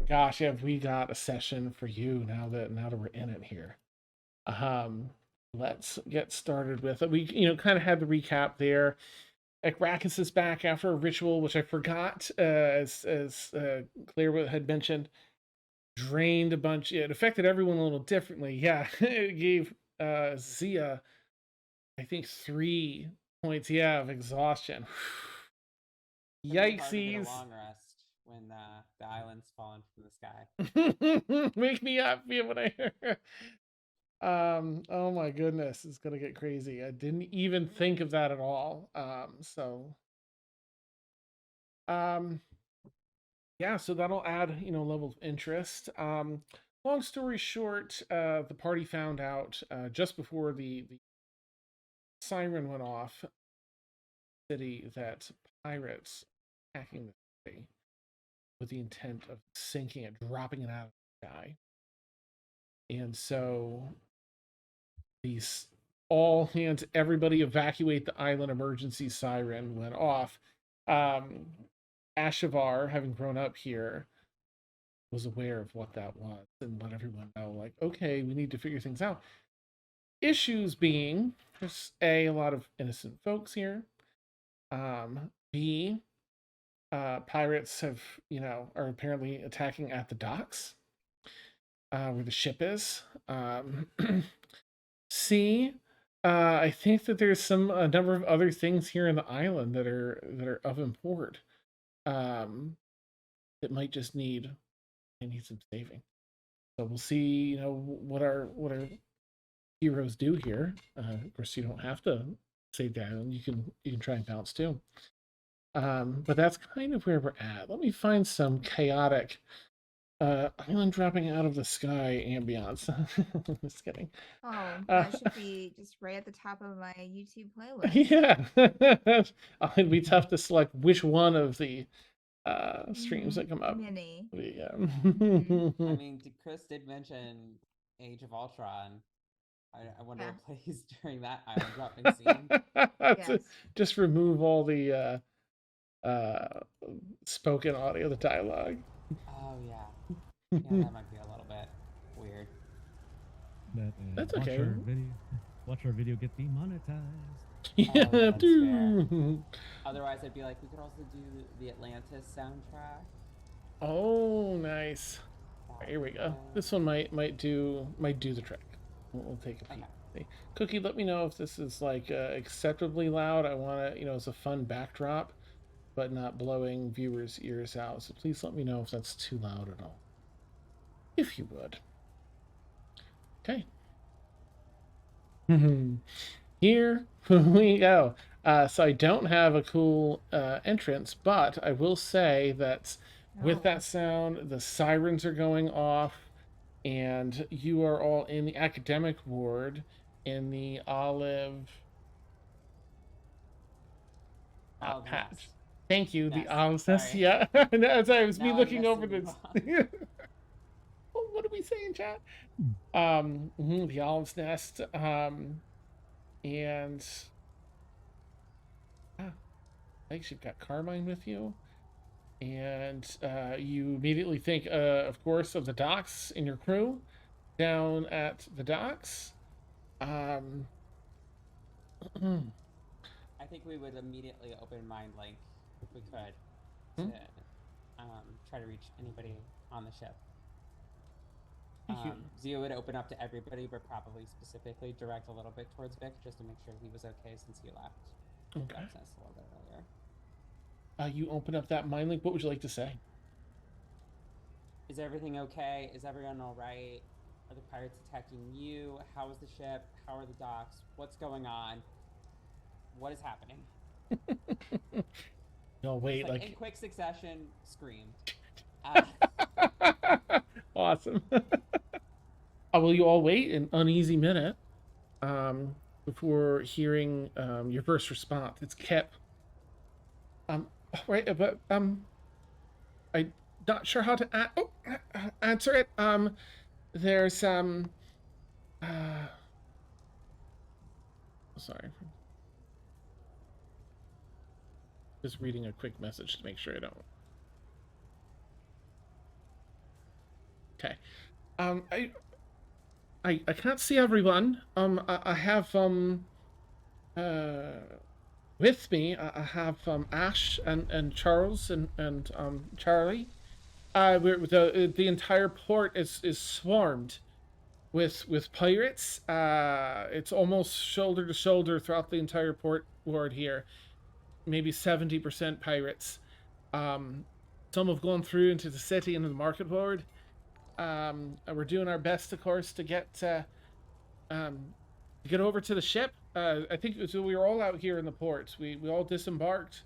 Gosh, have we got a session for you now that we're in it here. Um, let's get started with it. We, kind of had the recap there. Arrakis is back after a ritual, which I forgot, as Claire had mentioned, drained a bunch. It affected everyone a little differently. Yeah, it gave Zia, I think, 3 points. Yeah, of exhaustion. Can be hard to get a Yikesies! long rest when the island's fallen from the sky. Make me happy when I hear. Oh my goodness, it's gonna get crazy. I didn't even think of that at all. Um, yeah, so that'll add, level of interest. Long story short, the party found out just before the siren went off city that pirates attacking the city with the intent of sinking it, dropping it out of the sky. And so these all hands, everybody evacuate the island, emergency siren went off. Um, Ashavar, having grown up here, was aware of what that was and let everyone know, like, okay, we need to figure things out. Issues being, there's a lot of innocent folks here. B, pirates have, are apparently attacking at the docks, where the ship is. C, I think that there's a number of other things here in the island that are of import. That might just need some saving. So we'll see, what our heroes do here. Of course, you don't have to save the island. You can try and bounce too. But that's kind of where we're at. Let me find some chaotic island dropping out of the sky ambiance. Just kidding. Oh, that should be just right at the top of my YouTube playlist. Yeah. It'd be tough to select which one of the streams that come up. Many. Yeah. I mean, Chris did mention Age of Ultron. I wonder Yeah. what plays during that island dropping scene. Yes. Just remove all the spoken audio, the dialogue. Oh yeah, yeah, that might be a little bit weird. That's watch okay. Watch our video get demonetized. Yeah, Oh, that's dude. Otherwise, I'd be like, we could also do the Atlantis soundtrack. Oh, nice. Here we go. This one might do the trick. We'll take a peek. Okay. Cookie, let me know if this is like acceptably loud. I want to, it's a fun backdrop, but not blowing viewers' ears out. So please let me know if that's too loud at all. If you would. Okay. Here we go. So I don't have a cool entrance, but I will say that with that sound, the sirens are going off, and you are all in the academic ward in the olive patch. Thank you, the olive nest. Yeah, as I was looking over this. What do we say in chat? The olive's nest. And thanks, you've got Carmine with you. And you immediately think, of course, of the docks in your crew down at the docks. I think we would immediately open Mind Link if we could to try to reach anybody on the ship. Zio would open up to everybody, but probably specifically direct a little bit towards Vic just to make sure he was okay since he left. Okay. A little bit earlier. You open up that mind link. What would you like to say? Is everything okay? Is everyone all right? Are the pirates attacking you? How is the ship? How are the docks? What's going on? What is happening? No, wait, like in quick succession, scream. Awesome. Will you all wait an uneasy minute before hearing your first response? It's Kip. Right, but I'm not sure how to answer it. There's sorry. Just reading a quick message to make sure I don't. Okay. I can't see everyone. I have uh with me. I have Ash and Charles and Charlie. The entire port is swarmed with pirates. It's almost shoulder to shoulder throughout the entire port ward here. Maybe 70% pirates. Um, some have gone through into the city and the market ward. And we're doing our best, of course, um, to get over to the ship. I think so. We were all out here in the port. We all disembarked,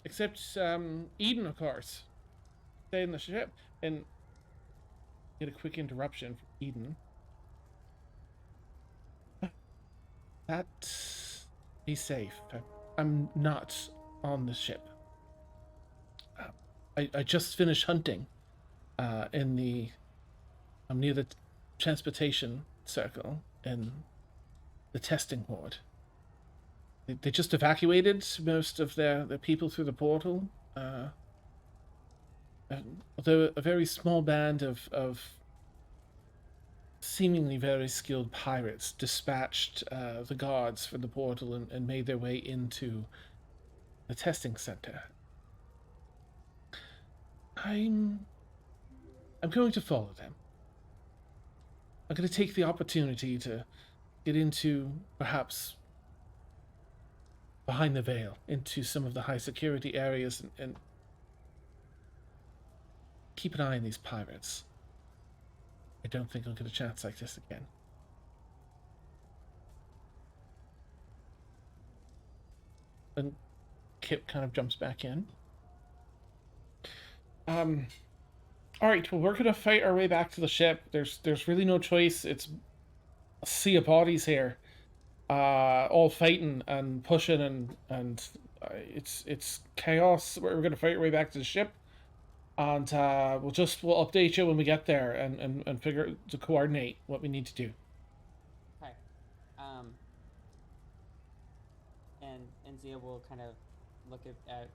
except Eden, of course, stayed in the ship and get a quick interruption from Eden. That be safe. I'm not on the ship. I just finished hunting. In the I'm near the transportation circle in the testing ward. They just evacuated most of their people through the portal. Uh, Although a very small band of seemingly very skilled pirates dispatched the guards for the portal and made their way into the testing center. I'm I'm going to follow them. I'm going to take the opportunity to get into, perhaps, behind the veil, into some of the high security areas and keep an eye on these pirates. I don't think I'll get a chance like this again. And Kip kind of jumps back in. All right, well, we're gonna fight our way back to the ship. There's really no choice. It's a sea of bodies here, all fighting and pushing and it's chaos. We're gonna fight our way back to the ship, and we'll update you when we get there and figure to coordinate what we need to do. Okay. And Zia will kind of look at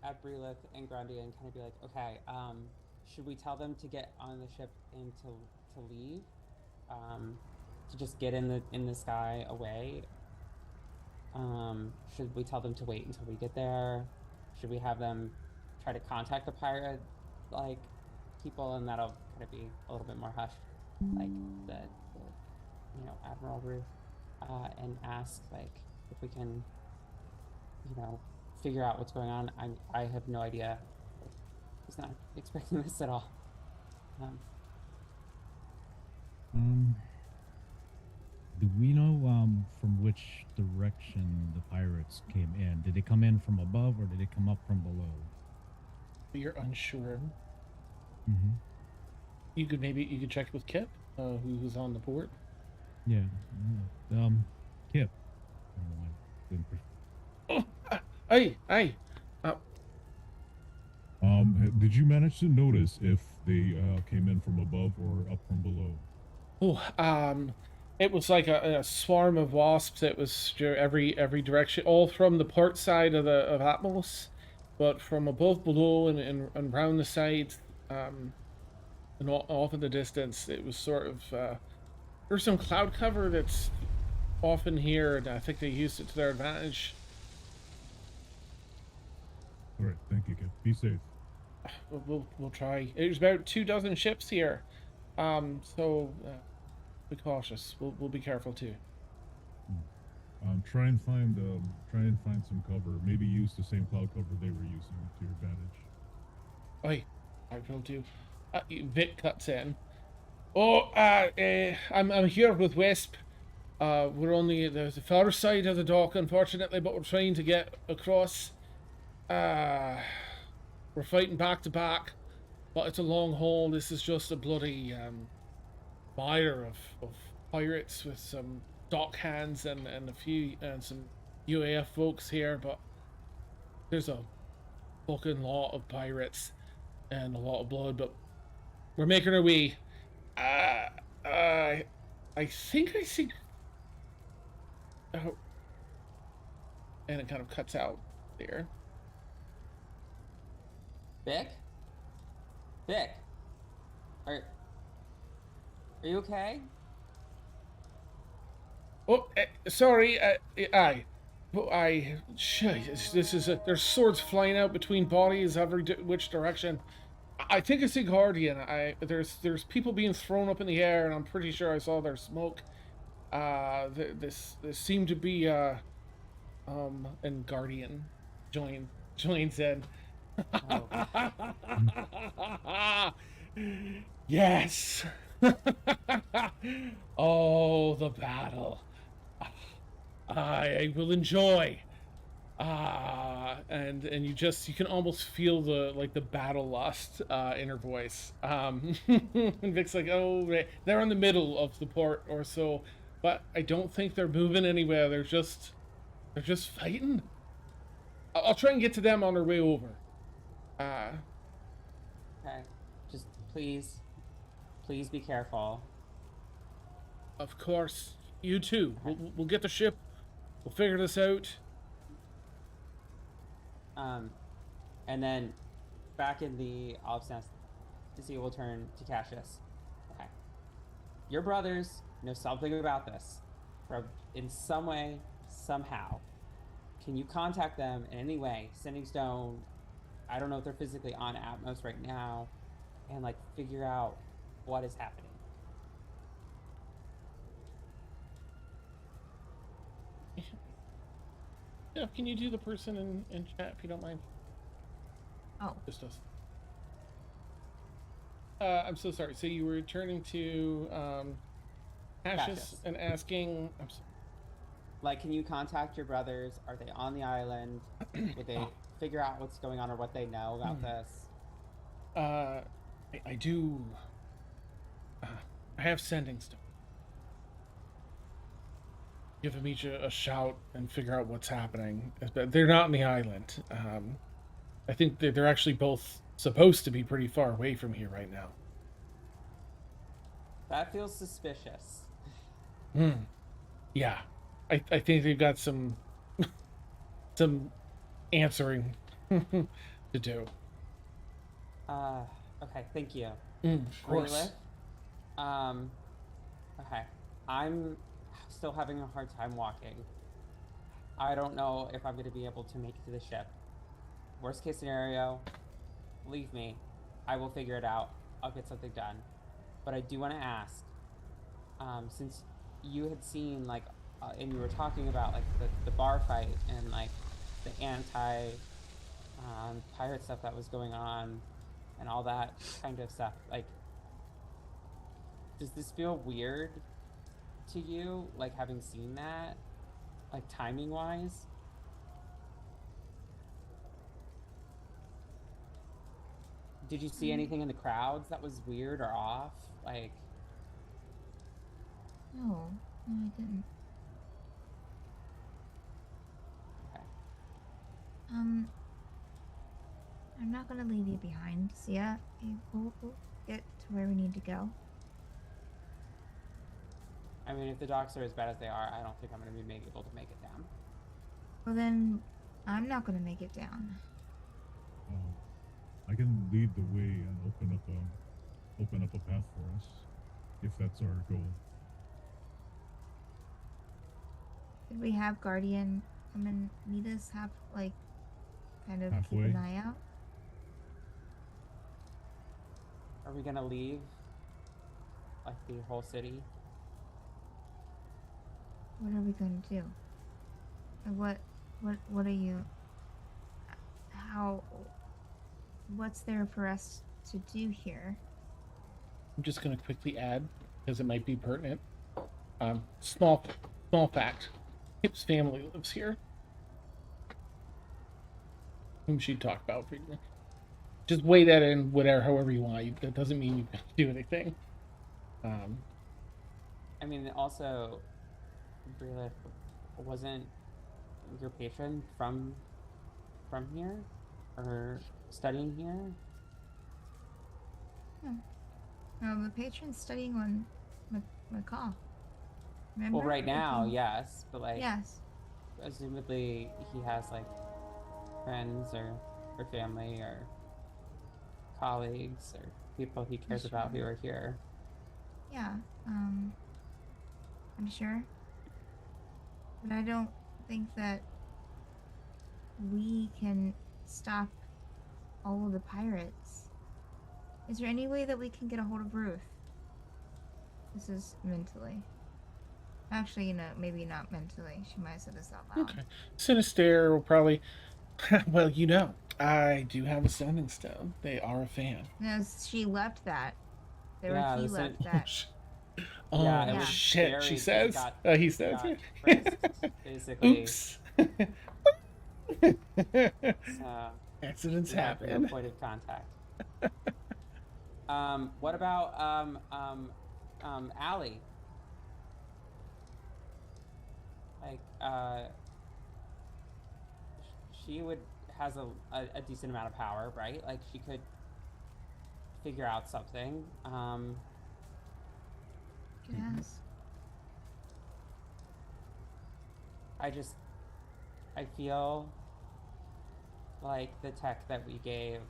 at Brilith and Grundy and kind of be like, okay, should we tell them to get on the ship and to leave, to just get in the sky away? Should we tell them to wait until we get there? Should we have them try to contact the pirate like people, and that'll kind of be a little bit more hushed, like the Admiral Ruth, and ask like if we can, figure out what's going on. I have no idea. He's not expecting this at all. Do we know from which direction the pirates came in? Did they come in from above or did they come up from below? You're unsure. Mm-hmm. You could check with Kip, who's on the port. Yeah. Kip. I don't know, I didn't Hey. Did you manage to notice if they came in from above or up from below? It was like a swarm of wasps. It was every direction, all from the port side of Atmos, but from above, below, and around the sides, and off in the distance. It was sort of there's some cloud cover that's often here, and I think they used it to their advantage. All right, thank you, Kip. Be safe. We'll try. There's about 24 ships here, so be cautious. We'll be careful too. Try and find some cover. Maybe use the same cloud cover they were using to your advantage. I will do. Vic cuts in. I'm here with Wisp. We're only the far side of the dock, unfortunately, but we're trying to get across. We're fighting back to back, but it's a long haul. This is just a bloody mire of pirates with some dock hands and some UAF folks here, but there's a fucking lot of pirates and a lot of blood, but we're making our way. I think I see. Oh, and it kind of cuts out there. Vic? Vic? Are you okay? Oh, sorry. Shit, this is. There's swords flying out between bodies, which direction. I think it's a guardian. There's people being thrown up in the air, and I'm pretty sure I saw their smoke. This seemed to be and guardian joins in. Oh, Yes. Oh, the battle. I will enjoy. And you can almost feel the battle lust in her voice. And Vic's like, oh, they're in the middle of the port or so, but I don't think they're moving anywhere. They're just fighting. I'll try and get to them on our way over. okay. Just please be careful. Of course, you too. We'll get the ship. We'll figure this out. And then back in the Olive's Nest, Izzy will turn to Cassius. Okay. Your brothers know something about this. In some way, somehow. Can you contact them in any way? Sending Stone, I don't know if they're physically on Atmos right now, and like figure out what is happening. Yeah, can you do the person in chat if you don't mind? Oh, Just us. I'm so sorry. So you were turning to Cassius Cassius. and asking. Like, can you contact your brothers? Are they on the island? Would they figure out what's going on or what they know about this? I do. I have sending stuff. Give them each a shout and figure out what's happening. But they're not on the island. I think they're actually both supposed to be pretty far away from here right now. That feels suspicious. Yeah, I think they've got some answering to do. Okay, thank you. Of course. Okay. I'm still having a hard time walking. I don't know if I'm going to be able to make it to the ship. Worst case scenario, leave me. I will figure it out. I'll get something done. But I do want to ask, since you had seen, like, and you were talking about, like, the bar fight and, like, the pirate stuff that was going on and all that kind of stuff, like, does this feel weird to you, like, having seen that, like, timing wise? Did you see anything in the crowds that was weird or off? Like, no, I didn't. okay. I'm not gonna leave you behind, Sia. We'll get to where we need to go. I mean, if the docks are as bad as they are, I don't think I'm going to be able to make it down. Well, then I'm not gonna make it down. I can lead the way and open up a path for us, if that's our goal. Could we have Guardian come and meet us kind of keep Halfway? an eye out? Are we going to leave, like, the whole city? What are we gonna do? And what are you? What's there for us to do here? I'm just gonna quickly add because it might be pertinent. Small fact: Kip's family lives here, whom she'd talk about for you. Just weigh that in, however you want. That doesn't mean you can do anything. I mean, also, Brila, wasn't your patron from here? Or studying here? The patron's studying on McCall. Remember? Well, right now, yes, but, like, Yes. presumably he has, like, friends or family or... colleagues or people he cares about who Sure. are here. Yeah. I'm sure. But I don't think that we can stop all of the pirates. Is there any way that we can get a hold of Ruth? This is mentally. Actually, maybe not mentally. She might have said this out loud. Okay. Sinister will probably. Well, I do have a sending stone. They are a fan. No, she left that. Yeah, He the left sen- that. Oh Yeah, it Yeah. was shit! She buried 'cause says. He it says. got Yeah. frisked, basically. Oops. So Accidents we have no happen. point of contact. What about Allie? Like, she has a decent amount of power, right? Like, she could figure out something. Yes. I feel like the tech that we gave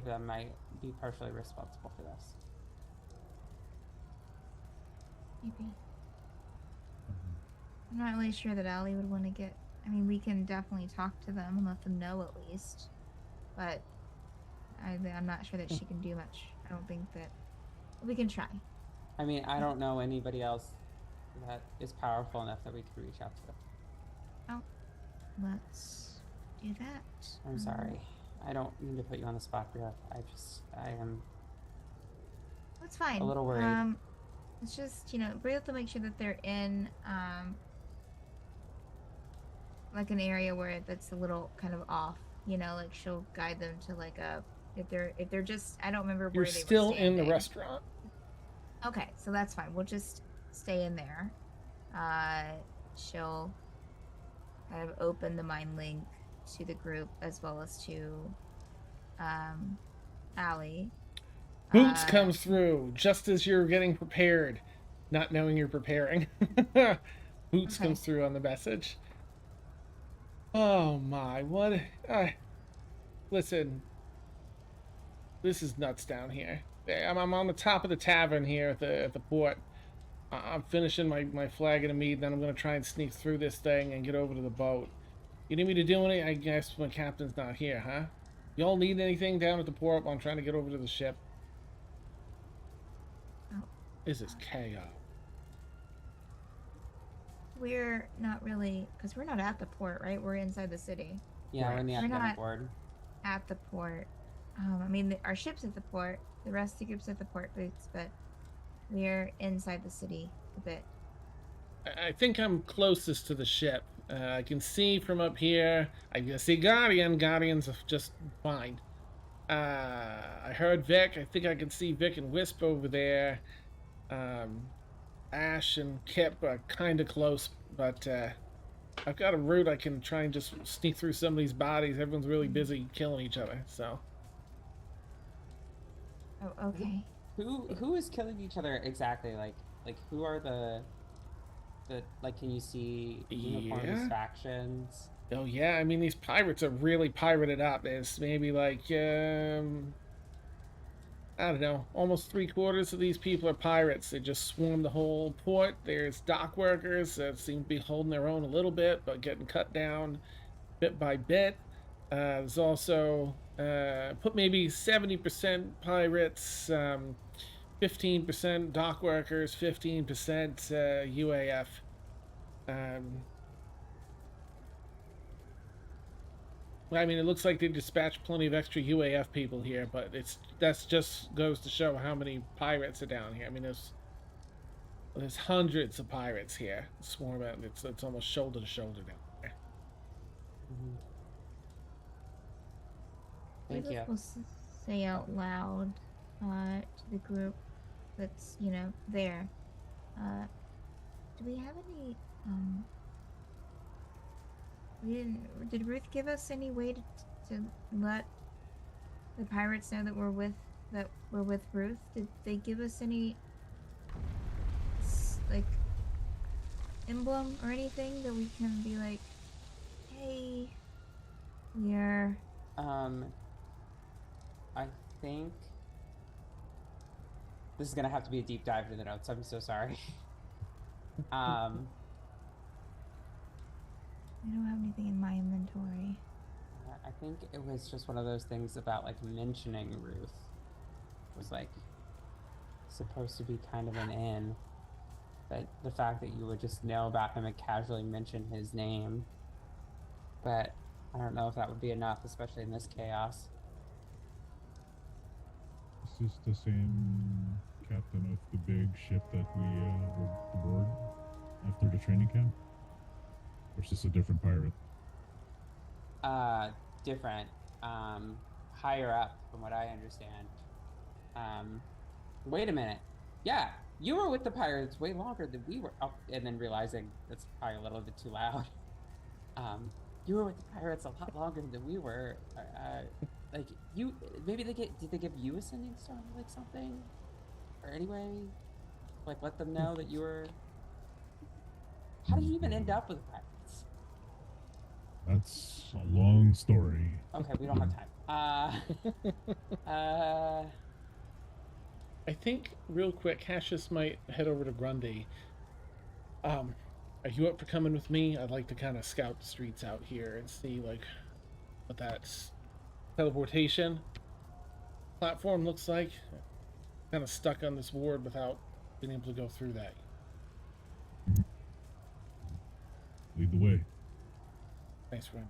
them might be partially responsible for this. Maybe. I'm not really sure that Allie would want to get. I mean, we can definitely talk to them and let them know at least. But I'm not sure that she can do much. I don't think that. We can try. I mean, I don't know anybody else that is powerful enough that we could reach out to. Let's do that. I'm sorry. I don't mean to put you on the spot, Bria. I am That's fine. a little worried. It's just, we have to make sure that they're in, like an area where that's a little kind of off, like she'll guide them to like if they're just, I don't remember You're where they still were in standing. the restaurant. Okay, so that's fine. We'll just stay in there. She'll kind of open the mind link to the group as well as to, Allie. Boots comes through just as you're getting prepared, not knowing you're preparing. Boots Okay. comes through on the message. Oh my, what? Listen, this is nuts down here. I'm on the top of the tavern here at the port. I'm finishing my flagon of meat, then I'm gonna try and sneak through this thing and get over to the boat. You need me to do anything? I guess my captain's not here, huh? Y'all need anything down at the port while I'm trying to get over to the ship? Oh. This is chaos. We're not really, because we're not at the port, right? We're inside the city. Yeah, we're in the We're academic not- board. At the port. I mean, our ship's at the port. The rest of the group's at the port boots, but we're inside the city a bit. I think I'm closest to the ship. I can see from up here. I can see Guardian. Guardian's just fine. I heard Vic. I think I can see Vic and Wisp over there. Ash and Kip are kind of close, but I've got a route I can try and just sneak through some of these bodies. Everyone's really busy killing each other, so. Oh, okay. Who is killing each other exactly? Like who are the like, can you see uniforms, Yeah. factions? Oh yeah, I mean these pirates are really pirated up. There's maybe like I don't know, almost 3/4 of these people are pirates. They just swarm the whole port. There's dock workers that seem to be holding their own a little bit, but getting cut down bit by bit. There's also put maybe 70% pirates, 15% dock workers, 15% UAF. I mean, it looks like they dispatched plenty of extra UAF people here, but that's just goes to show how many pirates are down here. I mean, there's hundreds of pirates here swarming. It's almost shoulder to shoulder down there. Mm-hmm. We're Thank you. supposed to say out loud to the group that's, there. Do we have any, did Ruth give us any way to let the pirates know that we're with Ruth? Did they give us any like emblem or anything that we can be like, hey, we're Um, I think this is gonna have to be a deep dive into the notes. I'm so sorry. um, I don't have anything in my inventory. I think it was just one of those things about like mentioning Ruth was like supposed to be kind of an in, but the fact that you would just know about him and casually mention his name, but I don't know if that would be enough, especially in this chaos. Is this the same captain of the big ship that we were aboard after the training camp? Or is this a different pirate? Different, higher up from what I understand. Wait a minute. Yeah, you were with the pirates way longer than we were. Oh, and then realizing that's probably a little bit too loud. You were with the pirates a lot longer than we were. Like you, maybe did they give you a sending stone, like something, or anyway, like let them know that you were. How did you even end up with the pirates? That's a long story. Okay, we don't have time. I think real quick, Cassius might head over to Grundy. Are you up for coming with me? I'd like to kind of scout the streets out here and see like what that teleportation platform looks like. Kind of stuck on this ward without being able to go through that. Lead the way. Thanks, friend.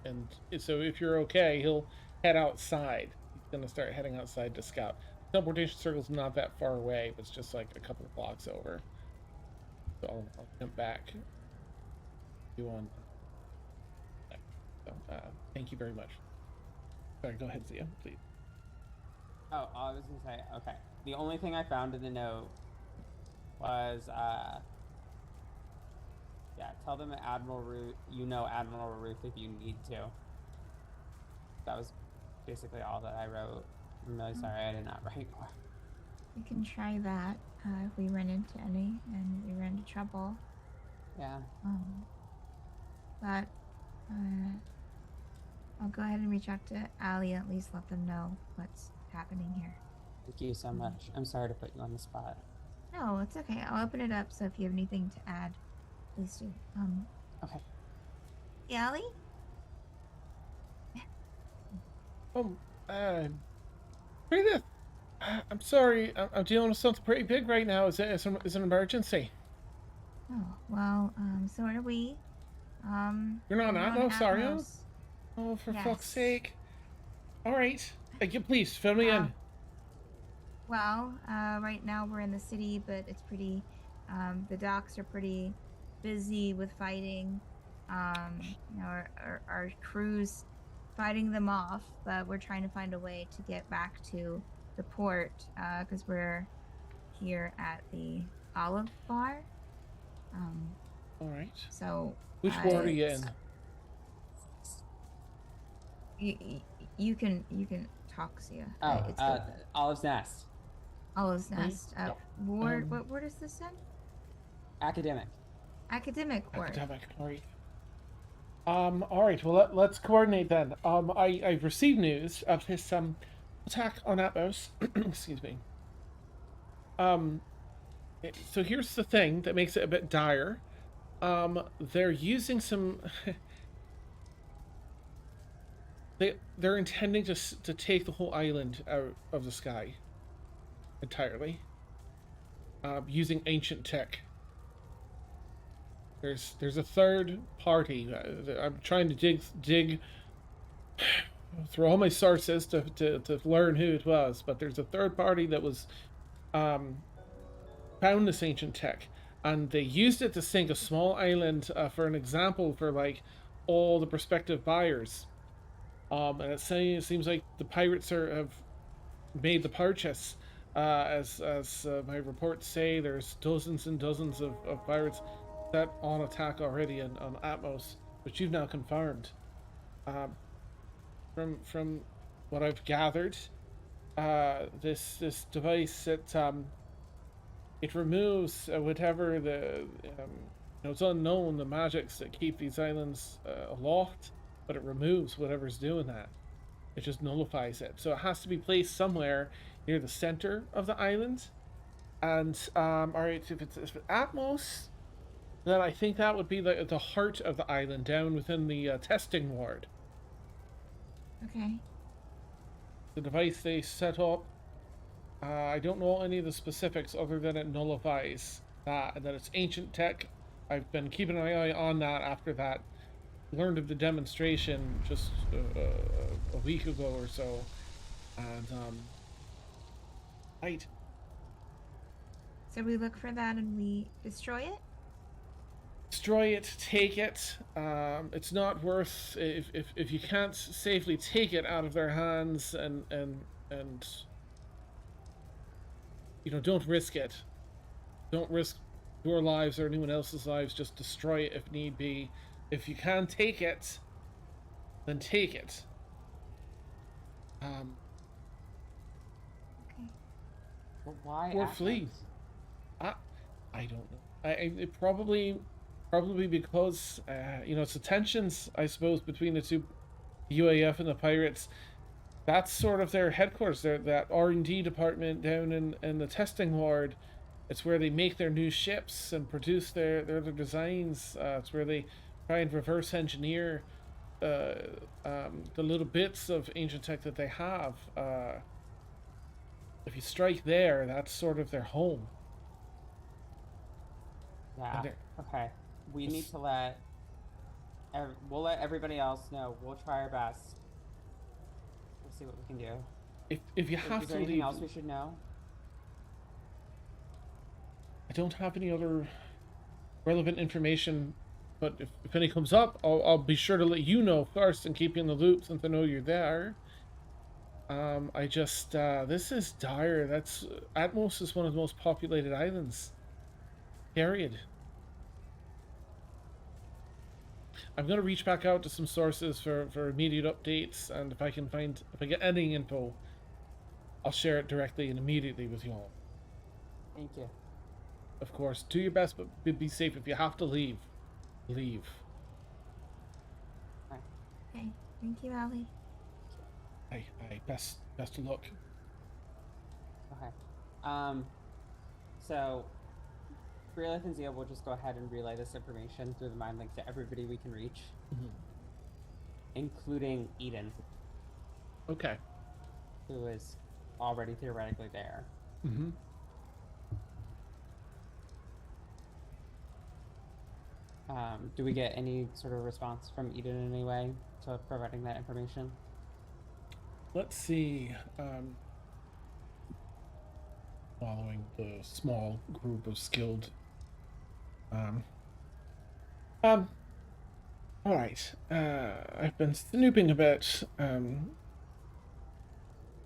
And so if you're okay, he'll head outside. He's gonna start heading outside to scout. Teleportation circle's not that far away, but it's just like a couple of blocks over. So I'll jump back. You on? So thank you very much. Sorry, go ahead, Zia, please. Oh, I was gonna say, okay. The only thing I found in the note was, yeah, tell them Admiral Ruth, Admiral Ruth if you need to. That was basically all that I wrote. I'm really sorry I did not write more. We can try that if we run into any and we run into trouble. Yeah. But I'll go ahead and reach out to Allie and at least let them know what's happening here. Thank you so much. I'm sorry to put you on the spot. No, it's okay. I'll open it up, so if you have anything to add, please do. Okay. Allie? Rita, I'm sorry. I'm dealing with something pretty big right now. Is it an emergency? Oh, well, so are we. You're not on we're on Atmos, are you? Atmos. Oh, for Yes. fuck's sake. All right. Please, fill me in. Well, right now we're in the city, but it's pretty, the docks are pretty busy with fighting. You know, our crew's fighting them off, but we're trying to find a way to get back to the port, because we're here at the Olive Bar. All right. So. Which ward are you in? You can talk, Sia. Oh, It's good. Olive's Nest. Olive's Nest. Ward. What Um, ward is this in? Academic. Academic ward. Academic. All right. All right. Well, let's coordinate then. I've received news of this attack on Atmos. Excuse me. So here's the thing that makes it a bit dire. They're using some. They're intending to take the whole island out of the sky. Entirely. Using ancient tech. There's a third party. I'm trying to dig through all my sources to learn who it was, but there's a third party that was found this ancient tech, and they used it to sink a small island for an example for like all the prospective buyers. And it seems like the pirates have made the purchase. As my reports say, there's dozens and dozens of pirates set on attack already on Atmos, which you've now confirmed. From what I've gathered, this device it removes whatever the it's unknown, the magics that keep these islands aloft. but it removes whatever's doing that. It just nullifies it. So it has to be placed somewhere near the center of the island. And all right, if it's Atmos, then I think that would be the heart of the island, down within the testing ward. Okay. The device they set up, I don't know any of the specifics other than it nullifies that, and that it's ancient tech. I've been keeping an eye on that after that. Learned of the demonstration just a week ago or so, and right. So we look for that and we destroy it? Destroy it, take it. It's not worth, if you can't safely take it out of their hands, and you know, don't risk it. Don't risk your lives or anyone else's lives. Just destroy it if need be. If you can take it, then take it. Okay. But why Or Atmos? flee. I don't know. It probably because you know, it's the tensions, I suppose, between the two, UAF and the pirates. That's sort of their headquarters. That R&D department down in the testing ward. It's where they make their new ships and produce their designs. It's where they try and reverse engineer the little bits of ancient tech that they have. If you strike there, that's sort of their home. Yeah. Okay. We need to let. We'll let everybody else know. We'll try our best. We'll see what we can do. If you have Is to there anything leave, else we should know? I don't have any other relevant information, but if any comes up, I'll be sure to let you know first and keep you in the loop since I know you're there. I just this is dire. That's Atmos is one of the most populated islands. Period. I'm gonna reach back out to some sources for immediate updates, and if I get any info, I'll share it directly and immediately with you all. Thank you. Of course, do your best, but be safe. If you have to leave, leave. Okay. Thank you, Allie. Hey, best of luck. Okay. So Freelith and Zia will just go ahead and relay this information through the mind link to everybody we can reach, including Eden, Okay. who is already theoretically there. Mm-hmm. Do we get any sort of response from Eden in any way to providing that information? Let's see. Following the small group of skilled. All right. I've been snooping a bit.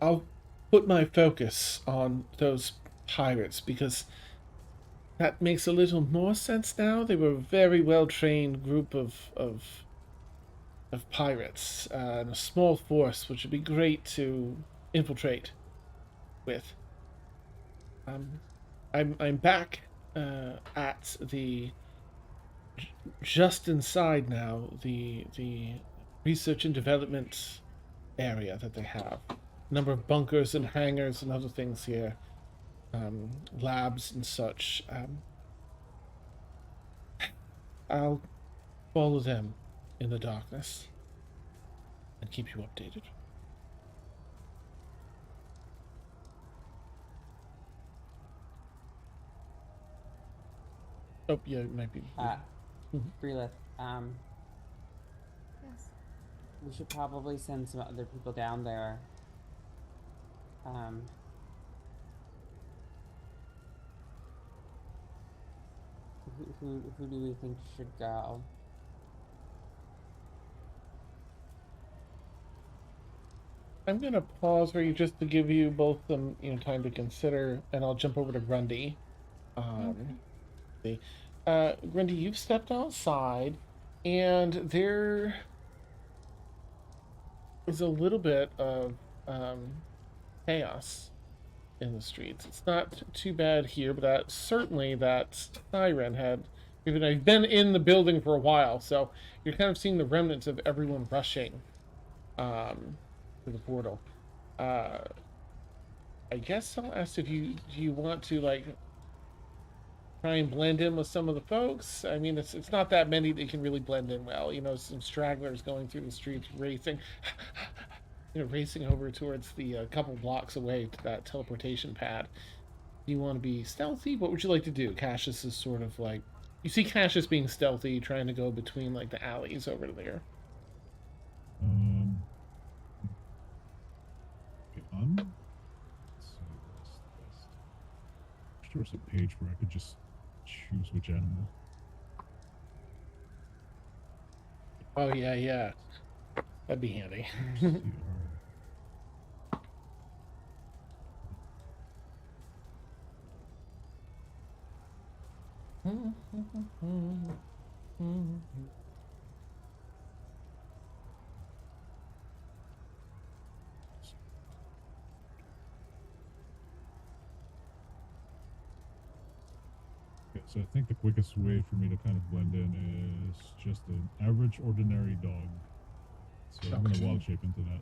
I'll put my focus on those pirates because that makes a little more sense now. They were a very well trained group of pirates and a small force, which would be great to infiltrate with. I'm back at the just inside now the research and development area that they have. A number of bunkers and hangars and other things here, labs and such. I'll follow them in the darkness and keep you updated. Oh, yeah, it might be. Freelith, Yes. we should probably send some other people down there. Who do we think should go? I'm gonna pause for you just to give you both some, time to consider, and I'll jump over to Grundy. See. Grundy, you've stepped outside, and there is a little bit of chaos in the streets. It's not too bad here, but certainly that siren had Even though you've been in the building for a while, so you're kind of seeing the remnants of everyone rushing to the portal. I guess I'll ask if do you want to like try and blend in with some of the folks. I mean, it's not that many that can really blend in well. You know, some stragglers going through the streets racing, racing over towards the couple blocks away to that teleportation pad. Do you want to be stealthy? What would you like to do? Cassius is sort of like you see Cassius being stealthy, trying to go between like the alleys over there. Okay, let's see this. There was a page where I could just choose which animal. Oh yeah, that'd be handy. Let's see, okay, so I think the quickest way for me to kind of blend in is just an average ordinary dog. So I'm gonna wild shape into that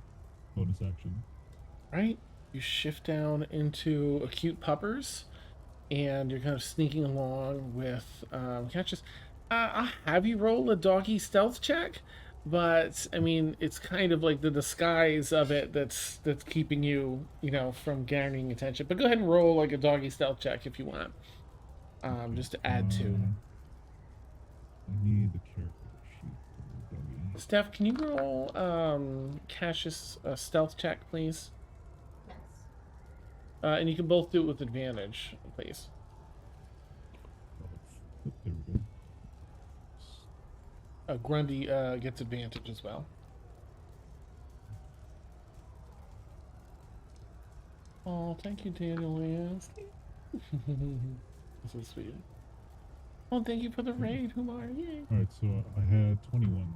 bonus action. Right? You shift down into acute puppers, and you're kind of sneaking along with catches. I'll have you roll a doggy stealth check, but I mean it's kind of like the disguise of it that's keeping you, from garnering attention. But go ahead and roll like a doggy stealth check if you want, just to add to. I need the character sheet for doggy. Steph, can you roll Cassius stealth check, please? Yes. And you can both do it with advantage, please. Oh, there we go. Grundy gets advantage as well. Oh, thank you, Daniel Lance. This is sweet. Oh, thank you for the raid, Humar. Yay. Alright, so I had 21.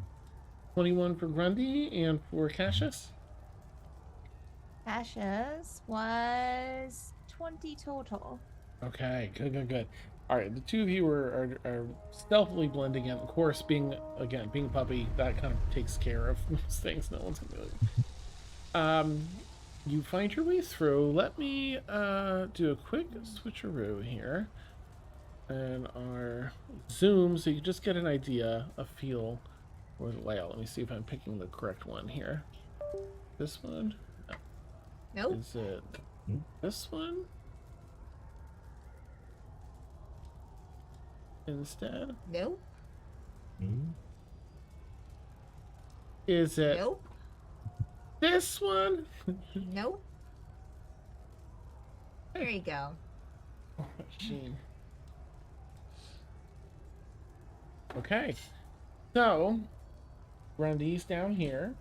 21 for Grundy and for Cassius. Cassius was 20 total. Okay, good. All right, the two of you are stealthily blending in. Of course, being puppy, that kind of takes care of most things. No one's familiar. You find your way through. Let me do a quick switcheroo here, and our zoom, so you just get an idea, a feel for the layout. Let me see if I'm picking the correct one here. This one? No. Nope. Is it this one? Instead? Nope. No? Is it Nope. this one? Nope. There you go. Oh, machine. Okay. So, Grundy's down here.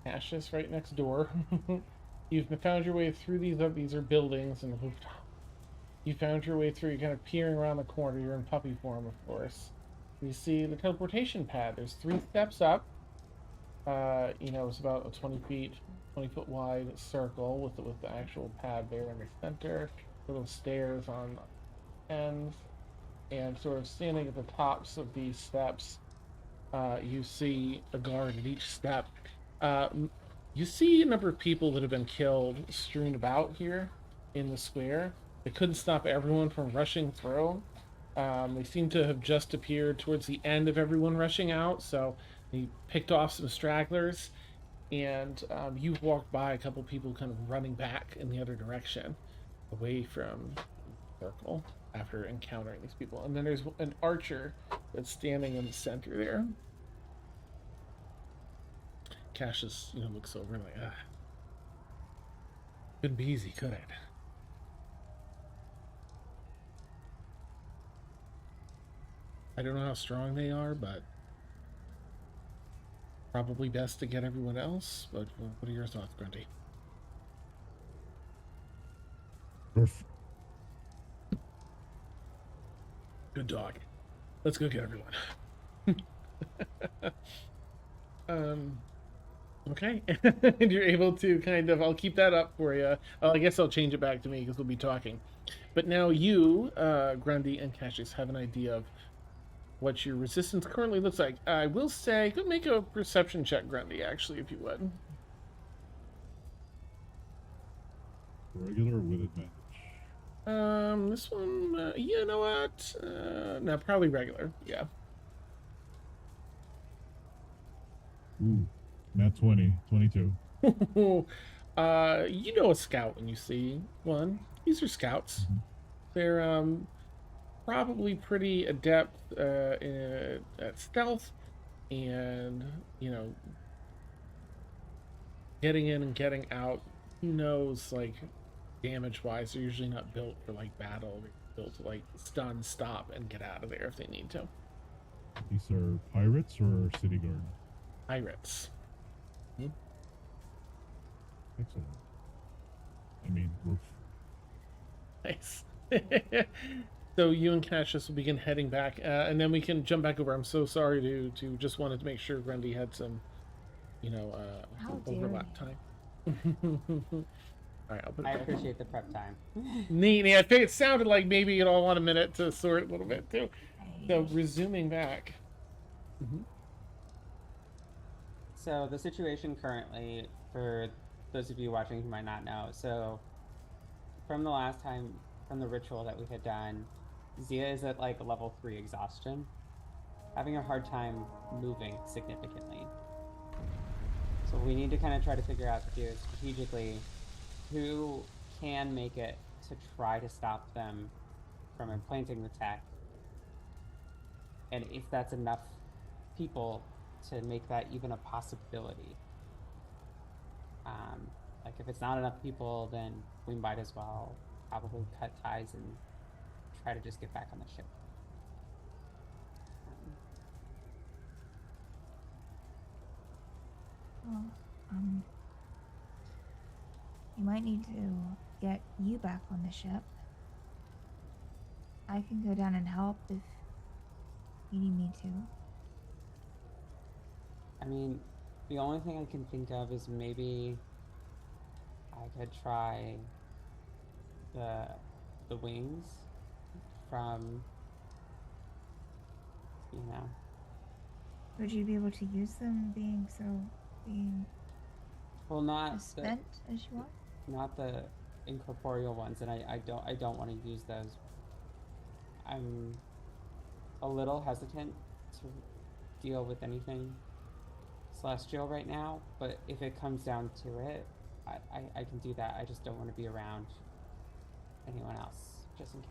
Cassius right next door. You've found your way through these are buildings, and you found your way through. You're kind of peering around the corner. You're in puppy form, of course. You see the teleportation pad. There's 3 steps up. It's about a 20 foot wide circle with the actual pad there in the center. Little stairs on ends, and sort of standing at the tops of these steps, you see a guard at each step. You see a number of people that have been killed strewn about here in the square. They couldn't stop everyone from rushing through. They seem to have just appeared towards the end of everyone rushing out, so he picked off some stragglers, and you've walked by a couple people kind of running back in the other direction, away from the circle after encountering these people. And then there's an archer that's standing in the center there. Cassius, looks over and like, couldn't be easy, could it? I don't know how strong they are, but probably best to get everyone else. But what are your thoughts, Grundy? Good dog. Let's go get everyone. Okay. And you're able to kind of, I'll keep that up for you. I guess I'll change it back to me because we'll be talking. But now you, Grundy and Cassius, have an idea of what your resistance currently looks like. I will say, go make a perception check, Grundy, actually, if you would. Regular or with advantage? This one, you know what? No, probably regular. Yeah. Ooh, nat 20, 22. You know a scout when you see one. These are scouts. Mhm. They're probably pretty adept at stealth and getting in and getting out. Who knows, like damage wise, they're usually not built for like battle. They're built to like stun, stop, and get out of there if they need to. These are pirates or city guard? Pirates. Excellent. I mean, we're Nice. So you and Cassius will begin heading back, and then we can jump back over. I'm so sorry to just wanted to make sure Grundy had some, How dare overlap you. time. All right, I'll put it I back. appreciate the prep time. Neat. Yeah, I think it sounded like maybe you'd all want a minute to sort a little bit too. So I- resuming back. So the situation currently, for those of you watching who might not know, so from the last time, from the ritual that we had done, Zia is at like level 3 exhaustion, having a hard time moving significantly. So we need to kind of try to figure out here strategically who can make it to try to stop them from implanting the tech, and if that's enough people to make that even a possibility. Like if it's not enough people, then we might as well probably cut ties and try to just get back on the ship. Well, you might need to get you back on the ship. I can go down and help if you need me to. I mean, the only thing I can think of is maybe I could try the wings from, Would you be able to use them being well, not as spent as you are? not the incorporeal ones, and I don't want to use those. I'm a little hesitant to deal with anything celestial right now, but if it comes down to it, I can do that. I just don't want to be around anyone else, just in case.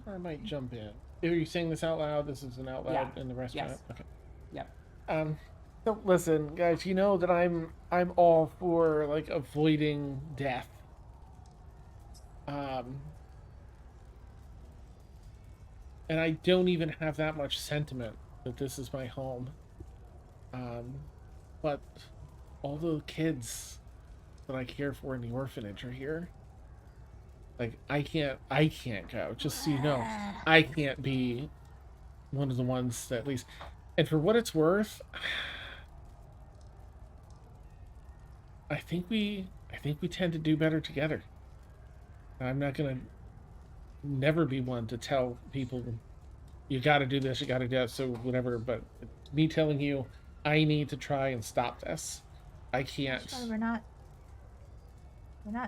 I might jump in. Are you saying this out loud? This is an out loud Yeah. in the restaurant. Yes. Okay. Yep. So listen, guys. You know that I'm all for like avoiding death. And I don't even have that much sentiment that this is my home. But all the kids that I care for in the orphanage are here. Like I can't go. Just so you know, I can't be one of the ones that at least. And for what it's worth, I think we tend to do better together. I'm not gonna never be one to tell people you got to do this, you got to do that, so whatever. But me telling you, I need to try and stop this. I can't. Sure, we're not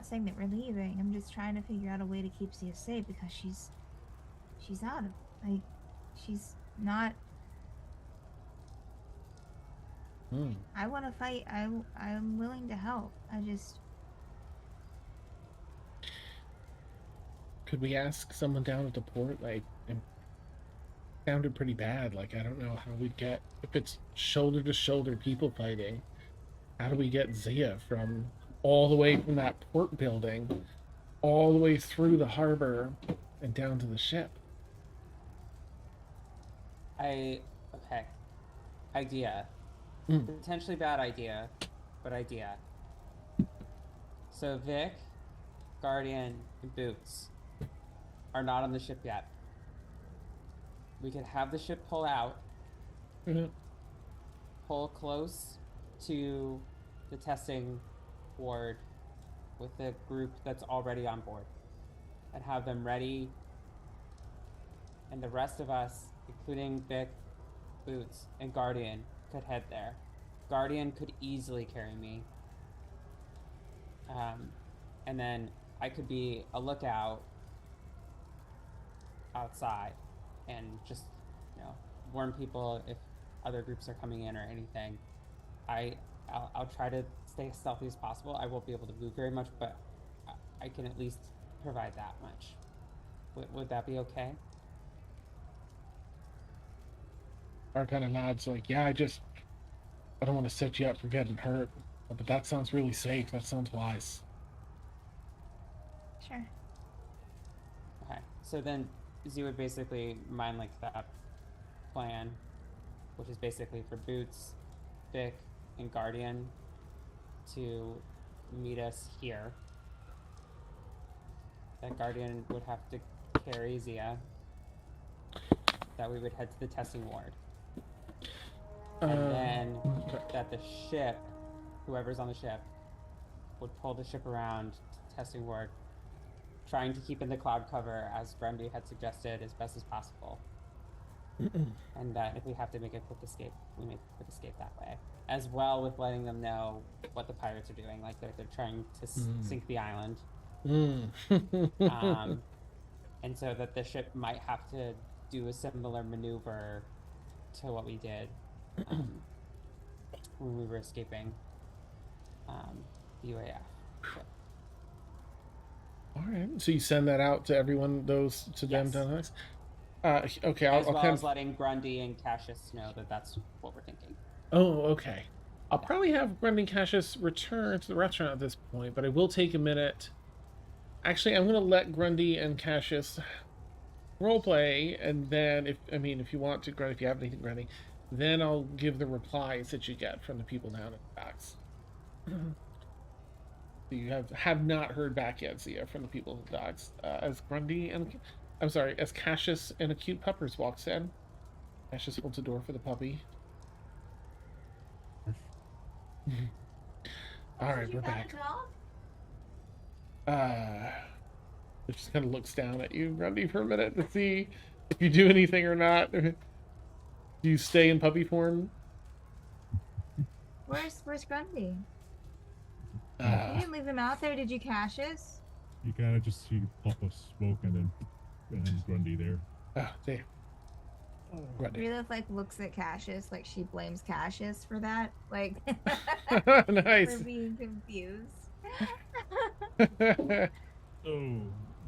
saying that we're leaving. I'm just trying to figure out a way to keep Sia safe because she's out of she's not. I want to fight. I'm willing to help. I just. Could we ask someone down at the port? Like, it sounded pretty bad. Like, I don't know how we'd get if it's shoulder to shoulder people fighting. How do we get Zia from all the way from that port building, all the way through the harbor, and down to the ship? Okay. Idea. Potentially bad idea, but idea. So Vic, Guardian, and Boots are not on the ship yet. We could have the ship pull out, pull close to the testing ward with the group that's already on board, and have them ready and the rest of us, including Vic, Boots, and Guardian, could head there. Guardian could easily carry me. And then I could be a lookout outside and just, warn people if other groups are coming in or anything. I'll try to stay as stealthy as possible. I won't be able to move very much, but I can at least provide that much. Would that be okay? Art kind of nods like, yeah, I don't want to set you up for getting hurt. But that sounds really safe. That sounds wise. Sure. Okay. So then Z would basically mind like that plan, which is basically for Boots, Vic, and Guardian to meet us here. That Guardian would have to carry Zia. That we would head to the testing ward. And then that the ship, whoever's on the ship, would pull the ship around to the testing ward, trying to keep in the cloud cover, as Grundy had suggested, as best as possible. And that if we have to make a quick escape, we make a quick escape that way. As well with letting them know what the pirates are doing, like they're trying to sink the island. And so that the ship might have to do a similar maneuver to what we did when we were escaping the UAF ship. All right. So you send that out to everyone, those to them Yes. done next. Okay. As I'll well kind as of. letting Grundy and Cassius know that that's what we're thinking. Oh, okay. I'll Yeah. probably have Brendan Cassius return to the restaurant at this point, but I will take a minute. Actually, I'm going to let Grundy and Cassius roleplay, and then if you want to, Grundy, if you have anything, Grundy, then I'll give the replies that you get from the people down at the docks. You have not heard back yet, Zia, from the people at the docks. As Grundy and as Cassius and a cute puppers walks in. Cassius holds the door for the puppy. All right, we're back. It just kind of looks down at you, Grundy, for a minute to see if you do anything or not. Do you stay in puppy form? Where's Grundy? You didn't leave him out there, did you, Cassius? You kind of just see Papa smoke and Grundy there. Oh, damn. Grundy. Rita looks at Cassius like she blames Cassius for that, like Nice. for being confused. Oh,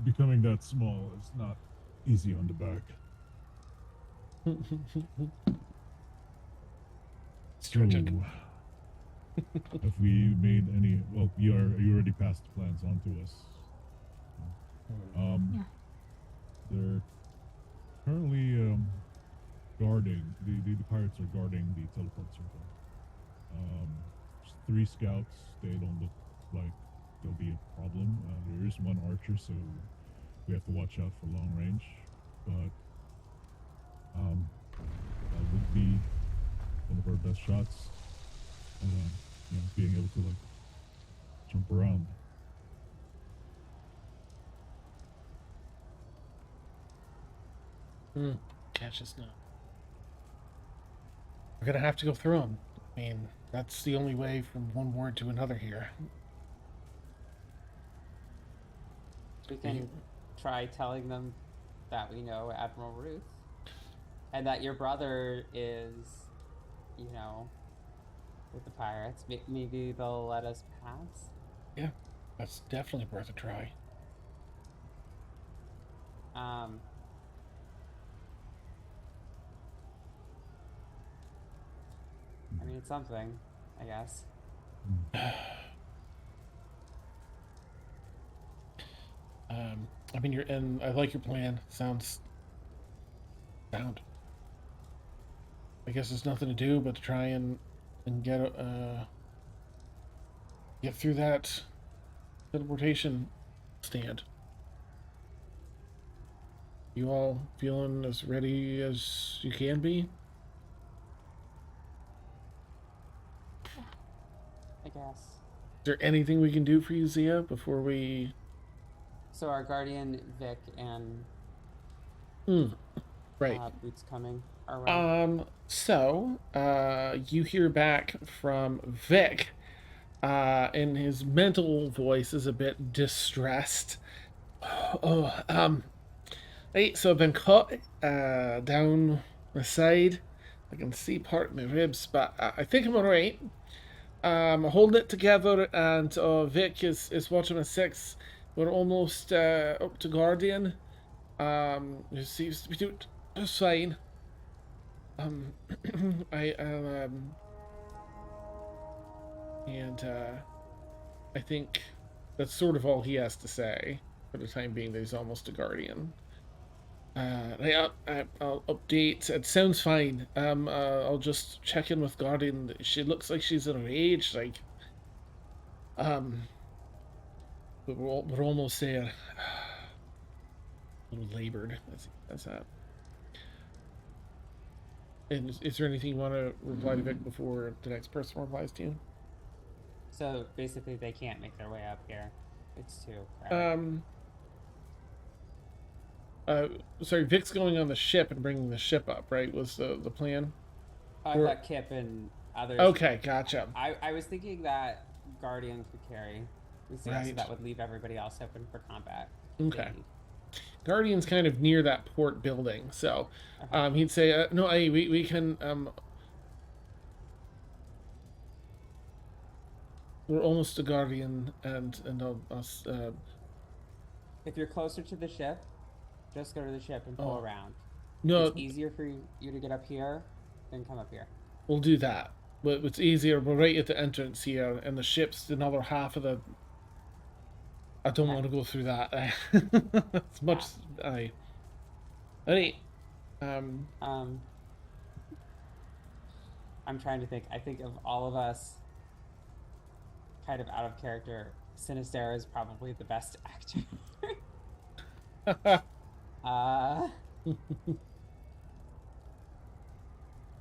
becoming that small is not easy on the back. So, have we made any? Well, you already passed the plans on to us. Yeah. They're currently guarding the pirates are guarding the teleport circle. There's 3 scouts. They don't look like there'll be a problem. There is 1 archer, so we have to watch out for long range. But that would be one of our best shots. Being able to jump around. Cassius, no. We're gonna have to go through them. I mean, that's the only way from one ward to another here. We can try telling them that we know Admiral Ruth and that your brother is, with the pirates. Maybe they'll let us pass. Yeah, that's definitely worth a try. I mean, it's something, I guess. I like your plan. Sounds sound. I guess there's nothing to do but to try and get through that teleportation stand. You all feeling as ready as you can be? I guess. Is there anything we can do for you, Zia, before we... So our guardian, Vic, and Right. Boots coming our way? You hear back from Vic, and his mental voice is a bit distressed. Oh, hey, so I've been caught, down the side. I can see part of my ribs, but I think I'm alright. Holding it together, and Vic is watching a six. We're almost up to Guardian. It seems to be doing just fine. Um, I and I think that's sort of all he has to say for the time being. That he's almost a Guardian. I'll update. It sounds fine. I'll just check in with Guardian. She looks like she's in a rage. Um, but we're almost there. Labored. That's that. And is there anything you want to reply to Vic before the next person replies to you? So basically, they can't make their way up here. It's too crowded. Uh, sorry, Vic's going on the ship and bringing the ship up, right? Was the plan? I thought Kip and others. Okay, gotcha. I was thinking that Guardian could carry Lucia, so Right. that would leave everybody else open for combat. Okay. Guardian's kind of near that port building, so Okay. he'd say, "No, hey, we can. We're almost to Guardian, and I'll If you're closer to the ship, just go to the ship and pull around. no, It's easier for you to get up here than come up here. we'll do that. But it's easier. We're right at the entrance here, and the ship's another half of the. I don't want to go through that. As much as I. Any. I'm trying to think. I think of all of us, kind of out of character, Sinister is probably the best actor.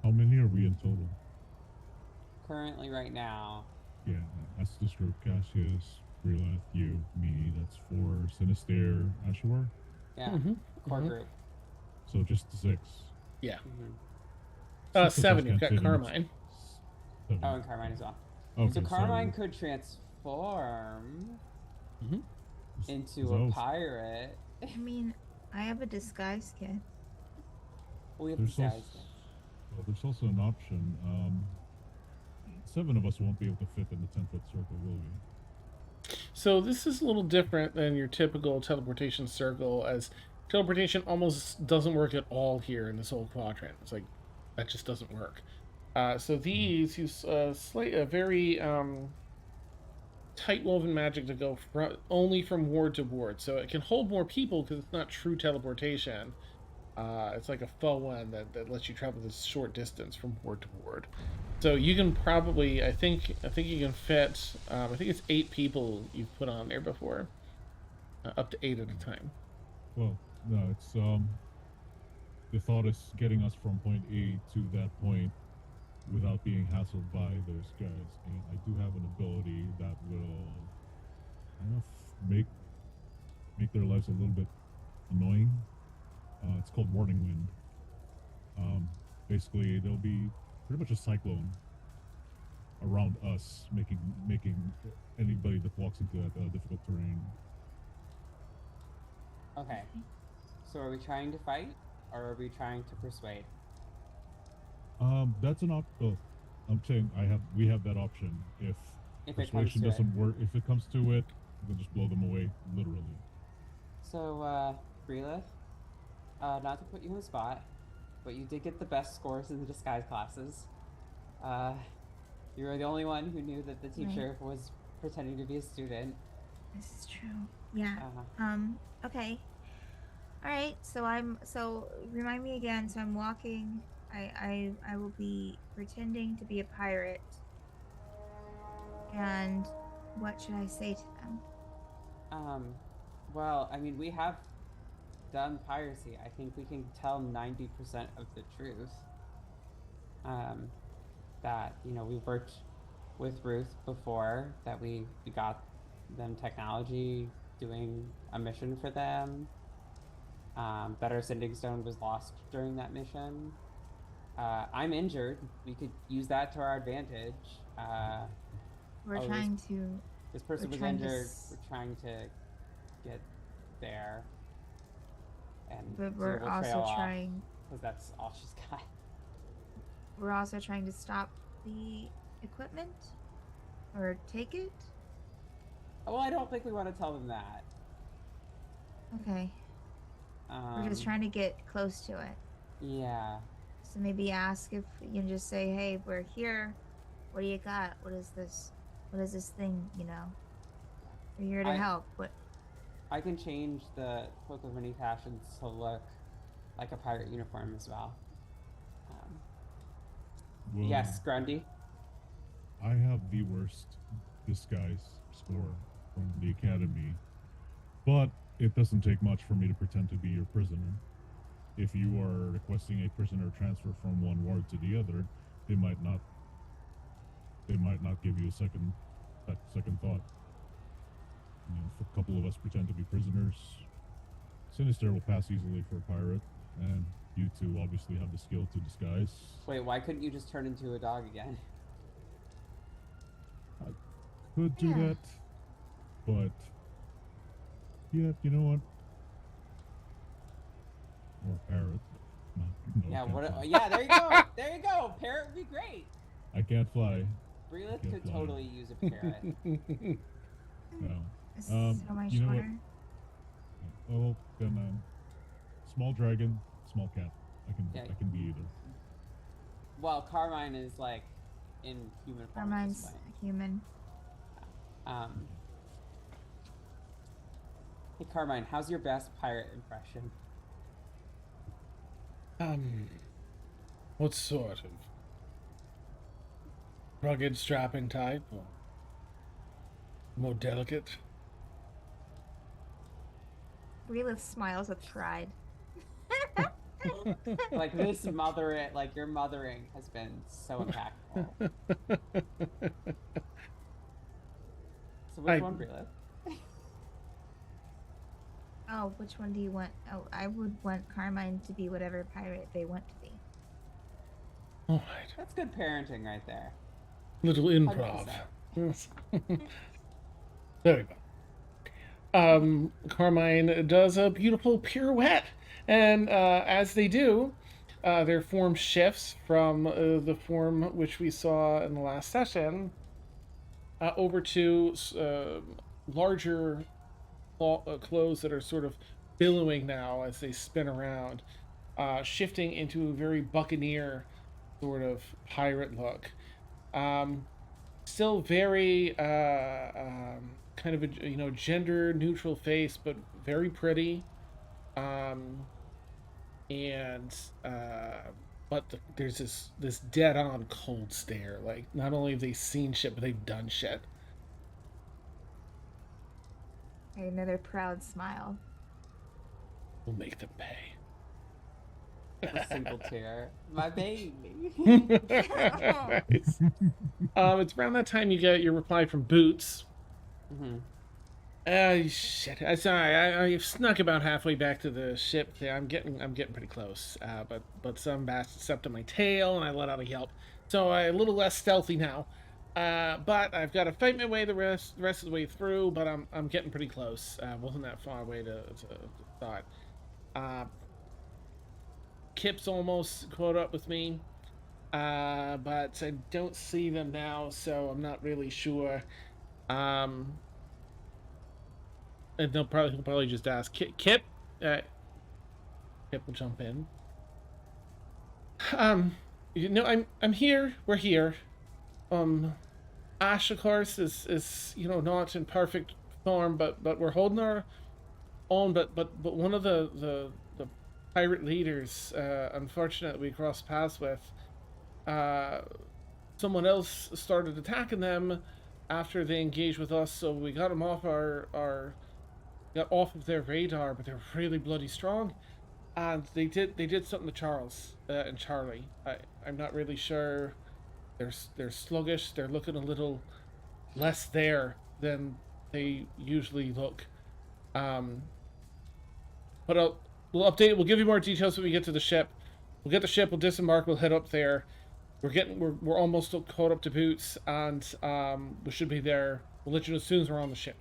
How many are we in total? Currently, right now, Yeah, that's this group. Cassius, Freeleth, you, me. That's 4. Sinister, Ashur. yeah, core group. So just 6. Yeah. Mm-hmm. 7. You've got Carmine. 7. Oh, and Carmine as well. Okay, So Carmine could transform into a pirate. I mean, I have a disguise kit. We have There's disguise. well, there's also an option. 7 of us won't be able to fit in the 10-foot circle, will we? So this is a little different than your typical teleportation circle, as teleportation almost doesn't work at all here in this whole quadrant. It's like that just doesn't work. So these use very tight woven magic to go only from ward to ward. So it can hold more people because it's not true teleportation. It's like a faux one that lets you travel this short distance from ward to ward. So you can probably, I think you can fit. I think it's 8 people you've put on there before, up to 8 at a time. Well, no, it's the thought is getting us from point A to that point without being hassled by those guys. And I do have an ability that will kind of make their lives a little bit annoying. It's called Warning Wind. Basically, there'll be pretty much a cyclone around us, making anybody that walks into that difficult terrain. Okay. So are we trying to fight, or are we trying to persuade? That's an option. I'm saying we have that option. If persuasion doesn't work, if it comes to it, we'll just blow them away, literally. So, Freelith, not to put you on the spot, but you did get the best scores in the disguise classes. You were the only one who knew that the teacher was pretending to be a student. This is true. Yeah. Okay. All right. So remind me again. So I'm walking. I will be pretending to be a pirate. And what should I say to them? Well, I mean, we have done piracy. I think we can tell 90% of the truth. That, we worked with Ruth before, that we got them technology, doing a mission for them. Better Sending Stone was lost during that mission. I'm injured. We could use that to our advantage. We're Oh, trying to. this person was trying to injured. We're trying to get there, and But so we're we'll trail also off trying. because that's all she's got. We're also trying to stop the equipment, or take it. Well, I don't think we want to tell them that. Okay. We're just trying to get close to it. Yeah. So maybe ask if you can just say, "Hey, we're here. What do you got? What is this? What is this thing? You know, we're here to help. What?" I can change the Cloak of Many Passions to look like a pirate uniform as well. Well, Yes, Grundy. I have the worst disguise score from the academy, but it doesn't take much for me to pretend to be your prisoner. If you are requesting a prisoner transfer from one ward to the other, they might not give you a second thought. You know, if a couple of us pretend to be prisoners, Sinister will pass easily for a pirate, and you two obviously have the skill to disguise. Wait, why couldn't you just turn into a dog again? I could do that, but yeah, you know what? Or a parrot. No, Yeah, I can't fly. yeah, there you go. There you go. Parrot would be great. I can't fly. Breelith Can't could fly. totally use a parrot. No. So much you know what? shorter. Oh, then small dragon, small cat. Yeah. I can be either. Well, Carmine is like in human form. Carmine's at this point. human. Hey Carmine, how's your best pirate impression? What sort of rugged, strapping type, or more delicate? Relith smiles with pride. Like this like your mothering has been so impactful. So which one, Breelith? Oh, which one do you want? Oh, I would want Carmine to be whatever pirate they want to be. All right. That's good parenting right there. Little improv. 100%. Very well. Carmine does a beautiful pirouette, and as they do, their form shifts from the form which we saw in the last session over to larger clothes that are sort of billowing now as they spin around, shifting into a very buccaneer sort of pirate look. Still very kind of a gender neutral face, but very pretty. And there's this dead on cold stare. Like not only have they seen shit, but they've done shit. Another proud smile. We'll make them pay. A single tear. My baby. Nice. It's around that time you get your reply from Boots. Shit. I'm sorry. I've snuck about halfway back to the ship. I'm getting pretty close. But some bastard stepped on my tail and I let out a yelp. So I'm a little less stealthy now. But I've got to fight my way the rest of the way through. But I'm getting pretty close. Wasn't that far away to thought. Kip's almost caught up with me. But I don't see them now, so I'm not really sure. And he'll probably just ask Kip. Kip will jump in. I'm here. We're here. Ash, of course, is not in perfect form, but we're holding our own. But one of the pirate leaders, unfortunately, we crossed paths with. Someone else started attacking them after they engaged with us, so we got them off got off of their radar. But they're really bloody strong, and they did something to Charles and Charlie. I'm not really sure. They're sluggish. They're looking a little less there than they usually look. But We'll update it. We'll give you more details when we get to the ship. We'll get the ship. We'll disembark. We'll head up there. We're almost caught up to boots, and we should be there. We'll let you know as soon as we're on the ship.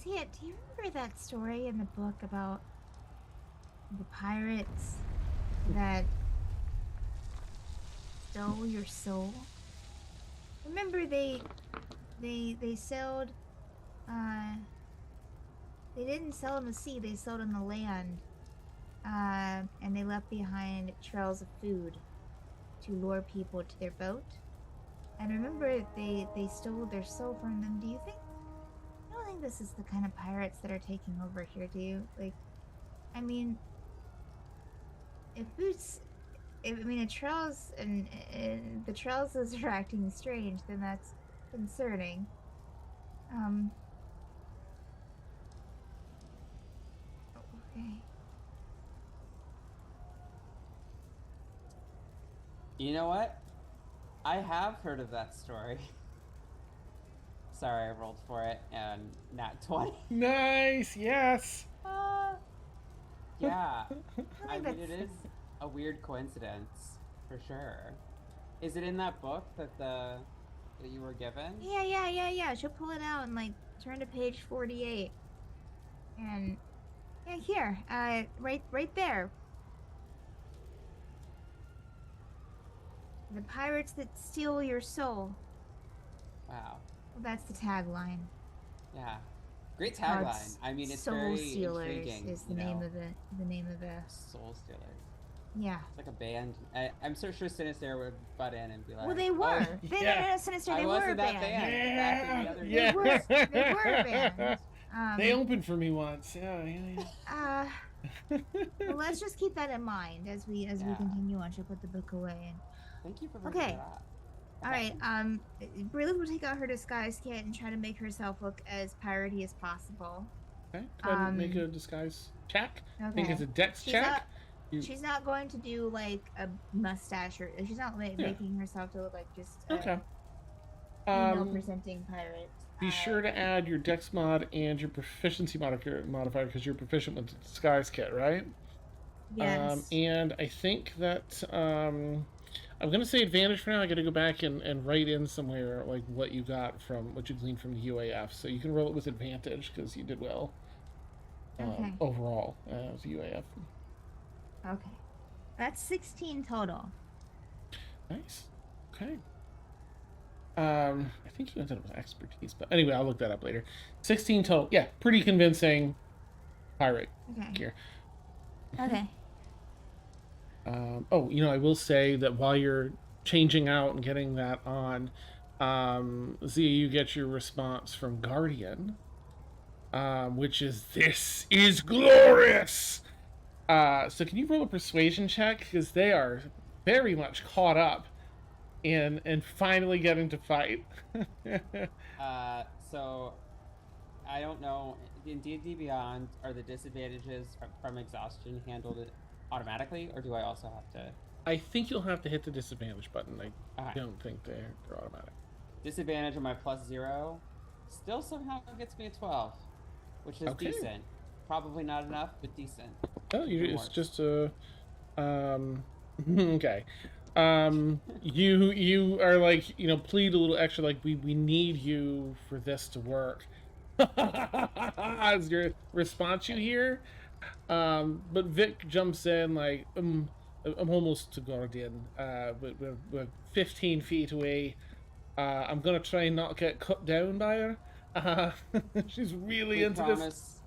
Tia, do you remember that story in the book about the pirates that stole your soul? Remember they sailed they didn't sail on the sea, they sailed on the land. And they left behind trails of food to lure people to their boat. And remember they stole their soul from them. Do you think I don't think this is the kind of pirates that are taking over here, do you? Like, I mean, if Boots, if, I mean, the Trails and the Trailses are acting strange, then that's concerning. Okay. You know what? I have heard of that story. Sorry, I rolled for it and nat 20. Nice. Yes. Yeah. I mean, that's- it is a weird coincidence, for sure. Is it in that book that you were given? Yeah. She'll pull it out and like turn to page 48. And yeah, here, right there. The pirates that steal your soul. Wow. Well, that's the tagline. Yeah. Great It's tagline. I mean, it's Soul very Stealers intriguing. is the you name know? of it. The name of the Soul Stealers. yeah. It's like a band. I'm so sure Sinister would butt in and be like, Well, they "Oh, were. They yeah. no, Sinister. I They was were a in that band. band. Back in the other Yeah. universe." They were a band. They opened for me once. Yeah. Well, let's just keep that in mind as we Yeah. continue on. She'll put the book away. And Thank you for bringing Okay. that up. all right. Brilliant will take out her disguise kit and try to make herself look as piratey as possible. Okay. Go ahead and make a disguise check. I think Okay. it's a dex She's check. not- You- She's not going to do like a mustache or she's not making herself to look like just a Okay. female presenting pirate. Be sure to add your dex mod and your proficiency modifier because you're proficient with the disguise kit, right? Yes. And I think that I'm gonna say advantage for now. I gotta go back and write in somewhere like what you got from what you gleaned from the UAF, so you can roll it with advantage because you did well Okay. overall as UAF. Okay. That's 16 total. Nice. Okay. I think you ended up with expertise, but anyway, I'll look that up later. 16 total. Yeah, pretty convincing pirate Okay. gear. Okay. Oh, I will say that while you're changing out and getting that on, Zia, you get your response from Guardian, which is "This is glorious." So can you roll a persuasion check because they are very much caught up in finally getting to fight. So I don't know. In D&D Beyond, are the disadvantages from exhaustion handled automatically, or do I also have to? I think you'll have to hit the disadvantage button. I Okay. don't think they're automatic. Disadvantage on my +0 still somehow gets me a 12, which is Okay. decent. Probably not enough, but decent. Oh, it's Rewards. just a okay. You are like, plead a little extra, like we need you for this to work. As your response you hear. But Vic jumps in like I'm almost to Guardian. We're 15 feet away. I'm gonna try and not get cut down by her. She's really into this.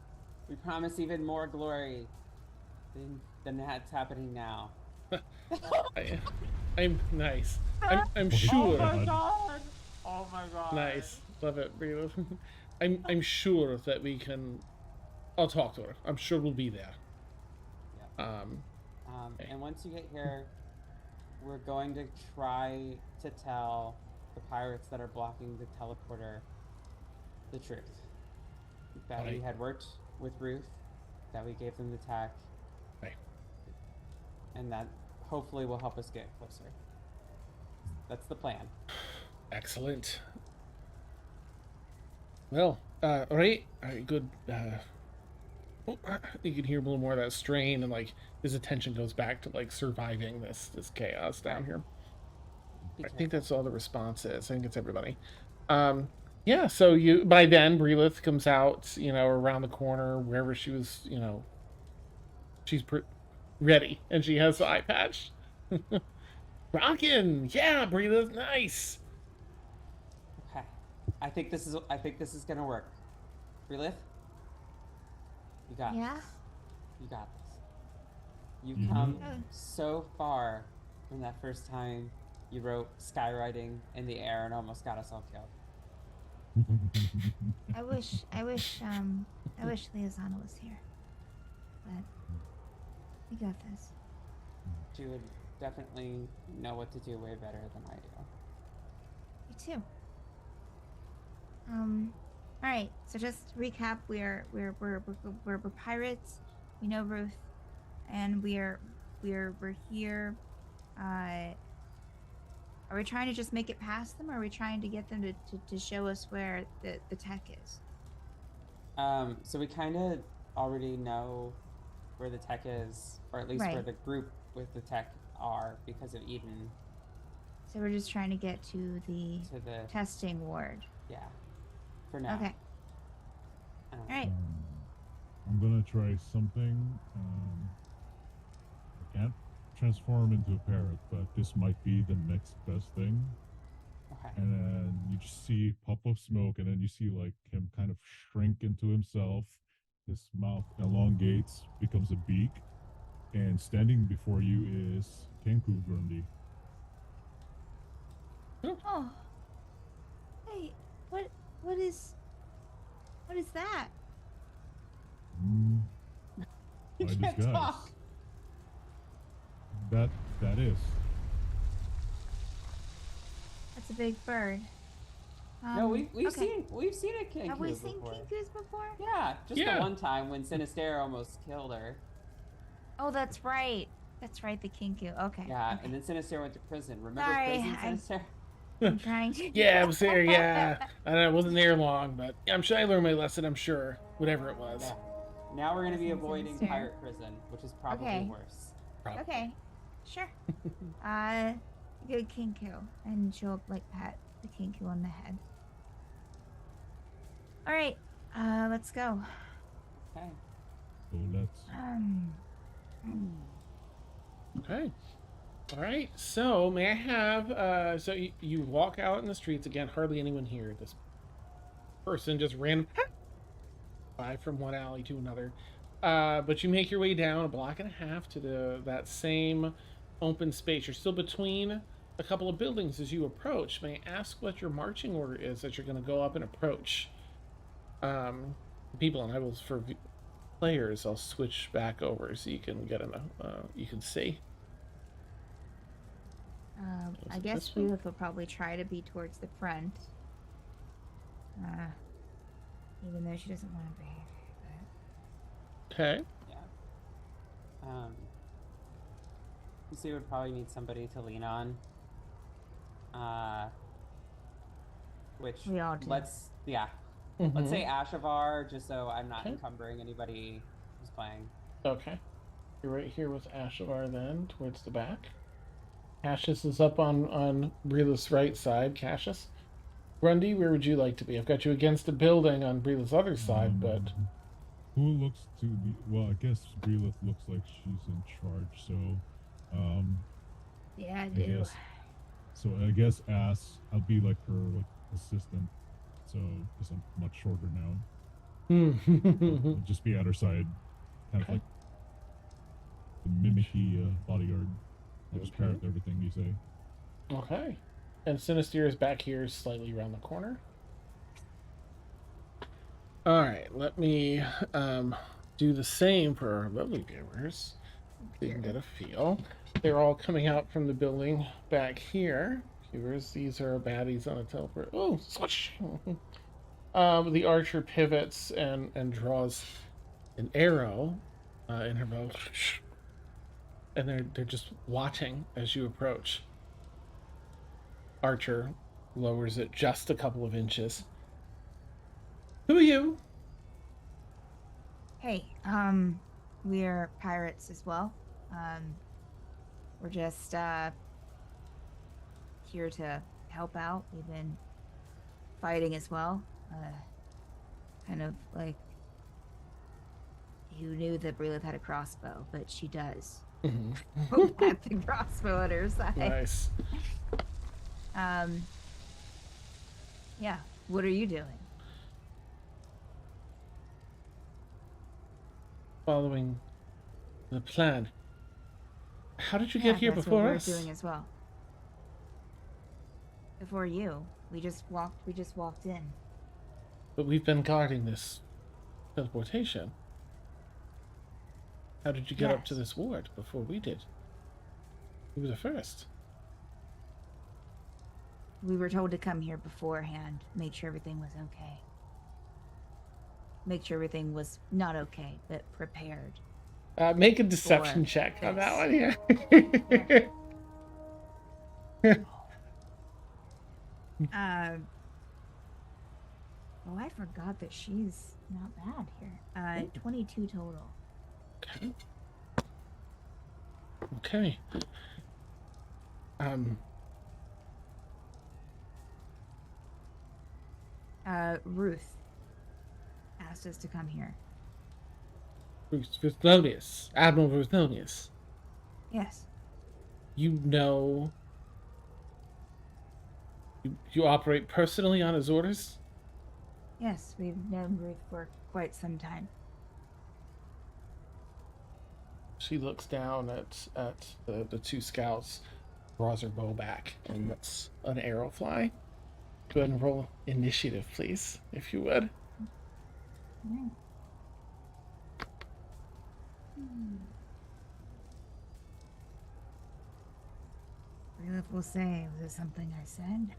We promise even more glory than that's happening now. I'm nice. I'm Oh sure. my god! Oh my god! Nice, love it, Rilo. I'm sure that we can. I'll talk to her. I'm sure we'll be there. Yeah. Okay. And once you get here, we're going to try to tell the pirates that are blocking the teleporter the truth. That we Right. had worked with Ruth, that we gave them the tech, Right. and that hopefully will help us get closer. That's the plan. Excellent. Well, all right, good. you can hear a little more of that strain, and like his attention goes back to like surviving this chaos down here. Be I think careful. that's all the response is. I think it's everybody. Um, yeah. So you by then Breelith comes out, around the corner wherever she was. She's ready, and she has the eye patch. Rockin', yeah, Breelith, nice. Okay. I think this is gonna work. Relith, you got Yeah? this. You got this. You've You come do. Oh, so far from that first time you wrote skywriting in the air and almost got us all killed. I wish Leozana was here. But we got this. She would definitely know what to do way better than I do. You too. All right. So just recap: we're pirates. We know Ruth, and we're here. Are we trying to just make it past them, or are we trying to get them to show us where the tech is? So we kind of already know where the tech is, or at least where Right. the group with the tech are because of Eden So we're just trying to get to the to the testing ward. yeah. For now. Okay. Um, All right. I'm gonna try something. I can't transform into a parrot, but this might be the next best thing. Okay. And then you just see puff of smoke, and then you see like him kind of shrink into himself. His mouth elongates, becomes a beak, and standing before you is Kenku Grundy. Oh. Hey, what is that? Mm, You by can't disguise. talk. That is. That's a big bird. No, we've okay. seen a Kenku Have we seen before. kinkus before? Yeah, just Yeah. the one time when Sinister almost killed her. Oh, that's right. That's right, the kinku. Okay. Yeah, okay. and then Sinister went to prison. Remember Sorry, prison, Sinister? I'm trying to. Yeah, I was there. Yeah, I wasn't there long, but I'm sure I learned my lesson. I'm sure, whatever it was. Yeah. Now we're gonna be Prison avoiding Sinister. pirate prison, which is probably Okay. worse. Probably. Okay. Sure. Good kinku, and she'll like pat the kinku on the head. All right. Let's go. Okay. So let's. Okay. All right. So may I have? So you walk out in the streets again. Hardly anyone here. This person just ran by from one alley to another. But you make your way down a block and a half to that same open space. You're still between a couple of buildings as you approach. May I ask what your marching order is that you're going to go up and approach? People, and I will for players. I'll switch back over so you can get you can see. I it guess this one? Judith will probably try to be towards the front. Even though she doesn't want to be. Okay. Yeah. So you would probably need somebody to lean on. Which We all do. let's say Ashavar, just so I'm not Okay. encumbering anybody who's playing. Okay. You're right here with Ashavar then, towards the back. Cassius is up on Breelith's right side. Cassius. Grundy, where would you like to be? I've got you against a building on Breelith's other side, but Who looks to be? Well, I guess Breelith looks like she's in charge. So, Yeah, I I do. guess. So I guess I'll be like her like assistant. So because I'm much shorter now, I'll just be at her side, kind of Okay. like the mimicky bodyguard. I'll just Okay. parrot everything you say. Okay. And Sinister is back here slightly around the corner. Alright, let me do the same for our lovely viewers. So you can get a feel. They're all coming out from the building back here. Viewers, these are baddies on a teleport. Oh, switch! The archer pivots and draws an arrow in her bow. And they're just watching as you approach. Archer lowers it just a couple of inches. Who are you? Hey, We're pirates as well. We're just here to help out. We've been fighting as well. Kind of like who knew that Brilith had a crossbow, but she does. Hope at the crossbow at her side. Nice. Yeah. What are you doing? Following the plan. How did you Yeah, get here that's before what us? we're doing as well. Before you, we just walked in. But we've been guarding this teleportation. How did you get up to Yes. this ward before we did? We were the first. We were told to come here beforehand, make sure everything was okay. Make sure everything was not okay, but prepared. Make a deception For check on that this. one here. Oh, I forgot that she's not bad here. 22 total. Okay. Okay. Ruth asked us to come here. Bruce Verthlonius. Admiral Verthlonius. Yes. You know... You operate personally on his orders? Yes, we've known Ruth for quite some time. She looks down at the two scouts, draws her bow back, and lets an arrow fly. Go ahead and roll initiative, please, if you would. Mm. Brilith will say, was it something I said?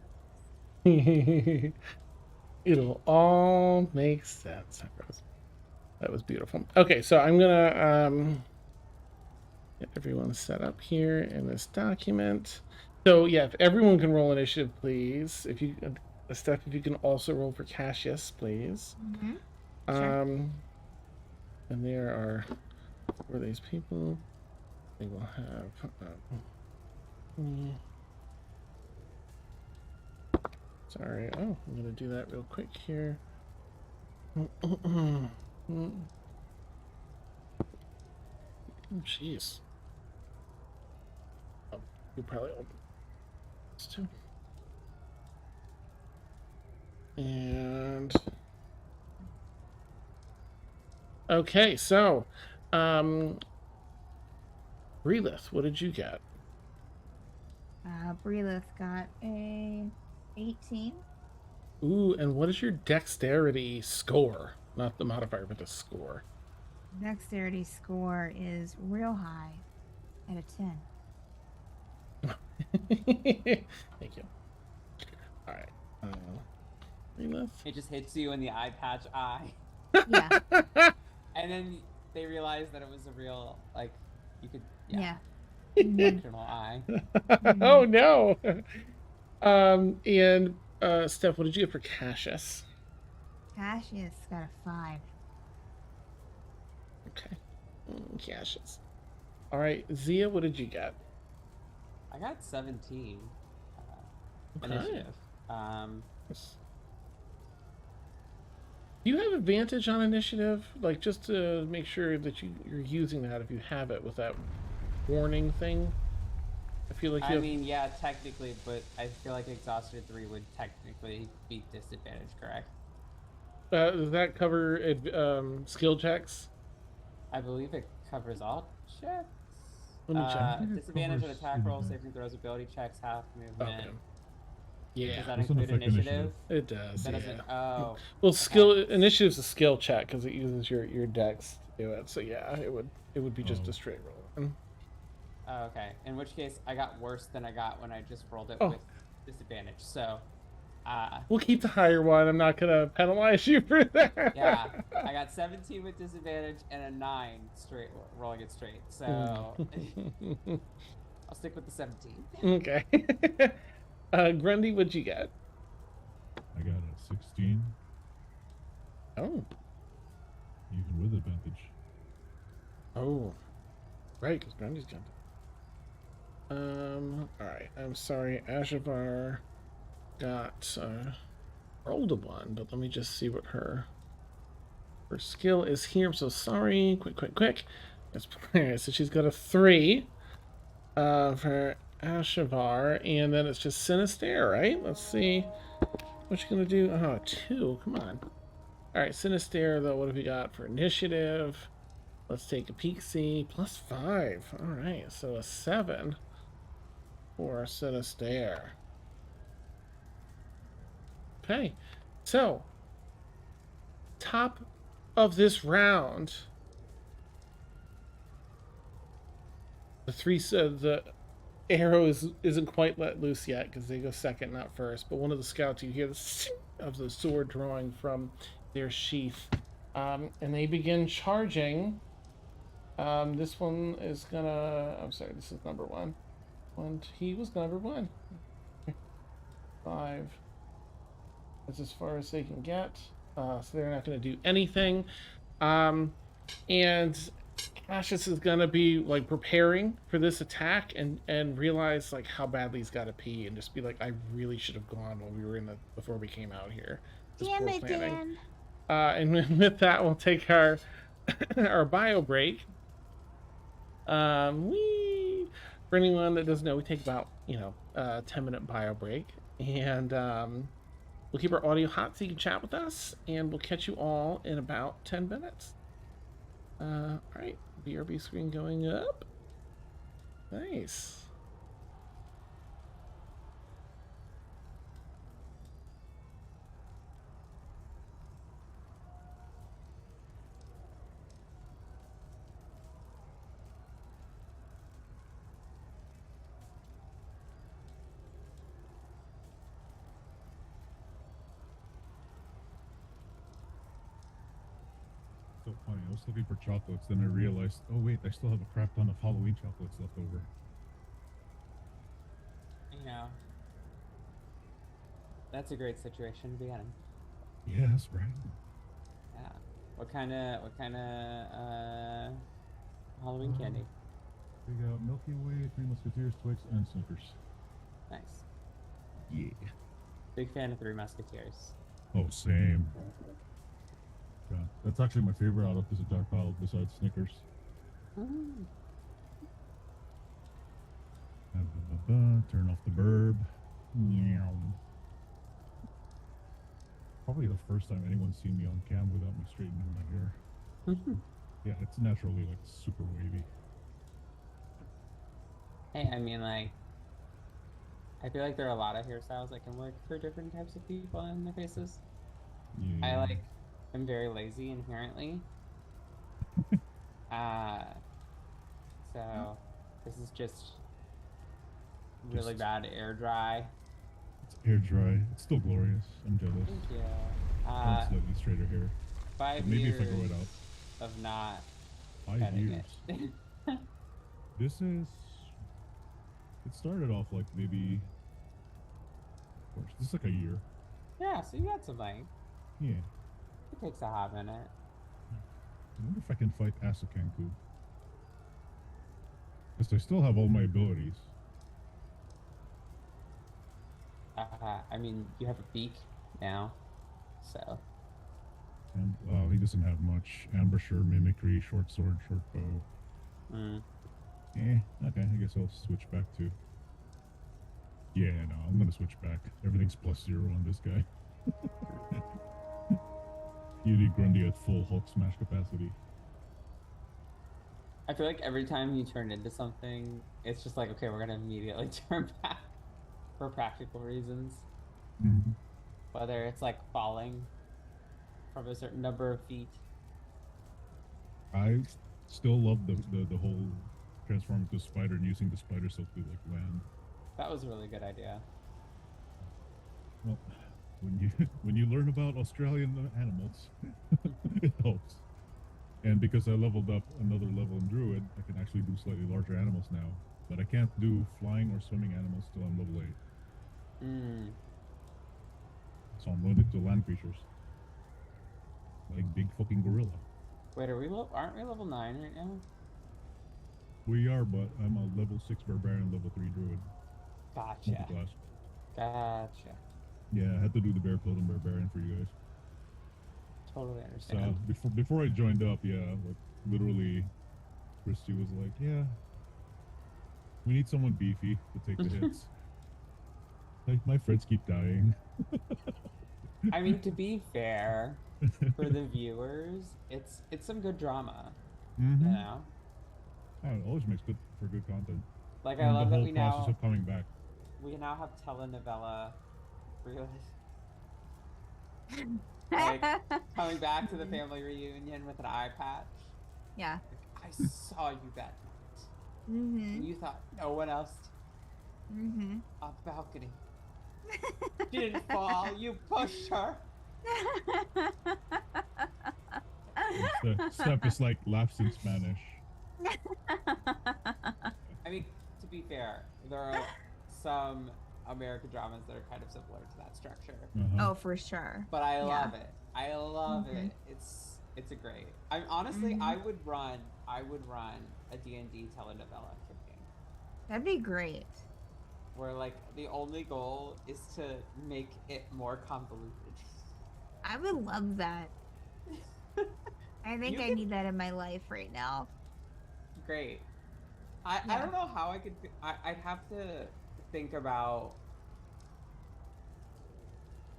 It'll all make sense. That was beautiful. Okay, so I'm gonna get everyone set up here in this document. So yeah, if everyone can roll initiative, please. If you, Steph, if you can also roll for Cassius, please. Mm-hmm. Sure. And there are for these people. They will have. Sorry. Oh, I'm gonna do that real quick here. Oh, jeez. Oh, you probably open this too. And okay, so Relith, what did you get? Brilith got a 18. Ooh, and what is your dexterity score? Not the modifier, but the score. Dexterity score is real high at a 10. Thank you. All right. Relith. It just hits you in the eye patch eye. Yeah. And then they realized that it was a real, like, you could, Yeah. functional eye. Oh no. And Steph, what did you get for Cassius? Cassius got a 5. Okay. Cassius. All right, Zia, what did you get? I got 17 Okay. initiative. Do you have advantage on initiative? Like, just to make sure that you're using that if you have it with that warning thing? I feel like you I have... mean, yeah, technically, but I feel like Exhausted 3 would technically be disadvantaged, correct? does that cover skill checks? I believe it covers all checks. Let me check. Disadvantage on covers attack rolls, movement. saving throws, ability checks, half movement. Okay. Yeah, Does that Doesn't include affect initiative? it does. That Yeah. doesn't. Oh. Well, skill okay. initiative's a skill check because it uses your dex to do it. So yeah, it would be just Oh. a straight roll. Oh, okay. In which case, I got worse than I got when I just rolled it Oh. with disadvantage. So, We'll keep the higher one. I'm not gonna penalize you for that. yeah, I got 17 with disadvantage and a 9 straight rolling it straight. So I'll stick with the 17. Okay. Grundy, what'd you get? I got a 16, Oh, even with advantage. Oh, right, because Grundy's jumped. All right. I'm sorry, Ashavar got rolled a one, but let me just see what her skill is here. I'm so sorry. Quick. Alright, so she's got a 3 for Ashavar, and then it's just Sinister, right? Let's see what you're gonna do. Oh, 2. Come on. All right, Sinister, though. What have we got for initiative? Let's take a peek. See, +5. All right, so a 7 for Sinister. Okay, so top of this round, the arrow isn't quite let loose yet because they go second, not first. But one of the scouts, you hear the of the sword drawing from their sheath, and they begin charging. This one is gonna. I'm sorry. This is number one. He was number 1. 5. That's as far as they can get. So they're not going to do anything. And Cassius is gonna be like preparing for this attack and realize like how badly he's got to pee and just be like, I really should have gone when we were before we came out here. Just Damn poor it, planning. Dan. And with that, we'll take our our bio break. For anyone that doesn't know, we take about 10-minute bio break, and we'll keep our audio hot so you can chat with us, and we'll catch you all in about 10 minutes. All right, BRB screen going up. Nice. So funny. I was looking for chocolates, then I realized, oh wait, I still have a crap ton of Halloween chocolates left over. You know, that's a great situation to be in. Yeah, that's right. Yeah. What kind of Halloween candy? We got Milky Way, Three Musketeers, Twix, and Snickers. Nice. Yeah. Big fan of Three Musketeers. Oh, same. Yeah, that's actually my favorite out of this entire pile besides Snickers. Mm. Turn off the burb. Meow. Probably the first time anyone's seen me on cam without me straightening my hair. Yeah, it's naturally like super wavy. Hey, I mean, like, I feel like there are a lot of hairstyles that can work for different types of people in their faces. Yeah. I'm very lazy inherently. So this is just really bad air dry. It's air dry. It's still glorious. I'm jealous. Thank you. I want slightly straighter hair. 5 But maybe years if I grow it out. of not 5 cutting years. it. This is. It started off like maybe. Of course, this is like a year. Yeah, so you got some like. Yeah. It takes a hot minute. I wonder if I can fight Asakanku. Because I still have all my abilities. I mean, you have a beak now, so. And he doesn't have much. Ambusher, mimicry, short sword, short bow. Okay, I guess I'll switch back to. Yeah, no, I'm gonna switch back. Everything's +0 on this guy. You need Grundy at full Hulk smash capacity. I feel like every time you turn into something, it's just like, okay, we're gonna immediately turn back for practical reasons. Mm-hmm. Whether it's like falling from a certain number of feet. I still love the whole transforming to spider and using the spider silk to like land. That was a really good idea. Well, when you learn about Australian animals, it helps. And because I leveled up another level in Druid, I can actually do slightly larger animals now. But I can't do flying or swimming animals till I'm level 8. So I'm limited to land creatures. Like big fucking gorilla. Wait, aren't we level 9 right now? We are, but I'm a level 6 barbarian, level 3 druid, Gotcha. multi-class. Gotcha. Yeah, I had to do the bear clothing barbarian for you guys. Totally So understand. before I joined up, yeah, like literally, Christy was like, "Yeah, we need someone beefy to take the hits." Like my friends keep dying. I mean, to be fair, for the viewers, it's some good drama, you Mm-hmm. know? Oh, it always makes good for good content, Like I and the love that whole process of coming back. we now have telenovela realize like coming back to the family reunion with an eye patch. Yeah. Like, I saw you that night. Mm-hmm. And you thought no one else Mm-hmm. on the balcony. She didn't fall, you pushed her. Steph is like laughs in Spanish. I mean, to be fair, there are some American dramas that are kind of similar to that structure. Oh, for sure. But I Yeah. love it. I love Mhm. it. It's a great. I'm honestly, Mhm. I would run a D&D telenovela campaign That'd be great. where like the only goal is to make it more convoluted. I would love that. I think You I can need that in my life right now. great. I Yeah. don't know how I could I'd have to think about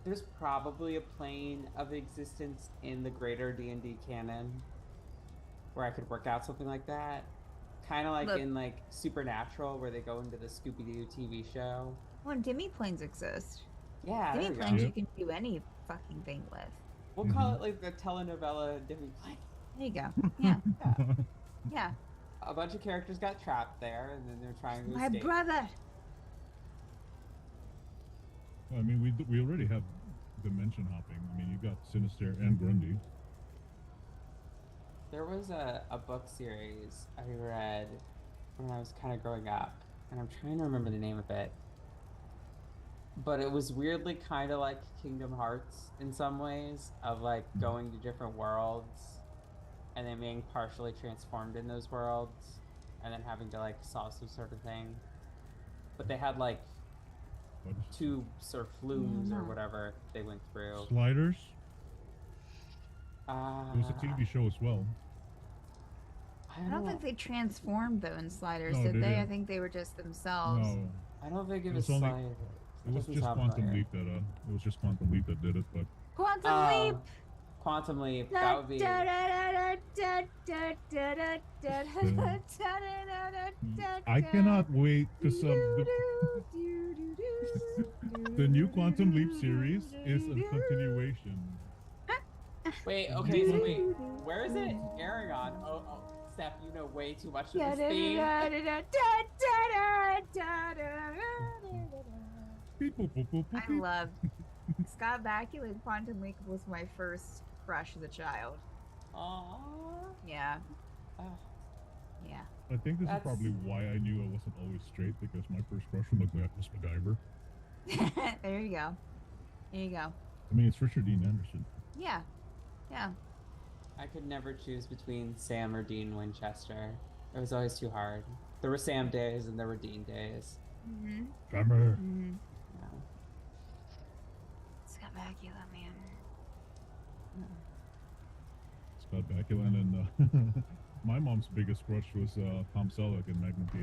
there's probably a plane of existence in the greater D&D canon where I could work out something like that. Kind of like Look. in like Supernatural where they go into the Scooby-Doo TV show. Well, demi-planes exist. Yeah, there we go. Demi-planes Yep. you can do any fucking thing with. We'll call it like the telenovela demi-plane. There you go. Yeah. Yeah. Yeah. A bunch of characters got trapped there and then they're trying to My escape. brother. I mean, we already have dimension hopping. I mean, you got Sinister and Grundy. There was a book series I read when I was kind of growing up, and I'm trying to remember the name of it. But it was weirdly kind of like Kingdom Hearts in some ways, of like going to different worlds and then being partially transformed in those worlds and then having to like solve some sort of thing. But they had like What is tubes or flumes Yeah, or no. whatever they went through. Sliders? Uh, It was a TV show as well. I don't think they transformed though in sliders, No, did they they? I didn't. think they were just themselves. No, I don't think it It was was only- sliders. it was just Quantum Leap that it was just Quantum Leap that did it. But Quantum Leap. Quantum Leap. That would be. I cannot wait to the new Quantum Leap series is a continuation. Wait. Okay. So wait. Where is it airing on? Oh, Steph, you know way too much of this theme. Beep, boop, boop, boop, boop, I beep. loved Scott Bakula in Quantum Leap was my first crush as a child. Aww. Yeah. Oh, Yeah. I think this is That's- probably why I knew I wasn't always straight, because my first crush was MacGyver. There you go. There you go. I mean, it's Richard Dean Anderson. Yeah. Yeah. I could never choose between Sam or Dean Winchester. It was always too hard. There were Sam days and there were Dean days. Mm-hmm. Drummer. Mm-hmm. Yeah. Scott Bakula, man. Scott Bakula, and my mom's biggest crush was Tom Selleck in Magnum P.I.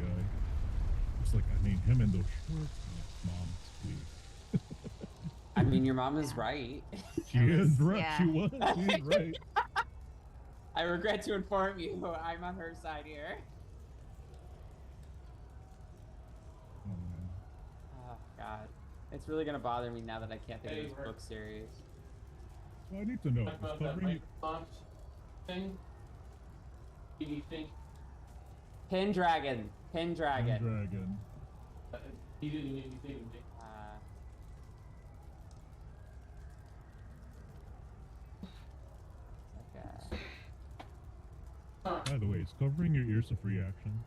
It's like, I mean, him and those shorts. Mom, please. I mean, your mom is right. She is right. yeah. She was. She is right. I regret to inform you, I'm on her side here. Oh, man. Oh God, it's really gonna bother me now that I can't think of this book series. So I need to know. Talk Is about that covering Microsoft thing. Do you think Pendragon. Dragon. he didn't make me think of it? By the way, is covering your ears a free action?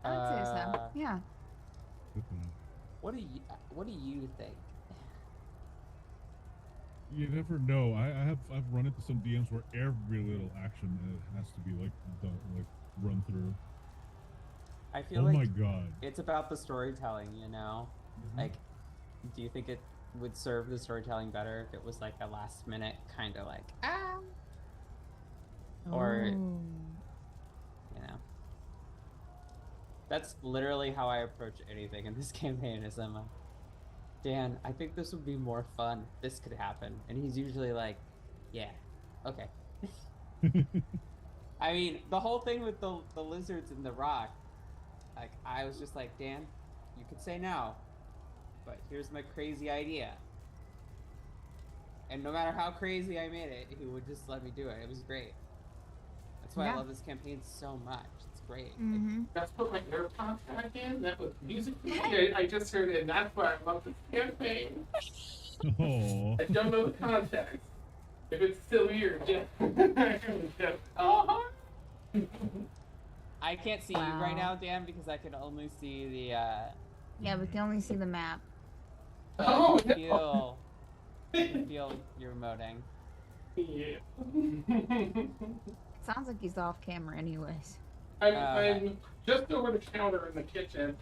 I'd say so. Yeah. Good to know. What do you think? You never know. I've run into some DMs where every little action has to be like run through. I feel Oh like my god. it's about the storytelling, you know? Like, do you think it would serve the storytelling better if it was like a last minute kind of like, or, Oh. you know? That's literally how I approach anything in this campaign is I'm like, Dan, I think this would be more fun. This could happen. And he's usually like, yeah, okay. I mean, the whole thing with the lizards and the rock, like, I was just like, Dan, you could say no, but here's my crazy idea. And no matter how crazy I made it, he would just let me do it. It was great. That's why I Yeah. love this campaign so much. It's great. Mm-hmm. That's put my AirPods back in. That was music. I just heard it, and that's why I love this campaign. Oh. I don't know the context. If it's still here, just I can't see you right now, Dan, because I can only see the Yeah, we can only see the map. but Oh, I can feel you're emoting. Yeah. It sounds like he's off camera anyways. I'm just over the counter in the kitchen.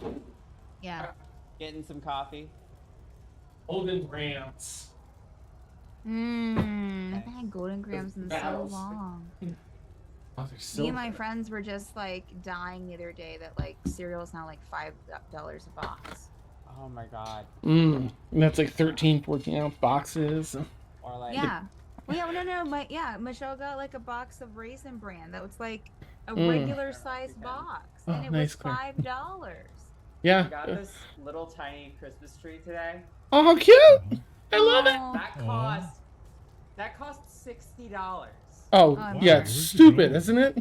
Yeah. Getting some coffee. Golden Grams. I haven't had Golden Grams in so Battles. long. Oh, they're so Me and my good. friends were just like dying the other day that like cereal is now like $5 a box. Oh my god. And that's like 13, 14-ounce boxes. Or like Yeah. Well, yeah, no. Michelle got like a box of Raisin Bran that was like a Mm. regular sized box, Oh, and it nice, was Claire. $5. I Yeah. got this little tiny Christmas tree today. Oh, how cute! I love it. Oh, That cost $60. Oh, Oh, yeah, wow. it's stupid, isn't it?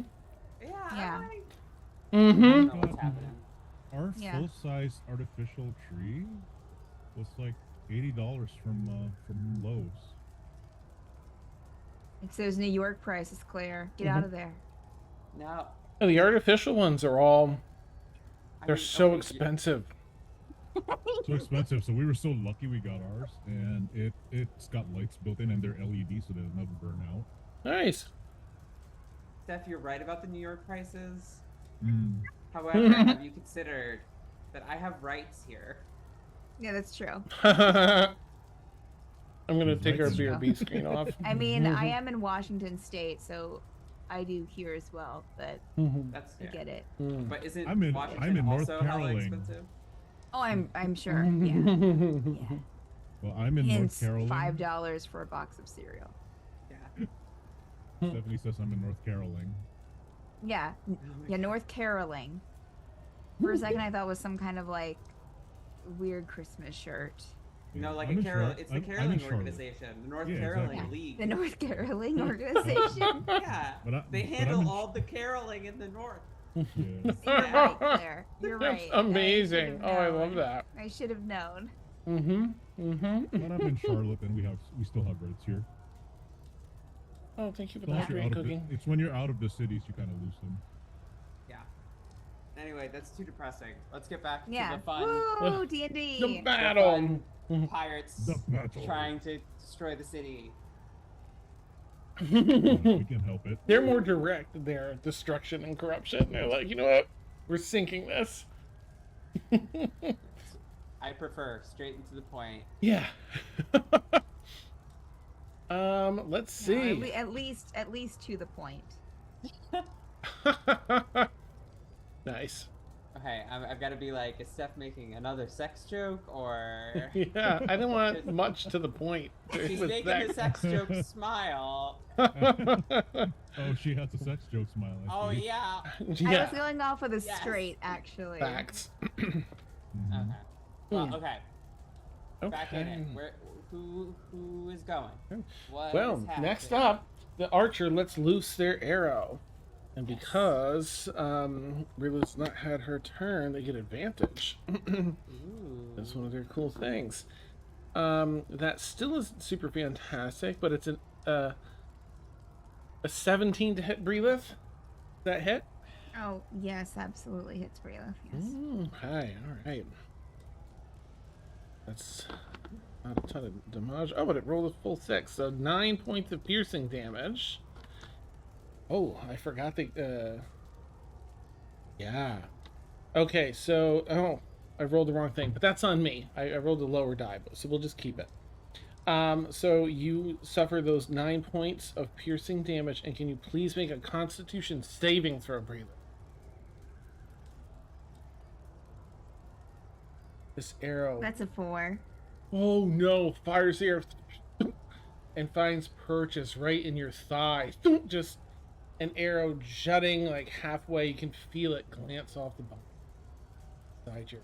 Yeah. Yeah. I Mm-hmm. don't know what's happening. Our Yeah. full-size artificial tree was like $80 from Lowe's. It's those New York prices, Claire. Get out of there. No. Oh, the artificial ones are all, I they're mean, so okay, expensive. So expensive. So we were so lucky we got ours, and it's got lights built in, and they're LED, so they'll never burn out. Nice. Steph, you're right about the New York prices. Mm. However, have you considered that I have rights here? Yeah, that's true. I'm gonna Those take our lights are- BRB screen off. I mean, I am in Washington State, so I do here as well, but That's I fair. get it. But isn't I'm in Washington North also hella Carolina. expensive? Oh, I'm sure. Yeah. Yeah. Well, I'm in North Hence Carolina. $5 for a box of cereal. Yeah. Stephanie says I'm in North Carolina. Yeah. Oh Yeah, North Caroling. For a second, I thought it was some kind of like weird Christmas shirt. No, like I'm a in Carol. Char- It's the I'm in Caroling Charlotte. organization, the North Yeah, Caroling exactly. League. The North Caroling organization. Yeah, But they I'm handle in- all the caroling in the north. Yeah. You're right, Claire. You're That's right. amazing. I Oh, I should've love known. that. I should have known. But I'm in Charlotte, and we still have reds here. Oh, thank you for So that once you're great out of the, cooking. it's when you're out of the cities you kind of lose them. Yeah. Anyway, that's too depressing. Let's get back Yeah. to the fun Woo! D&D. The battle. pirates The battle. trying to destroy the city. We can help it. They're more direct in their destruction and corruption. They're like, you know what? We're sinking this. I prefer straight and to the point. Yeah. Let's No, see. at least to the point. Nice. Okay, I've got to be like, is Steph making another sex joke or? Yeah, I didn't want much to the point. She's with making that. a sex joke smile. Oh, she has a sex joke smile. I Oh see. yeah. I was Yeah, going off with a Yes. straight, actually. facts. Mhm. Okay. Well, Hmm. okay. Back in it. Okay. Where? Who is going? What Well, is next happening? up, the archer lets loose their arrow. And Yes. because Rila's not had her turn, they get advantage. Ooh. That's one of their cool things. That still isn't super fantastic, but it's a 17 to hit Brilith. That hit? Oh, yes, absolutely hits Brayla. Yes. Okay, alright. That's not a ton of damage. Oh, but it rolled a full 6, so 9 points of piercing damage. Oh, I forgot the Yeah. Okay, so I rolled the wrong thing, but that's on me. I rolled a lower die, so we'll just keep it. So you suffer those 9 points of piercing damage, and can you please make a Constitution saving throw, Breather? This arrow. That's a 4. Oh no! Fires the arrow and finds purchase right in your thigh. Just an arrow jutting like halfway. You can feel it glance off the bone beside you.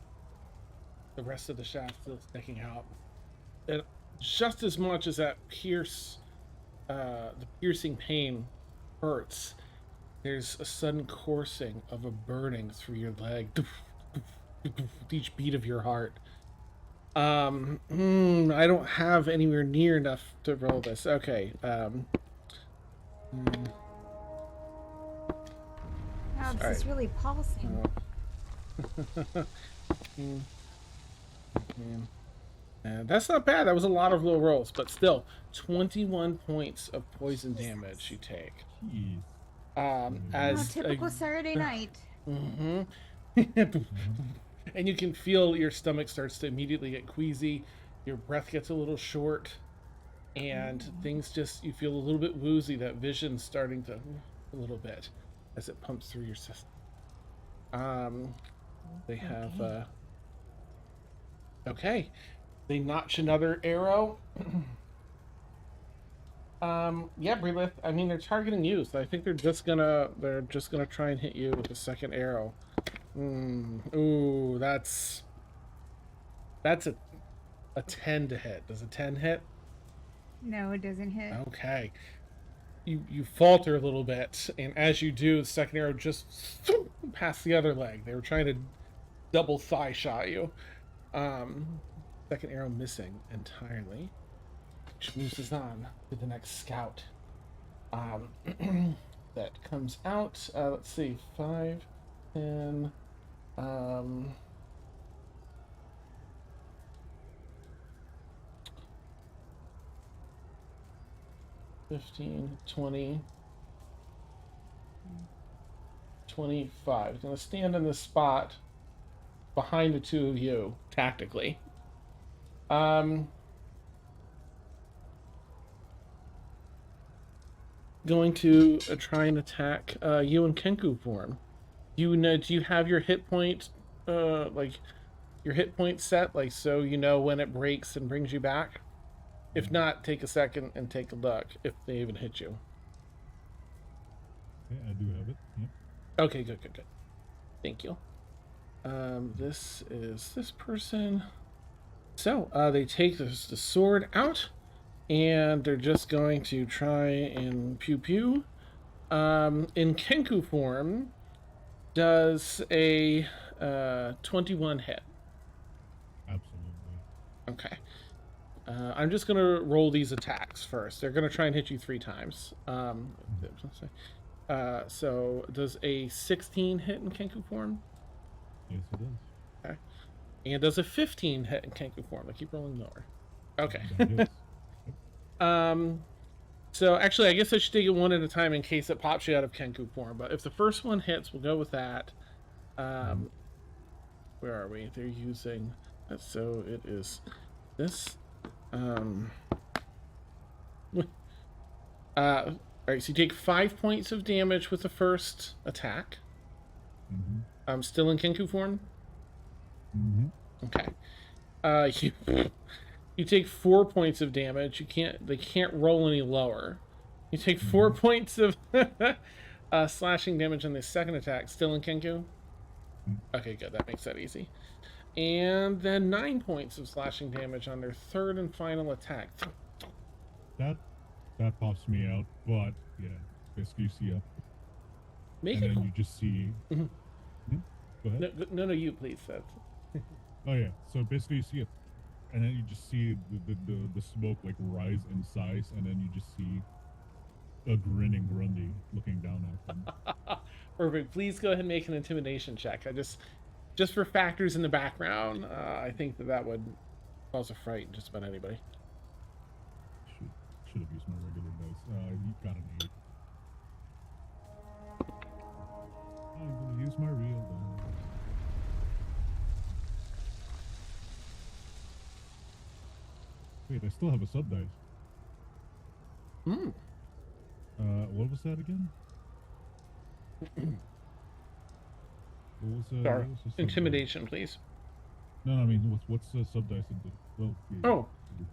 The rest of the shaft still sticking out. And just as much as that the piercing pain hurts, there's a sudden coursing of a burning through your leg. With each beat of your heart. I don't have anywhere near enough to roll this. Okay. Wow, this Alright. is really pulsing. That's not bad. That was a lot of low rolls, but still, 21 points of poison damage you take. Jeez. Oh, As typical Saturday night. and you can feel your stomach starts to immediately get queasy. Your breath gets a little short, and things just you feel a little bit woozy. That vision's starting to a little bit as it pumps through your system. They have okay. They notch another arrow. Yeah, Brilith. I mean, they're targeting you, so I think they're just gonna try and hit you with a second arrow. Ooh, that's a 10 to hit. Does a 10 hit? No, it doesn't hit. Okay. You falter a little bit, and as you do, the second arrow just past the other leg. They were trying to double thigh shot you. Second arrow missing entirely, which moves us on to the next scout. That comes out. Let's see, 5, 10, 15, 20, 25. Gonna stand in the spot behind the two of you, tactically. Going to try and attack you in Kenku form. Do you have your hit point, like your hit point set, like so you know when it breaks and brings you back? If not, take a second and take a look if they even hit you. Yeah, I do have it. Yep. Okay, good. Thank you. This is this person. So, they take the sword out, and they're just going to try and pew pew. In Kenku form, does a 21 hit? Absolutely. Okay. I'm just gonna roll these attacks first. They're gonna try and hit you 3 times. So does a 16 hit in Kenku form? Yes, it does. Okay. And does a 15 hit in Kenku form? I keep rolling lower. Okay. That hits. So actually, I guess I should take it one at a time in case it pops you out of Kenku form. But if the first one hits, we'll go with that. Where are we? They're using. So it is this. All right. So you take 5 points of damage with the first attack. Still in Kenku form. Okay. You take 4 points of damage. They can't roll any lower. You take 4 points of slashing damage on the second attack. Still in Kenku. Okay, good. That makes that easy. And then 9 points of slashing damage on their third and final attack. That pops me out, but yeah, basically you see up, Make and it. then you just see. Mhm. Go ahead. No, you please. That's... Oh yeah, so basically you see it, and then you just see the smoke like rise in size, and then you just see a grinning Grundy looking down at them. Perfect. Please go ahead and make an intimidation check. Just for factors in the background, I think that would cause a fright in just about anybody. Should have used my regular dice. You got an 8. I'm gonna use my real I still have a sub dice. Hmm. What was that again? Sorry. What was the sub dice? Intimidation, please. No, I mean, what's the sub dice? Well, Oh,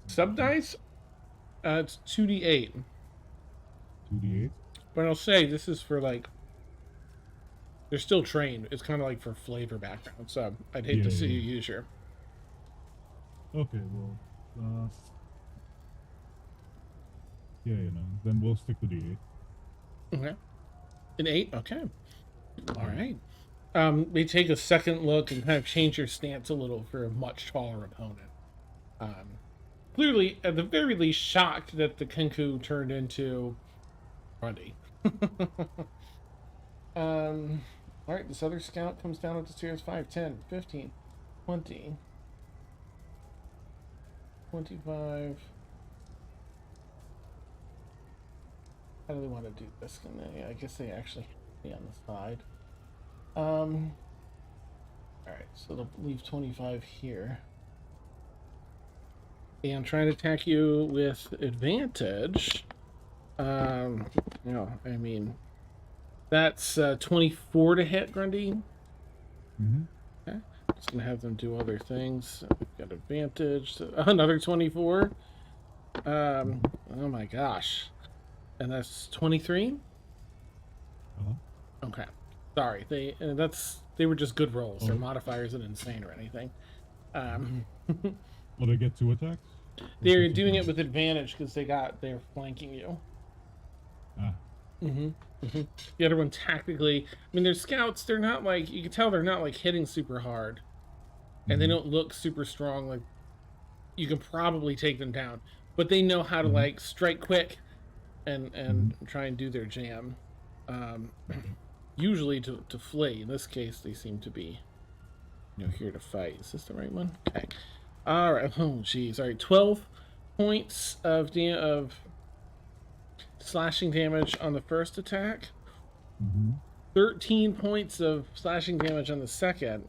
sub dice? It's 2d8. 2d8. But I'll say this is for like, they're still trained. It's kind of like for flavor background. So I'd hate to see you use your. Okay, well, then we'll stick to d8. Okay. An 8? Okay. All right. They take a second look and kind of change your stance a little for a much taller opponent. Clearly, at the very least, shocked that the Kenku turned into Grundy. All right, this other scout comes down with the stairs 5, 10, 15, 20, 25. How do they want to do this? Can they? I guess they actually be on the side. All right, so they'll leave 25 here. And trying to attack you with advantage. No, I mean, that's 24 to hit, Grundy. Mm-hmm. Okay. Just gonna have them do other things. Got advantage. So another 24. Oh my gosh. And that's 23? Okay. Sorry. They were just good rolls. Their modifier isn't insane or anything. Will they get 2 attacks? They're doing it with advantage because they're flanking you. The other one tactically, I mean, they're scouts. They're not like, you can tell they're not like hitting super hard, and they don't look super strong. Like, you can probably take them down, but they know how to like strike quick and try and do their jam. Usually to flee. In this case, they seem to be, here to fight. Is this the right one? Okay. All right. Oh, geez. All right. 12 points of slashing damage on the first attack. 13 points of slashing damage on the second,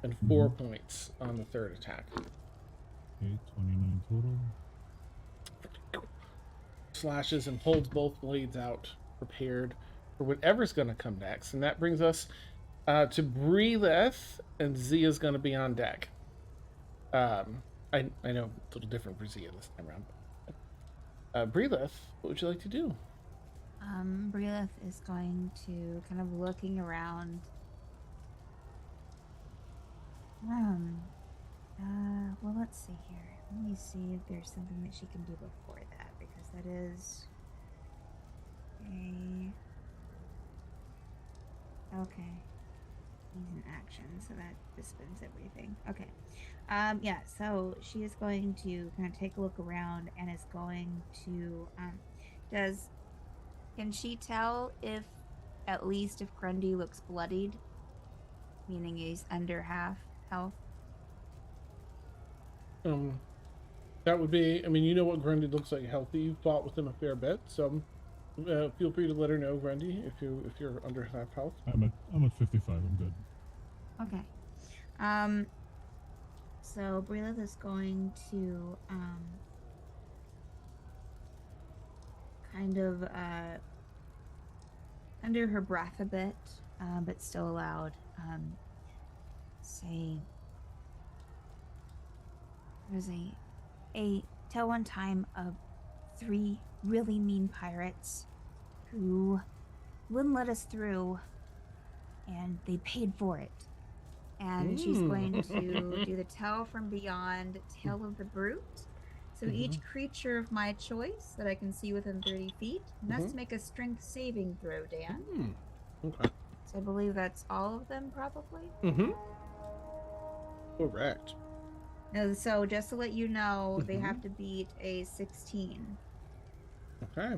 and 4 points on the third attack. Okay, 29 total. Slashes and holds both blades out, prepared for whatever's going to come next. And that brings us to Breelith, and Zia's going to be on deck. I know it's a little different for Zia this time around. Breelith, what would you like to do? Breelith is going to kind of looking around. Well, let's see here. Let me see if there's something that she can do before that, because that is okay. He's an action, so that dispens everything. Okay. Yeah, so she is going to kind of take a look around and is going to can she tell if Grundy looks bloodied? Meaning he's under half health? That would be, I mean, you know what Grundy looks like healthy. You've fought with him a fair bit, so feel free to let her know, Grundy, if you're under half health. I'm at 55. I'm good. Okay. So Breelith is going to kind of under her breath a bit, but still aloud, say, there's a tale one time of 3 really mean pirates who wouldn't let us through, and they paid for it. And she's going to do the Tale from Beyond, Tale of the Brute. So each creature of my choice that I can see within 30 feet must make a strength saving throw, Dan. Okay. So I believe that's all of them, probably? Correct. No, so just to let you know, they have to beat a 16. Okay.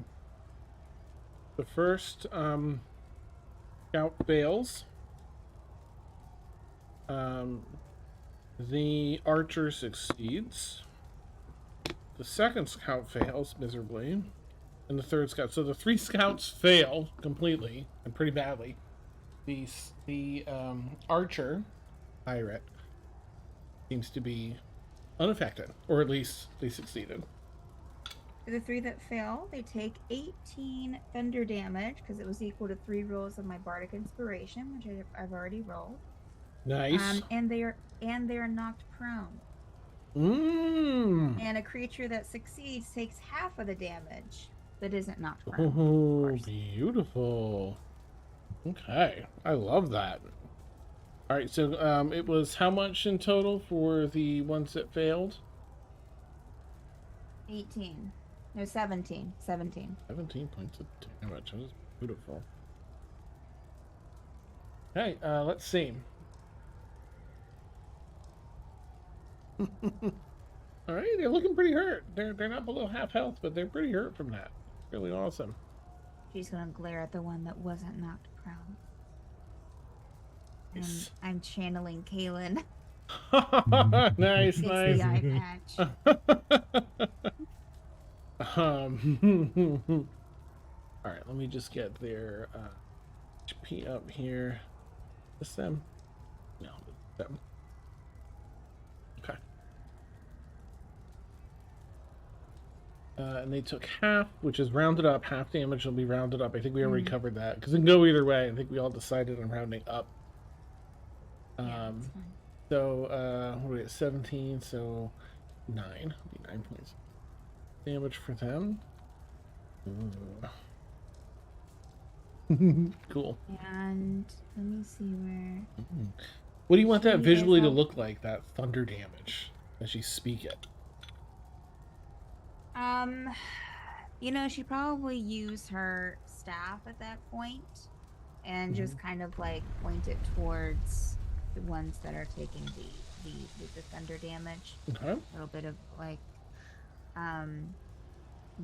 The first scout fails. The archer succeeds. The second scout fails miserably. And the third scout. So the 3 scouts fail completely and pretty badly. The archer pirate seems to be unaffected, or at least they succeeded. For the 3 that fail, they take 18 thunder damage because it was equal to 3 rolls of my bardic inspiration, which I've already rolled. Nice. And they are knocked prone. Mmm. And a creature that succeeds takes half of the damage that isn't knocked prone. Oh, beautiful. Okay, I love that. All right, so it was how much in total for the ones that failed? 18. No, 17. 17. 17 points of damage. That was beautiful. Okay, let's see. All right, they're looking pretty hurt. They're not below half health, but they're pretty hurt from that. Really awesome. She's gonna glare at the one that wasn't knocked prone. And Nice. I'm channeling Kaylin. Nice, It's nice. the eye patch. All right, let me just get their HP up here. This them? No, them. Okay. And they took half, which is rounded up. Half damage will be rounded up. I think we already covered that because it can go either way. I think we all decided on rounding up. Yeah, that's fine. So what are we at? 17. So 9. It'll be 9 points damage for them. Cool. And let me see where. What do you want Should that you guys visually to help? look like? That thunder damage as you speak it. She'd probably use her staff at that point and just kind of like point it towards the ones that are taking the thunder damage. Okay. A little bit of like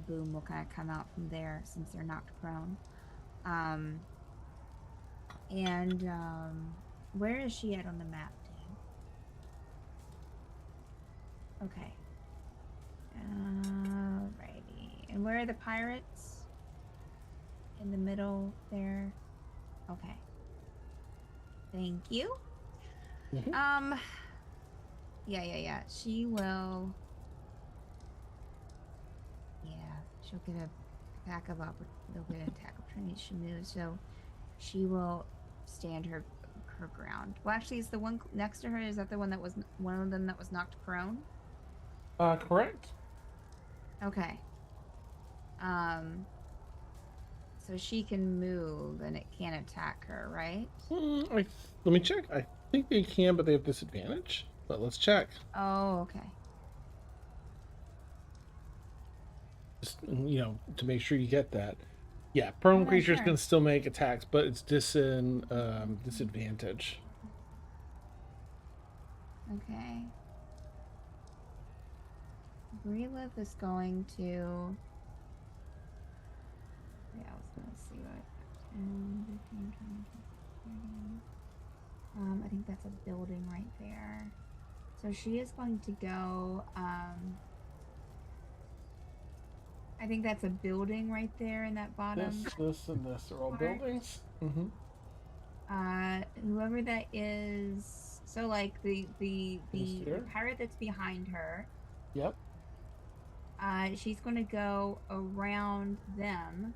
boom will kind of come out from there since they're knocked prone. Where is she at on the map, Dan? Okay. Alrighty. And where are the pirates? In the middle there. Okay. Thank you. Mhm. Yeah. She will. Yeah, she'll get a attack of they'll get an attack opportunity. She moves, so she will stand her ground. Well, actually, is the one next to her, is that the one that was one of them that was knocked prone? Correct. Okay. So she can move and it can't attack her, right? Let me check. I think they can, but they have disadvantage. But let's check. Oh, okay. Just, to make sure you get that. Yeah, prone Yeah, creatures sure. can still make attacks, but it's disadvantage. Okay. Breelith is going to. Yeah, I was gonna see what. 10, 15, 20, 30. I think that's a building right there. So she is going to go. I think that's a building right there in that bottom. This, and this are all part. buildings. Mm-hmm. Whoever that is. So like the here? pirate that's behind her. Yep. She's going to go around them.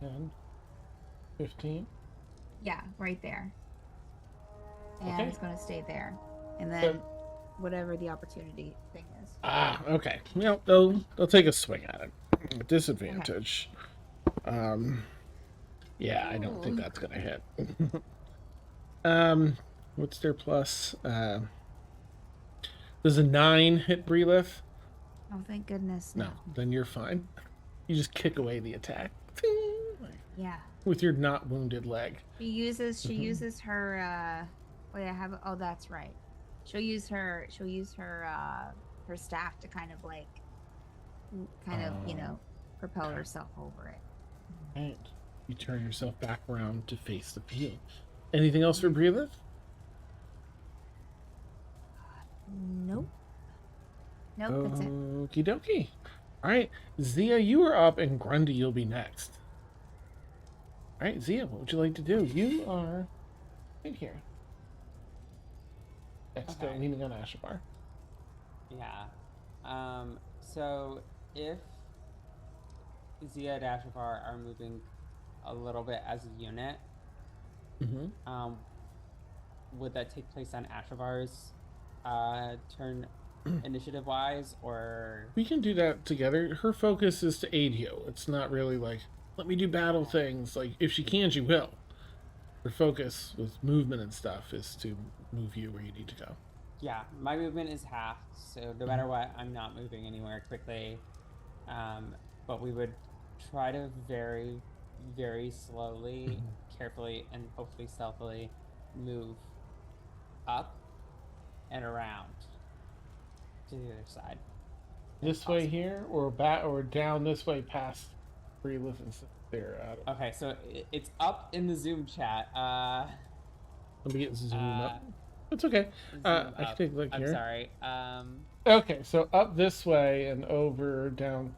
10, 15. Yeah, right there. And Okay. it's going to stay there. And then So- whatever the opportunity thing is. Okay. Well, they'll take a swing at it. Disadvantage. Yeah, I don't think that's gonna hit. What's their plus? Does a 9 hit Breelith? Oh, thank goodness. No, then you're fine. You just kick away the attack. Yeah. With your not wounded leg. She uses her wait, oh, that's right. She'll use her her staff to kind of propel herself over it. Right. You turn yourself back around to face the field. Anything else for Breelith? Nope. Nope, that's it. Okie dokie. Alright, Zia, you are up, and Grundy, you'll be next. Alright, Zia, what would you like to do? You are right here. Next to Okay. leaning on Ashabar. Yeah. So if Zia and Ashavar are moving a little bit as a unit, Mm-hmm. would that take place on Ashavar's turn initiative wise, or We can do that together. Her focus is to aid you. It's not really like, let me do battle things. Like, if she can, she will. Her focus with movement and stuff is to move you where you need to go. yeah, my movement is half, so no matter what, I'm not moving anywhere quickly. But we would try to very, very slowly, carefully, and hopefully stealthily move up and around to the other side. if This way possible. here, or back, or down this way past where you live and sit there. Okay, so it's up in the Zoom chat. Let me get zoom up. Zoom It's okay. I can up. take a look I'm here. sorry. Okay, so up this way and over, down,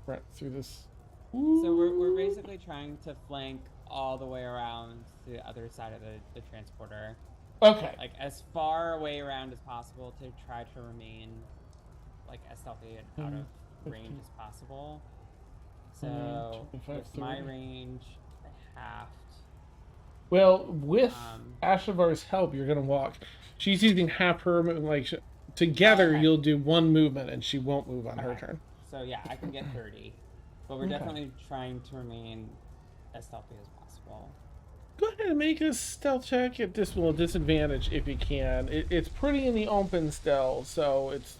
right through this. So we're basically trying to flank all the way around the other side of the transporter, Okay. like as far away around as possible to try to remain like as stealthy and out of 15. range as possible. So 25, with my 30. range halved. Well, with Um, Ashavar's help, you're gonna walk. She's using half her movement. Like together, okay. you'll do one movement, and she won't move on her Okay. turn. So yeah, I can get 30, but we're Okay. definitely trying to remain as stealthy as possible. Go ahead and make a stealth check at disadvantage if you can. It's pretty in the open still, so it's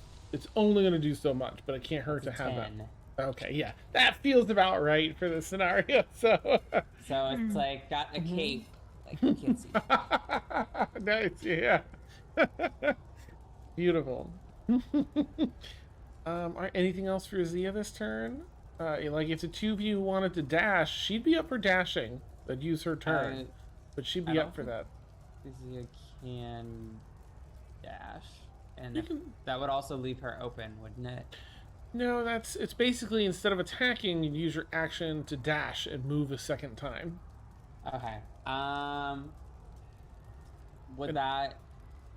only gonna do so much, but it can't hurt It's to a have that. 10. Okay, yeah, that feels about right for this scenario. So, So it's like got a cape, like you can't see. nice, yeah, beautiful. All right, anything else for Zia this turn? Like if the two of you wanted to dash, she'd be up for dashing. That'd use her turn, but she'd I be don't up for think that. Zia can dash, and You can. that would also leave her open, wouldn't it? No, it's basically instead of attacking, you use your action to dash and move a second time. Okay. Would And- that?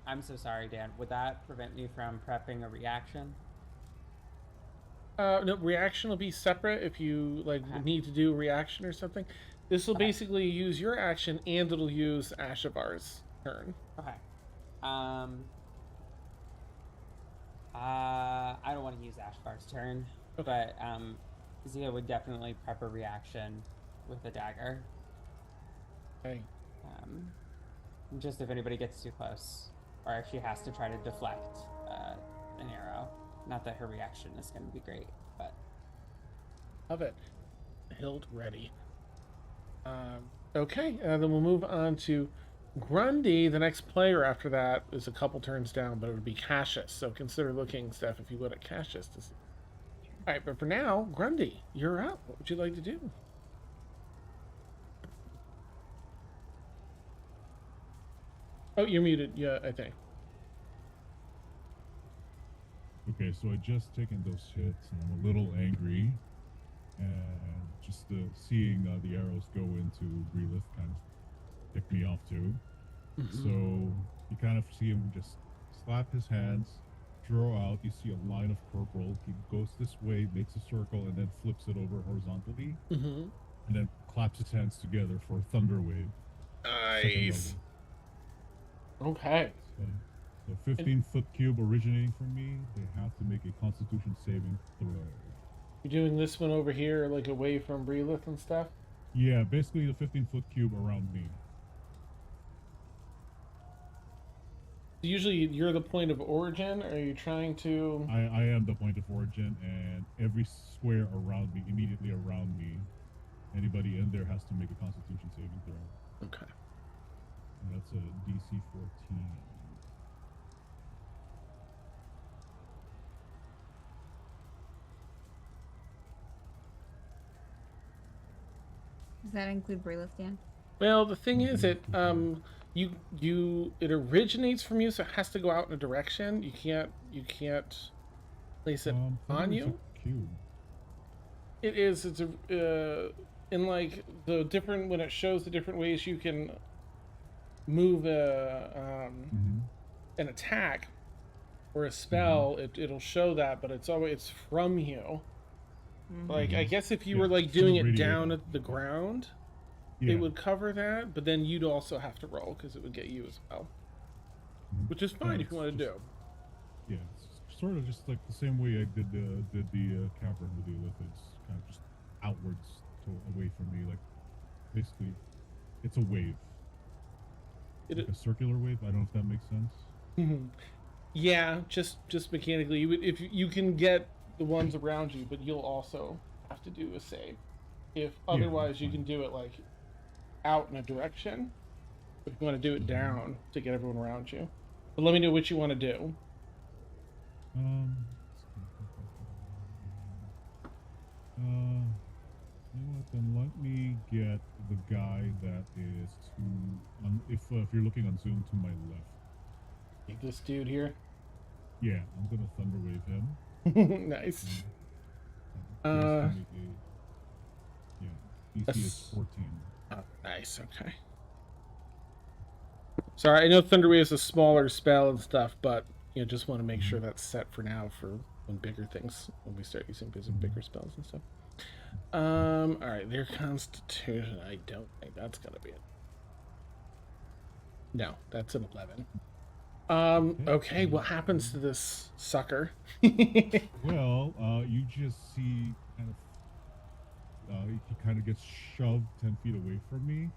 I'm so sorry, Dan. Would that prevent me from prepping a reaction? No, reaction will be separate if you like Okay. need to do a reaction or something. This will Okay. basically use your action and it'll use Ashavar's turn. Okay. I don't want to use Ashfar's turn, Okay. but Zia would definitely prep a reaction with a dagger. Okay. Just if anybody gets too close, or if she has to try to deflect an arrow. Not that her reaction is going to be great, but Love it. Hilt ready. Okay, then we'll move on to Grundy. The next player after that is a couple turns down, but it would be Cassius. So consider looking, Steph, if you would, at Cassius to see. All right, but for now, Grundy, you're up. What would you like to do? Oh, you're muted. Yeah, I think. Okay, so I just taken those hits, and I'm a little angry, and just seeing the arrows go into Breelith kind of ticked me off too. So you kind of see him just slap his hands, draw out. You see a line of purple. He goes this way, makes a circle, and then flips it over horizontally, Mm-hmm. and then claps his hands together for a thunder wave. Nice. Okay. So, the 15-foot cube originating from me, they have to make a Constitution saving throw. You're doing this one over here, like away from Breelith and stuff? Yeah, basically the 15-foot cube around me. Usually you're the point of origin, or are you trying to... I am the point of origin, and every square around me, immediately around me, anybody in there has to make a Constitution saving throw. Okay. And that's a DC 14. Does that include Breelith, Dan? Well, the thing is, it it originates from you, so it has to go out in a direction. You can't place it on you. It's a cube. It is. It's a in like the different when it shows the different ways you can move a an attack or a Mm-hmm. spell, it'll show that, but it's from you. Like, I Mhm. guess if you Yeah, were like it shouldn't doing it radiate down off at the me, yeah. ground, it Yeah. would cover that, but then you'd also have to roll because it would get you as well, Mhm. which is Yeah, fine if you want to just do. yeah, it's sort of just like the same way I did the cavern with the Elith. It's kind of just outwards to away from me. Like basically, it's a wave, like It, a circular wave. I don't know if that makes sense. yeah, just mechanically, you would, if you can get the ones around you, but you'll also have to do a save. If Yeah, that's otherwise, you fine. can do it like out in a direction. If you want to do it Mhm. down to get everyone around you, but let me know what you want to do. You know what? Then let me get the guy that is to if you're looking on Zoom to my left. Like this dude here. Yeah, I'm gonna thunder wave him. Nice. He's Uh, gonna be yeah. DC is 14. oh, nice. Okay. Sorry, I know Thunderwave is a smaller spell and stuff, but just want to make Mhm. sure that's set for now for when bigger things, when we start using Mhm. bigger spells and stuff. All right, their Constitution. I don't think that's gonna be it. No, that's an 11. Okay. Okay, what happens to this sucker? Well, you just see kind of he kind of gets shoved 10 feet away from me,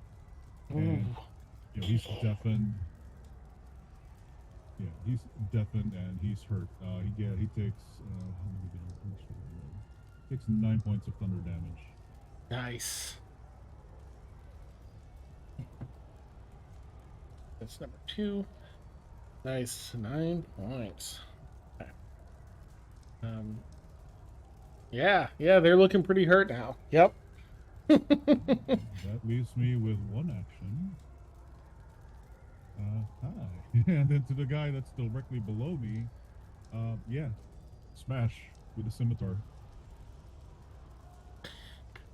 Ooh, and he's deafened. Yeah, he's deafened and he's hurt. He takes how many damage? Takes 9 points of thunder damage. nice. That's number 2. Nice, 9 points. Okay. Um, yeah, they're looking pretty hurt now. Yep. That leaves me with one action. Hi. And then to the guy that's directly below me, yeah, smash with a scimitar.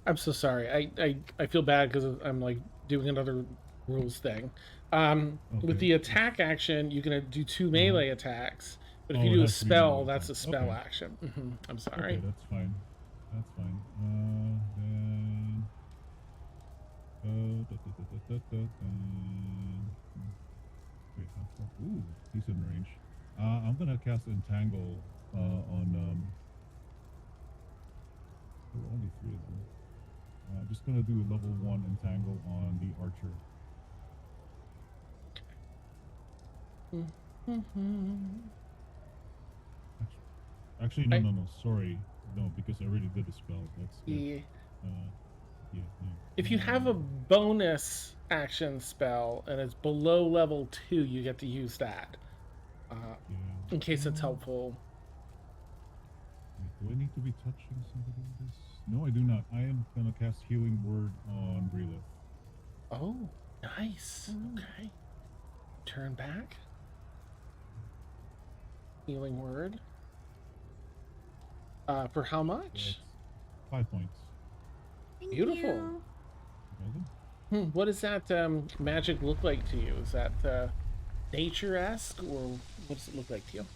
I'm so sorry. I feel bad because I'm like doing another rules thing. With Okay. the attack action, you can do 2 Uh-huh. melee attacks, but if you Oh, it do a has to be melee spell, that's attack. a spell Okay. action. I'm Okay, sorry. that's fine. That's fine. Then. Wait, how far? Ooh, he's in range. I'm gonna cast Entangle on. There were only 3 of them. I'm just gonna do a level 1 Entangle on the archer. Actually, no, I, no, no. Sorry, no, because I already did the spell. That's if. yeah. Uh, yeah, no. If you have a bonus action spell and it's below level 2, you get to use that. Uh, Yeah. in case it's helpful. Wait, do I need to be touching somebody with this? No, I do not. I am gonna cast Healing Word on Relith. Oh, nice. Okay. Turn back. Healing word. For how much? That's 5 points. Thank Beautiful. you. What does that magic look like to you? Is that nature-esque, or what does it look like to you?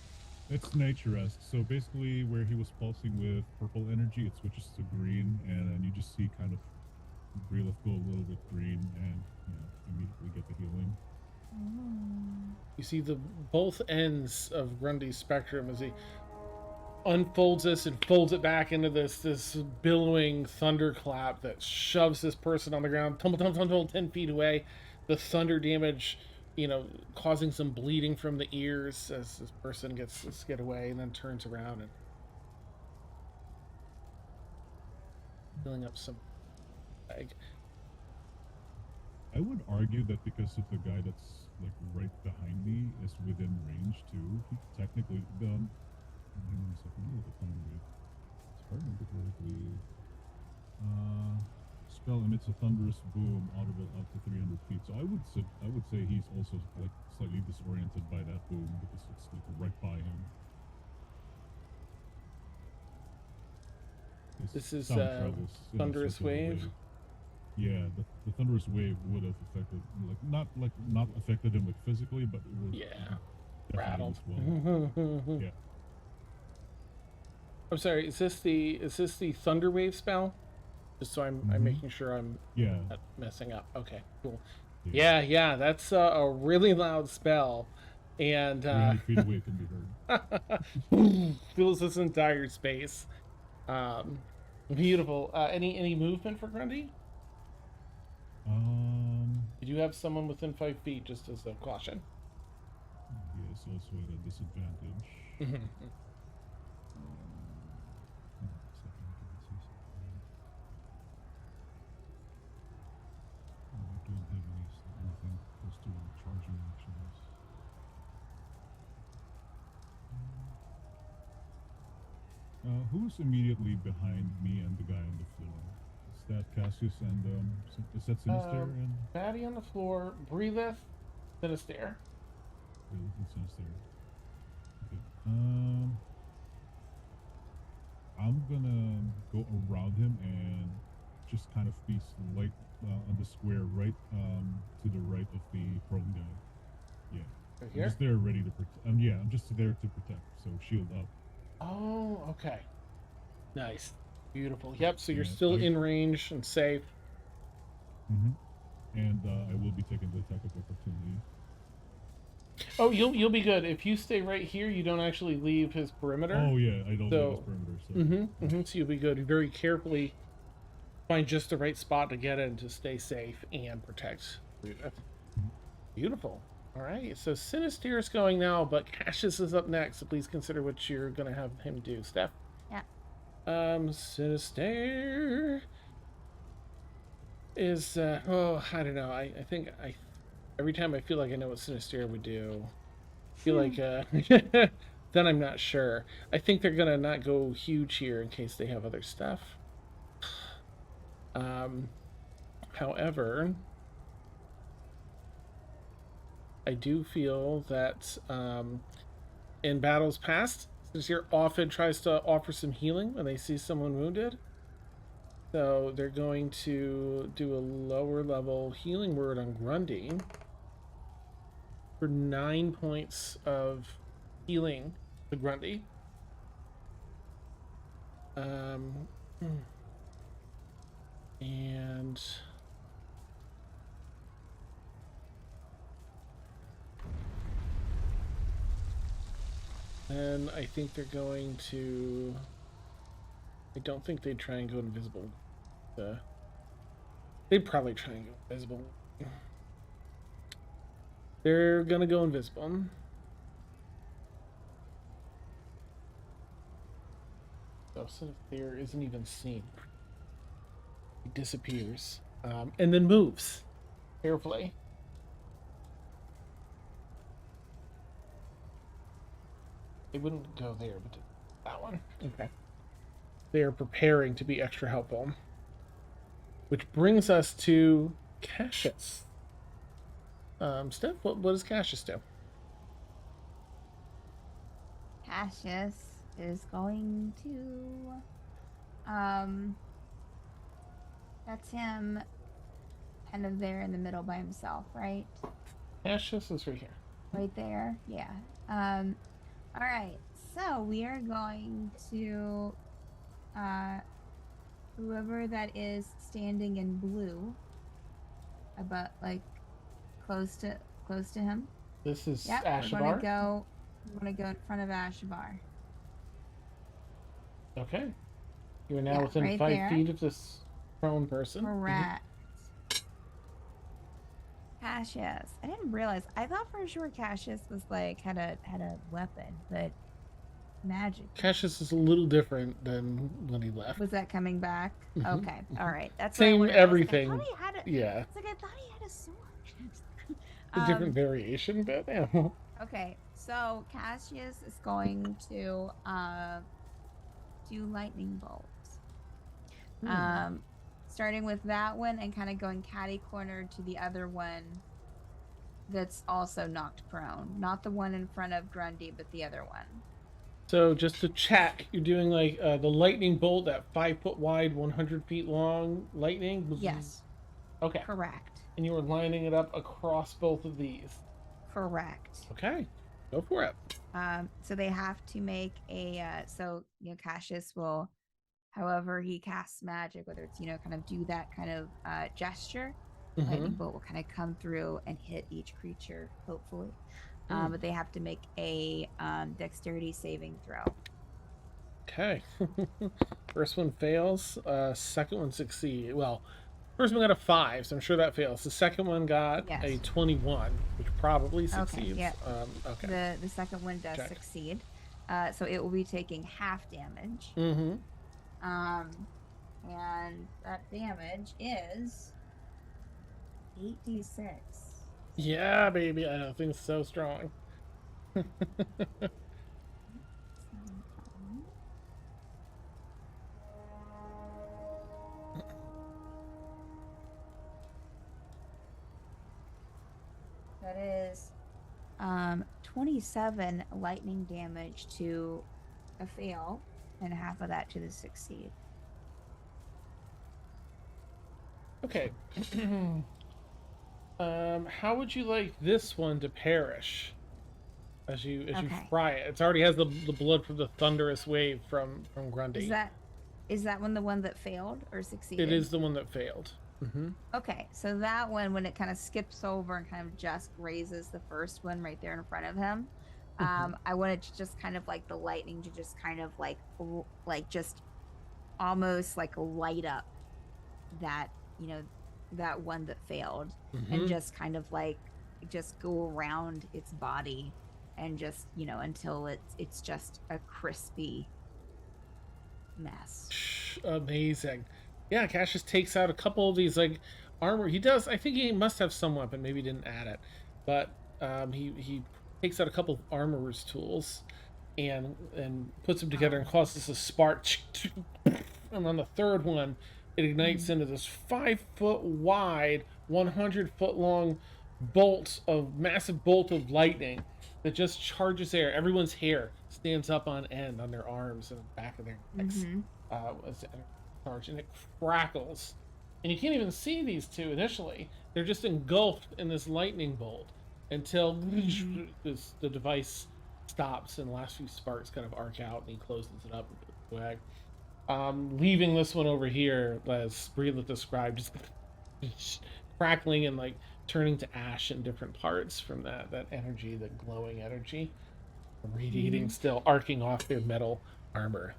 It's nature-esque. So basically, where he was pulsing with purple energy, it switches to green, and then you just see kind of Relith go a little bit green, and immediately get the healing. You see the both ends of Grundy's spectrum as he unfolds this and folds it back into this billowing thunderclap that shoves this person on the ground, tumble, tumble, tumble, 10 feet away. The thunder damage, causing some bleeding from the ears as this person gets to skid away and then turns around and filling up some leg. I would argue that because of the guy that's like right behind me is within range too, he technically done. Hang on a second, let me look at thunder wave. If I remember correctly, spell emits a thunderous boom audible up to 300 feet. So I would say he's also like slightly disoriented by that boom because it's like right by him. His This is sound travels in a thunderous circular wave. Yeah, the thunderous wave would have affected, not affected him like physically, but it would. Yeah. definitely Rattled. as well. Yeah. I'm sorry. Is this the Thunderwave spell? Just so I'm Mhm. making sure I'm Yeah. not messing up. Okay, cool. Yeah. Yeah. That's a really loud spell, and 300 feet away can be heard. fills this entire space. Um, Beautiful. Any movement for Grundy? Um. Did you have someone within 5 feet, just as a caution? He is also at a disadvantage. Mhm. Second, I can see something. I don't have anything close to charging actions. Who's immediately behind me and the guy on the floor? Is that Cassius and is that Sinister and Batty on the floor, breatheth, Sinister. Sinister? Okay. I'm gonna go around him and just kind of be slight on the square right to the right of the prone guy. Yeah. Right I'm here? just there ready to protect. Yeah, I'm just there to protect. So shield up. Oh, okay. Nice. Beautiful. Yep, so you're Yeah, still in range and safe. Mhm. And I will be taking the attack of opportunity. Oh, you'll be good. If you stay right here, you don't actually leave his perimeter. Oh yeah, I don't leave his So, perimeter. So so you'll be good. You very carefully find just the right spot to get in to stay safe and protect. Beautiful. All right, so Sinister is going now, but Cassius is up next. So please consider what you're gonna have him do, Steph. Yeah. Sinister is oh, I don't know. I think every time I feel like I know what Sinister would do, I feel like then I'm not sure. I think they're gonna not go huge here in case they have other stuff. However, I do feel that in battles past, Sincere often tries to offer some healing when they see someone wounded. So they're going to do a lower level healing word on Grundy for 9 points of healing to Grundy. And then I think they're going to. I don't think they'd try and go invisible. They'd probably try and go invisible. They're gonna go invisible. So Sinister isn't even seen. He disappears. And then moves carefully. They wouldn't go there, but that one. Okay. They are preparing to be extra helpful. Which brings us to Cassius. Steph, what does Cassius do? Cassius is going to that's him kind of there in the middle by himself, right? Cassius is right here. Right there. Yeah. All right. So we are going to whoever that is standing in blue, about like close to him. This is Yep. Ashabar. We're gonna go in front of Ashabar. Okay. You are now within right 5 there. feet of this prone person. Correct. Cassius. I didn't realize. I thought for sure Cassius was like had a weapon, but magic. Cassius is a little different than when he left. Was that coming back? Mhm. Okay. All right. That's Same what I wondered. everything. I thought he had a, Yeah. It's like I thought he had a sword. A different variation, but yeah. Okay, so Cassius is going to do lightning bolts. Starting with that one and kind of going catty corner to the other one that's also knocked prone. Not the one in front of Grundy, but the other one. So just to check, you're doing like the lightning bolt, that 5 foot wide, 100 feet long lightning? Yes. Okay. Correct. And you were lining it up across both of these. Correct. Okay. Go for it. So they have to make a so Cassius will, however he casts magic, whether it's kind of do that kind of gesture, lightning bolt will kind of come through and hit each creature, hopefully. But they have to make a dexterity saving throw. Okay. First one fails. Second one succeeds. Well, first one got a 5, so I'm sure that fails. The second one got a 21, which probably succeeds. Okay, yeah. Okay. The second one does Check. succeed. So it will be taking half damage. Mm-hmm. And that damage is 8d6. Yeah, baby. I know things so strong. That is 27 lightning damage to a fail, and half of that to the succeed. Okay. How would you like this one to perish? As you fry it, it already has the blood from the thunderous wave from Grundy. Is that one the one that failed or succeeded? It is the one that failed. Mm-hmm. Okay, so that one, when it kind of skips over and kind of just grazes the first one right there in front of him, I wanted to just kind of like the lightning to just kind of like just almost like light up that that one that failed, and just kind of like just go around its body and just until it's just a crispy mess. Amazing. Yeah, Cassius takes out a couple of these like armor. He does. I think he must have some weapon. Maybe he didn't add it, but he takes out a couple of armorer's tools and puts them together and causes a spark. And on the third one, it ignites into this 5-foot wide, 100-foot long massive bolt of lightning that just charges air. Everyone's hair stands up on end on their arms and the back of their necks. As it charge, and it crackles, and you can't even see these two initially. They're just engulfed in this lightning bolt until the device stops and the last few sparks kind of arc out, and he closes it up and puts it away. Leaving this one over here, as Breedleth described, just crackling and like turning to ash in different parts from that energy, the glowing energy, radiating, still arcing off their metal armor.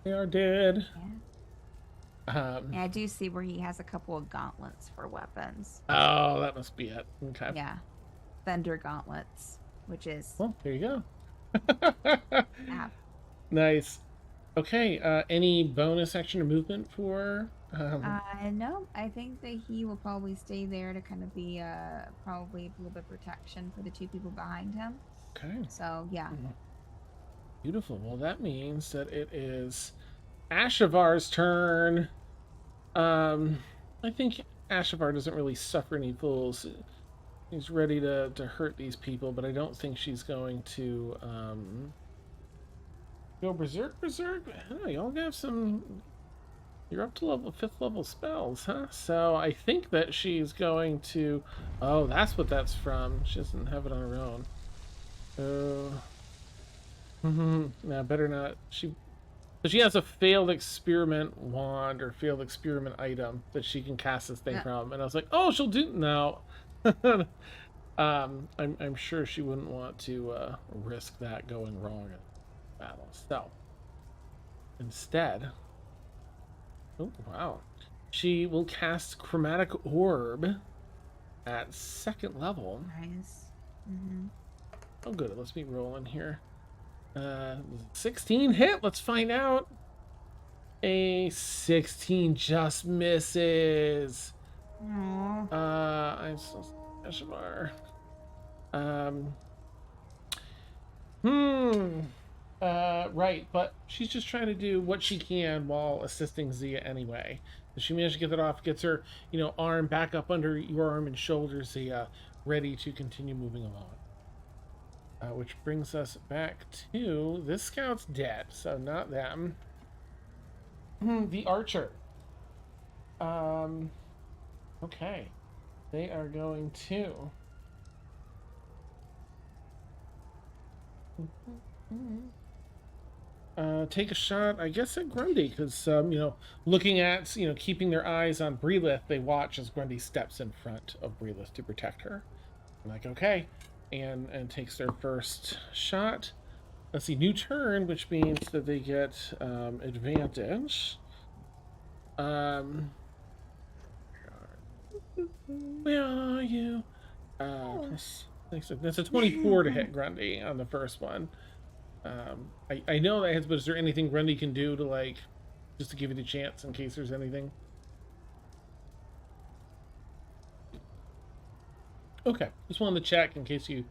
They are dead. Yeah, I do see where he has a couple of gauntlets for weapons. Oh, that must be it. Okay. Yeah, thunder gauntlets, which is. Well, there you go. Nice. Okay. Any bonus action or movement for? No, I think that he will probably stay there to kind of be probably a little bit of protection for the two people behind him. Okay. So yeah. Beautiful. Well, that means that it is Ashavar's turn. I think Ashavar doesn't really suffer any fools. He's ready to hurt these people, but I don't think she's going to go berserk. Oh, y'all have some. You're up to level 5th level spells, huh? So I think that she's going to. Oh, that's what that's from. She doesn't have it on her own. No, better not. She has a failed experiment wand or failed experiment item that she can cast this thing from, and I was like, oh, she'll do no. I'm sure she wouldn't want to risk that going wrong in battle. So instead, oh wow, she will cast Chromatic Orb at 2nd level. Nice. Oh, good. Let's be rolling here. 16 hit. Let's find out. A 16 just misses. Aww. I'm so Ashavar. Right, but she's just trying to do what she can while assisting Zia anyway. So she managed to get that off, gets her, arm back up under your arm and shoulder, Zia, ready to continue moving along. Which brings us back to this scout's dead, so not them. The archer. Okay. They are going to Take a shot, I guess, at Grundy, because, looking at, keeping their eyes on Breelith, they watch as Grundy steps in front of Breelith to protect her. I'm like, okay. And takes their first shot. Let's see, new turn, which means that they get advantage. Where are you? That's a 24 to hit Grundy on the first one. I know that hits, but is there anything Grundy can do to, like, just to give you the chance in case there's anything? Okay, just wanted to check in case you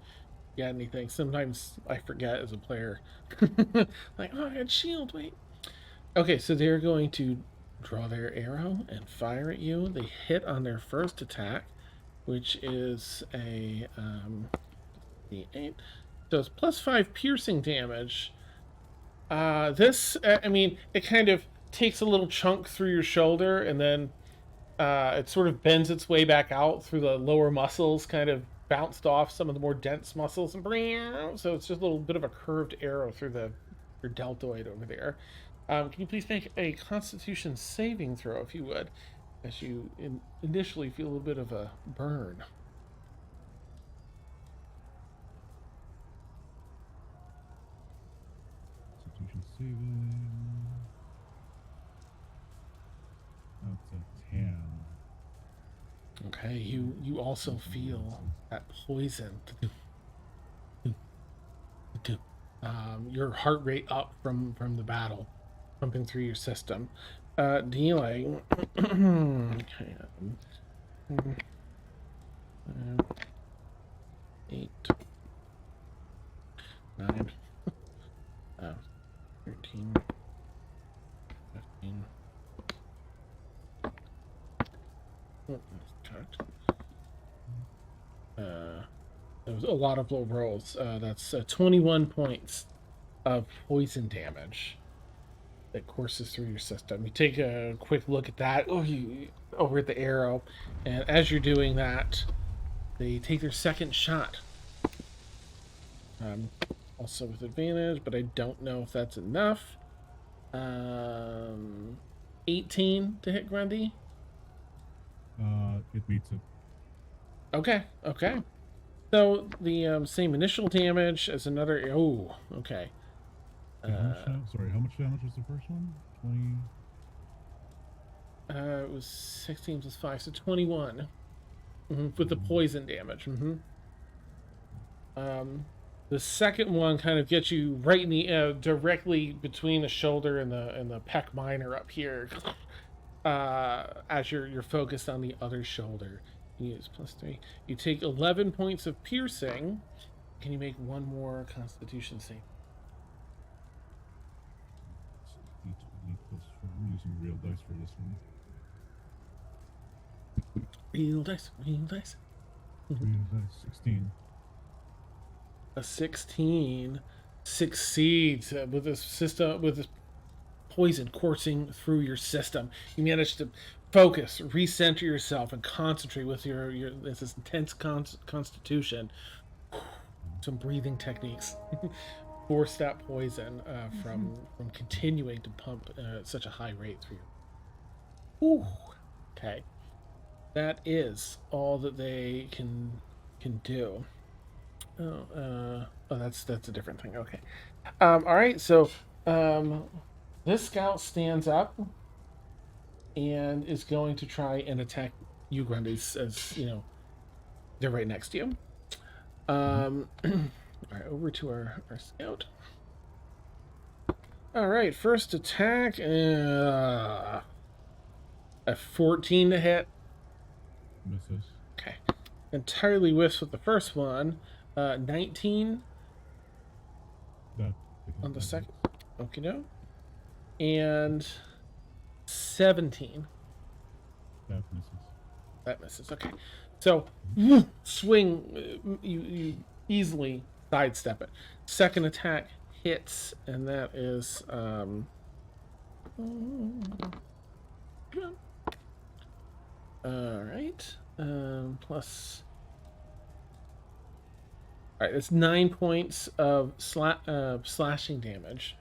got anything. Sometimes I forget as a player. Like, oh, I had shield, wait. Okay, so they're going to draw their arrow and fire at you. They hit on their first attack, which is a D8. So it's +5 piercing damage. This, I mean, it kind of takes a little chunk through your shoulder, and then it sort of bends its way back out through the lower muscles, kind of bounced off some of the more dense muscles, and so it's just a little bit of a curved arrow through your deltoid over there. Can you please make a Constitution saving throw, if you would, as you initially feel a little bit of a burn? Constitution saving. That's a 10. Okay, you also feel that poison. Your heart rate up from the battle, pumping through your system, dealing. Okay, 8, 9, 13, 15. There was a lot of low rolls. That's 21 points of poison damage that courses through your system. You take a quick look at that. Oh, you over at the arrow, and as you're doing that, they take their second shot. Also with advantage, but I don't know if that's enough. 18 to hit Grundy. It beats it. Okay. So the same initial damage as another. Oh, okay. How much damage was the first one? 20. It was 16 plus 5, so 21. With the poison damage. The second one kind of gets you right in the directly between the shoulder and the pec minor up here, as you're focused on the other shoulder. You use +3. You take 11 points of piercing. Can you make one more Constitution save? D20 plus 4. I'm using real dice for this one. Real dice. Real dice. 16. A 16 succeeds with this system, with this poison coursing through your system. You manage to focus, recenter yourself, and concentrate with your this intense constitution. Some breathing techniques force that poison from continuing to pump at such a high rate through you. Ooh. Okay, that is all that they can do. That's a different thing. Okay. All right. So this scout stands up and is going to try and attack you, Grundy, as they're right next to you. All right, over to our scout. All right, first attack. A 14 to hit. Misses. Okay. Entirely whiffs with the first one. 19 on the second. Okie doke. And 17. That misses. That misses. Okay. So swing. You easily sidestep it. Second attack hits, and that is all right. Plus All right, that's 9 points of slashing damage.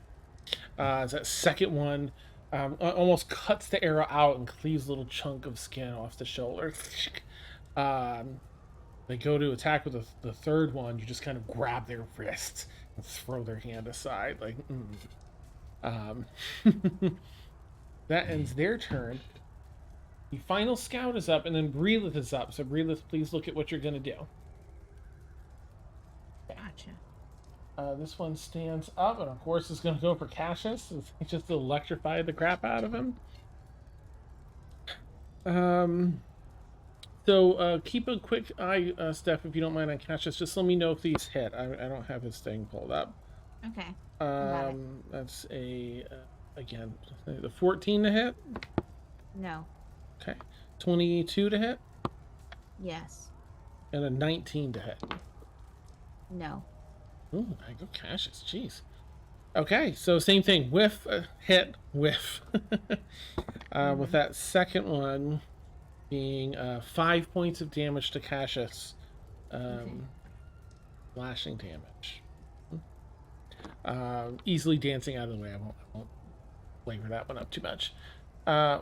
That second one almost cuts the arrow out and cleaves a little chunk of skin off the shoulder. They go to attack with the third one. You just kind of grab their wrist and throw their hand aside. Like, that ends their turn. The final scout is up, and then Breelith is up. So Breelith, please look at what you're going to do. Gotcha. This one stands up, and of course is going to go for Cassius. Just to electrify the crap out of him. So keep a quick eye, Steph, if you don't mind, on Cassius. Just let me know if these hit. I don't have his thing pulled up. Okay. Got it. That's a again the 14 to hit. No. Okay, 22 to hit, Yes. and a 19 to hit. No. Ooh, I go Cassius. Jeez. Okay, so same thing. Whiff, hit, whiff. With that second one being 5 points of damage to Cassius. Slashing damage. Easily dancing out of the way. I won't flavor that one up too much.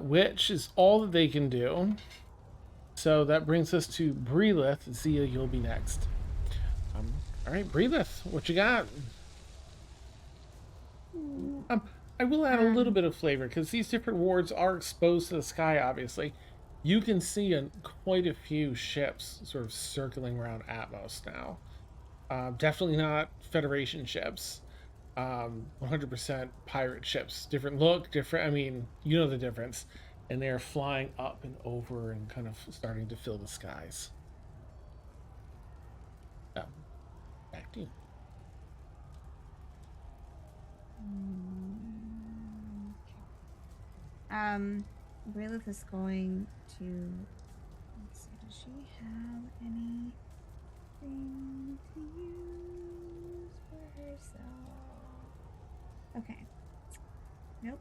Which is all that they can do. So that brings us to Breelith. Zia, you'll be next. All right, Breelith, what you got? I will add a little bit of flavor because these different wards are exposed to the sky. Obviously, you can see quite a few ships sort of circling around Atmos now. Definitely not Federation ships. 100% pirate ships. Different look, different. I mean, you know the difference. And they're flying up and over and kind of starting to fill the skies. Back to you. Breelith is going to. Let's see. Does she have anything to use for herself? Okay. Nope.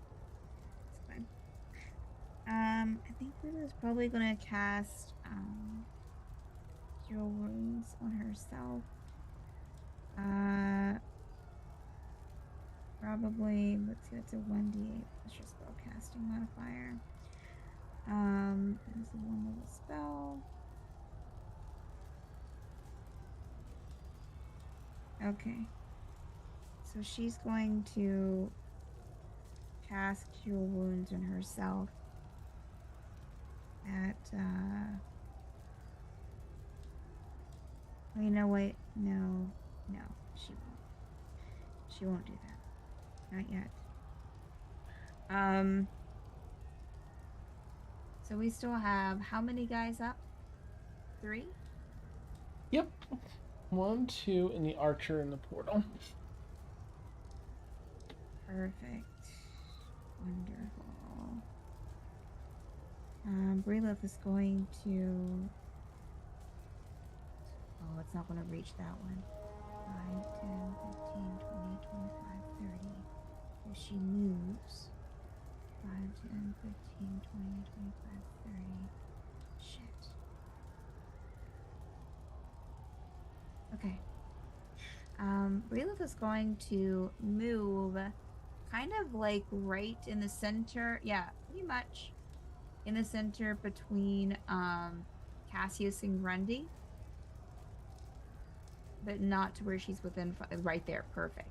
It's fine. I think Breelith is probably gonna cast Cure Wounds on herself. Probably, let's see, that's a 1d8 plus your spellcasting modifier. It's a 1 level spell. Okay. So she's going to cast Cure Wounds on herself at, oh, you know what? No, she won't. She won't do that. Not yet. So we still have how many guys up? 3? Yep. 1, 2, and the archer in the portal. Perfect. Wonderful. Breelith is going to. Oh, it's not going to reach that one. 5, 10, 15, 20, 25, 30. If she moves. 5, 10, 15, 20, 25, 30. Shit. Okay. Breelith is going to move kind of like right in the center. Yeah, pretty much in the center between Cassius and Grundy. But not to where she's within right there. Perfect.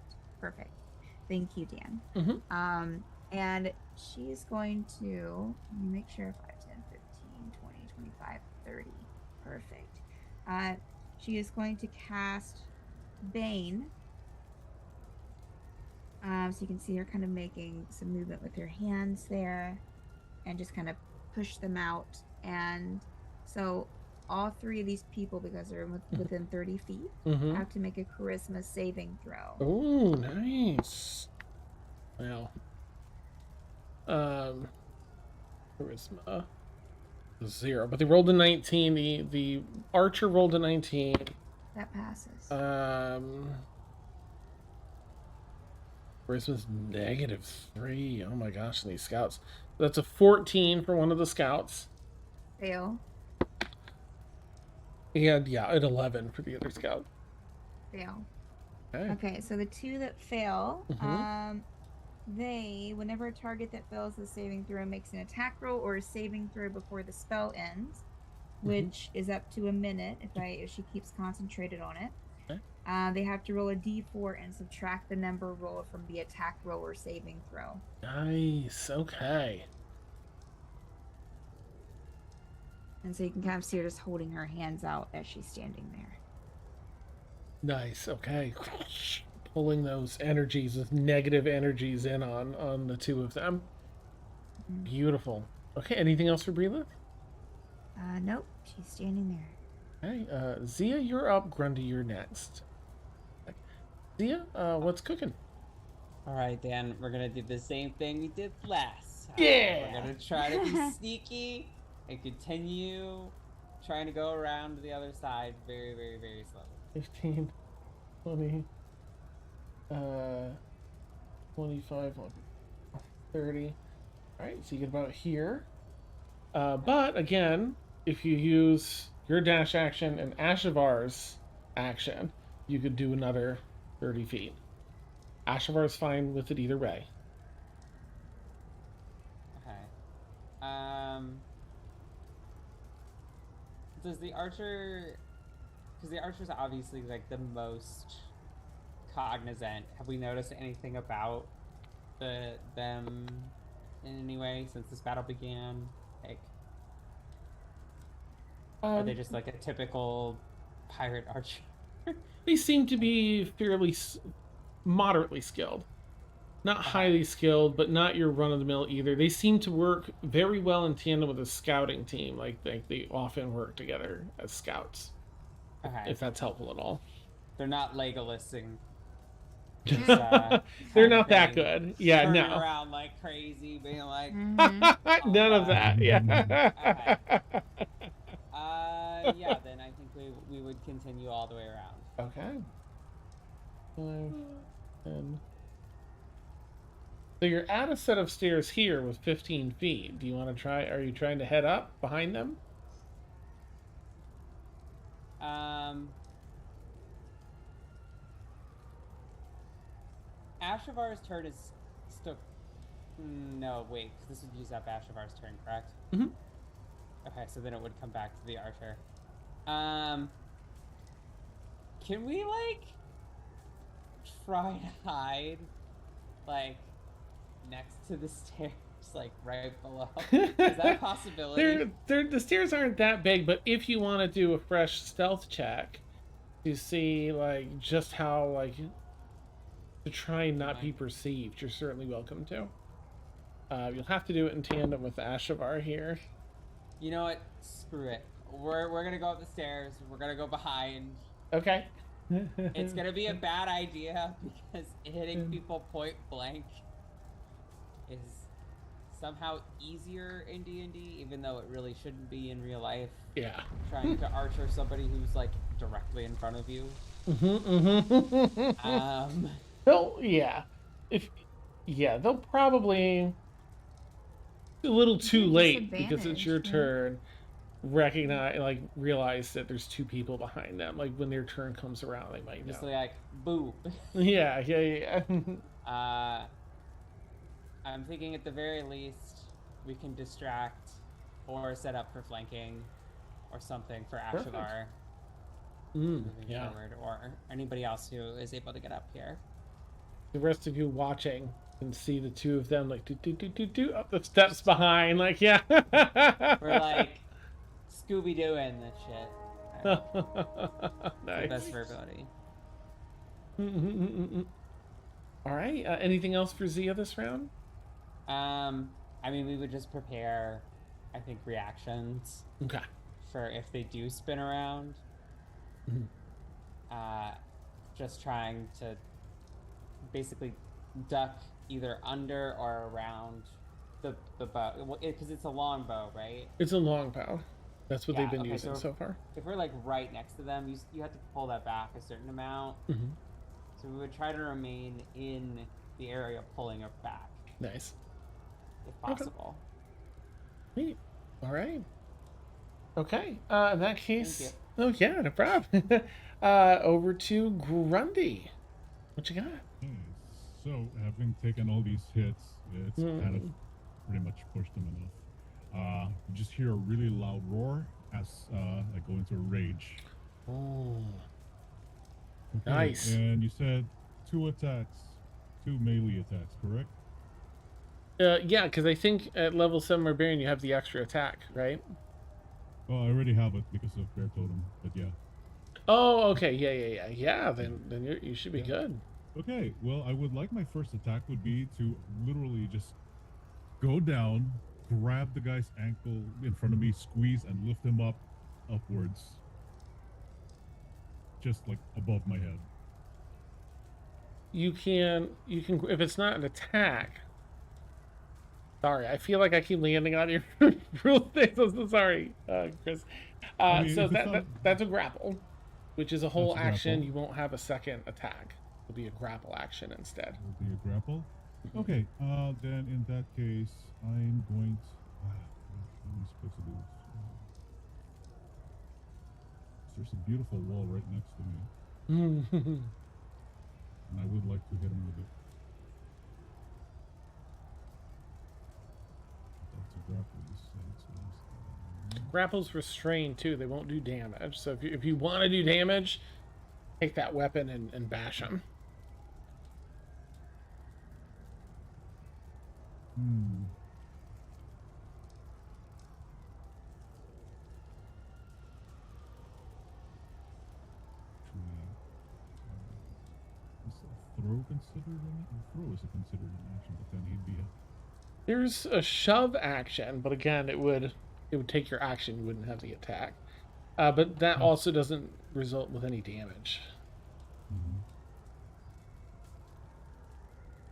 Thank you, Dan. Mm-hmm. And she's going to make sure 5, 10, 15, 20, 25, 30. Perfect. She is going to cast Bane. So you can see her kind of making some movement with her hands there and just kind of push them out. And so all 3 of these people, because they're within 30 feet, have to make a charisma saving throw. Oh, nice. Well, charisma 0, but they rolled a 19. The archer rolled a 19. That passes. Charisma's -3. Oh my gosh, and these scouts. That's a 14 for one of the scouts. Fail. And yeah, an 11 for the other scout. Fail. Okay. Okay, so the 2 that fail, Mhm. whenever a target that fails the saving throw makes an attack roll or a saving throw before the spell ends, Mhm. which is up to a minute if she keeps concentrated on it. Okay. They have to roll a d4 and subtract the number rolled from the attack roll or saving throw. Nice. Okay. And so you can kind of see her just holding her hands out as she's standing there. Nice. Okay. Pulling those energies, those negative energies in on the 2 of them. Mhm. Beautiful. Okay. Anything else for Breelith? Nope, she's standing there. Okay. Zia, you're up. Grundy, you're next. Zia, what's cooking? All right, Dan, we're gonna do the same thing we did last time. Yeah. We're gonna try to be sneaky and continue trying to go around to the other side very, very, very slowly. 15, 20, 25, 30. All right, so you get about here. But again, if you use your dash action and Ashavar's action, you could do another 30 feet. Ashavar's fine with it either way. Okay. Does the archer? Because the archer's obviously like the most cognizant. Have we noticed anything about them in any way since this battle began? Like, are they just like a typical pirate archer? They seem to be fairly moderately skilled. Not highly skilled, but not your run-of-the-mill either. They seem to work very well in tandem with a scouting team. Like they often work together as scouts. Okay. If that's helpful at all. They're not Legolasing. They're not that good. Yeah, turning no. around like crazy, being like, none of that. Yeah. yeah. Then I think we would continue all the way around. Okay. 5, 10. So you're at a set of stairs here with 15 feet. Do you want to try? Are you trying to head up behind them? Ashavar's turn is still. No, wait, because this would use up Ashavar's turn, correct? Mm-hmm. Okay, so then it would come back to the archer. Can we like try to hide, like next to the stairs, like right below? Is that a possibility? The stairs aren't that big, but if you want to do a fresh stealth check to see like just how like to try and not be perceived, you're certainly welcome to. You'll have to do it in tandem with Ashavar here. You know what? Screw it. We're gonna go up the stairs. We're gonna go behind. Okay. It's gonna be a bad idea because hitting people point blank is somehow easier in D&D, even though it really shouldn't be in real life. Yeah. Trying to archer somebody who's like directly in front of you. They'll probably a little too late because it's your turn. Realize that there's 2 people behind them. Like when their turn comes around, they might just know. like boo. Yeah. I'm thinking at the very least we can distract or set up for flanking or something for Ashavar. Forward, or anybody else who is able to get up here. The rest of you watching can see the 2 of them like do up the steps behind, like yeah. We're like Scooby-Dooing this shit. Nice. The best for everybody. All right. Anything else for Zia this round? I mean, we would just prepare, I think, reactions. Okay. For if they do spin around. Just trying to basically duck either under or around the bow, because it's a long bow, right? It's a long bow. That's what they've been using so far. If we're like right next to them, you have to pull that back a certain amount. So we would try to remain in the area pulling it back. Nice. If possible. Neat. All right. Okay. In that case, Oh yeah, no problem. Over to Grundy. What you got? Okay, so having taken all these hits, it's kind of Hmm. pretty much pushed him enough. You just hear a really loud roar as I go into a rage. Oh, Okay, nice. and you said two attacks, two melee attacks, correct? Yeah, because I think at level 7 Barbarian you have the extra attack, right? Well, I already have it because of Bear Totem, but yeah. Oh, okay. Yeah. Yeah. Then you should be Yeah. good. Okay, well, I would like my first attack would be to literally just go down, grab the guy's ankle in front of me, squeeze, and lift him up upwards, just like above my head. You can if it's not an attack. Sorry, I feel like I keep landing on your rule things. I'm so sorry, Chris. I mean, So if it's not, that's a grapple, which is a that's whole a action. grapple. You won't have a second attack. It'll be a grapple action instead. Will be a grapple. Mhm. Okay, then in that case, I'm going to. What am I supposed to do? There's a beautiful wall right next to me, and I would like to hit him with it. That's a grapple, you said. So Grapples restrain too. They won't do damage. So if you want to do damage, take that weapon and bash them. hmm. Actually, is a throw considered an throw is a considered an action, but then he'd be a There's a shove action, but again, it would take your action. You wouldn't have the attack. But that oh, also doesn't result with any damage. mhm.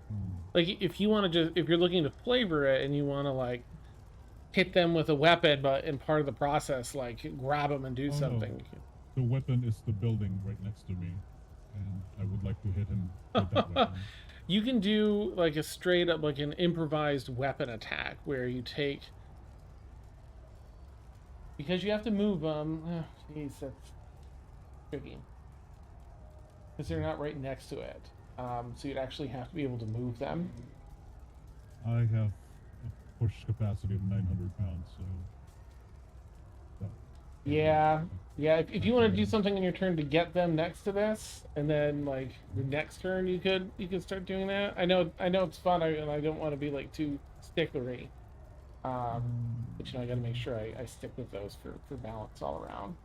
Hmm. Like if you want to just if you're looking to flavor it and you want to like hit them with a weapon, but in part of the process, like grab them and do Oh no, something. the weapon is the building right next to me, and I would like to hit him with that weapon. You can do like a straight up like an improvised weapon attack where you take because you have to move them. Jeez, that's tricky because they're not right next to it. So you'd actually have to be able to move them. I have a push capacity of 900 pounds, so that can't really Yeah, happen. yeah. If you Not want to do really. something in your turn to get them next to this, and then like the next turn you could start doing that. I know it's fun, and I don't want to be like too stickery. But I got to make sure I stick with those for balance all around.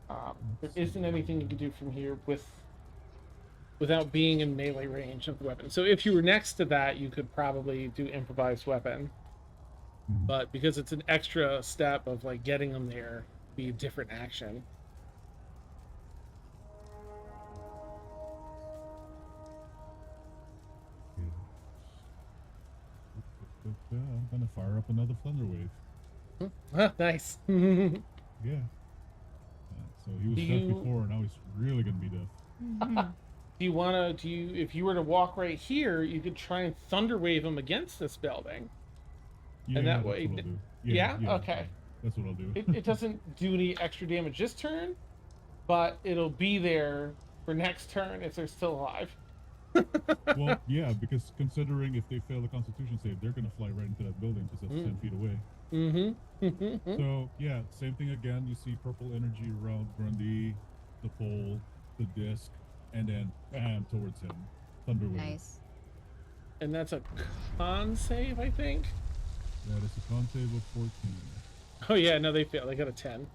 There Let's isn't see. anything you can do from here without being in melee range of the weapon. So if you were next to that, you could probably do improvised weapon. Mhm. But because it's an extra step of like getting them there, be a different action. I'm gonna fire up another thunder wave. Nice. Yeah. So he was Do deaf you before, now he's really gonna be deaf. Mhm. if you were to walk right here, you could try and thunder wave him against this building, Yeah, and yeah, that that's way, what I'll do. Yeah, yeah, yeah, yeah. okay. That's what I'll do. It doesn't do any extra damage this turn, but it'll be there for next turn if they're still alive. Well, yeah, because considering if they fail the Constitution save, they're gonna fly right into that building because that's 10 feet away. Mm-hmm. So yeah, same thing again. You see purple energy around Grundy, the pole, the disc, and then bam towards him. Thunder wave. Nice. And that's a con save, I think. That is a con save of 14. Oh yeah, no, they fail. They got a 10.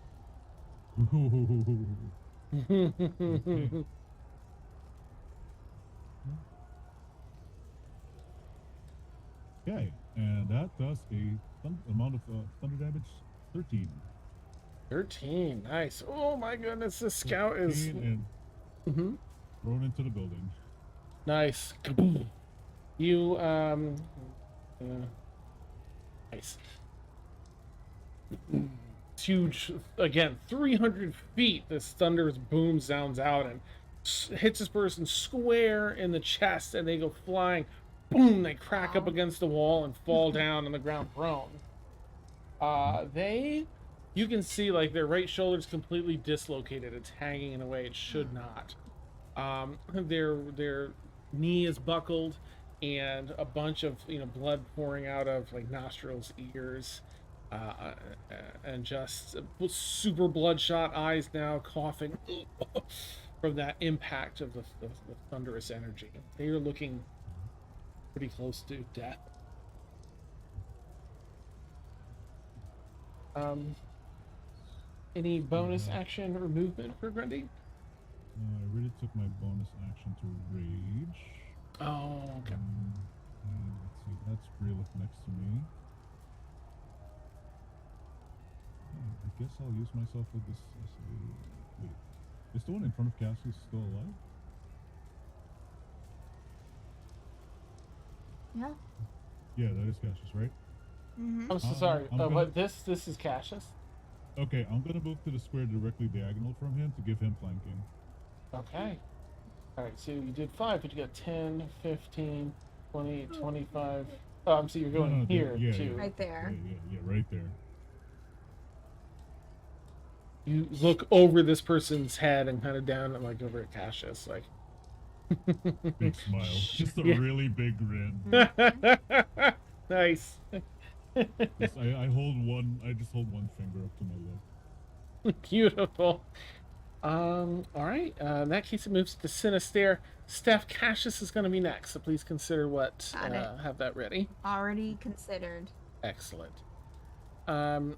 Okay. Okay, and that does a amount of thunder damage 13. 13. Nice. Oh my goodness, this scout is 13 and Mhm. thrown into the building. Nice. You uh, nice. It's huge. Again, 300 feet. This thunder's boom sounds out and hits this person square in the chest, and they go flying. Boom! They crack up Wow. against the wall and fall down on the ground prone. They You can see like their right shoulder's completely dislocated. It's hanging in a way it should not. Their knee is buckled, and a bunch of blood pouring out of like nostrils, ears, and just super bloodshot eyes now, coughing from that impact of the thunderous energy. They are looking pretty close to death. Any bonus action or movement for Grundy? I already took my bonus action to rage. Oh, okay. Let's see, that's Brilith next to me. I guess I'll use myself with this. Wait, is the one in front of Cassius still alive? Yeah. Yeah, that is Cassius, right? Mm-hmm. I'm so sorry. I'm gonna- But this is Cassius. Okay, I'm gonna move to the square directly diagonal from him to give him flanking. Okay. All right, so you did 5, but you got 10, 15, 20, 25. Oh, so you're going No, here yeah, too. Right there. Yeah, right there. You look over this person's head and kind of down and like over at Cassius, like. Big smile, just a Yeah. really big grin. Nice. Just, I just hold one finger up to my lip. Beautiful. All right. In that case, it moves to Sinister. Steph, Cassius is going to be next, so please consider what. Got it. Have that ready. Already considered. Excellent. All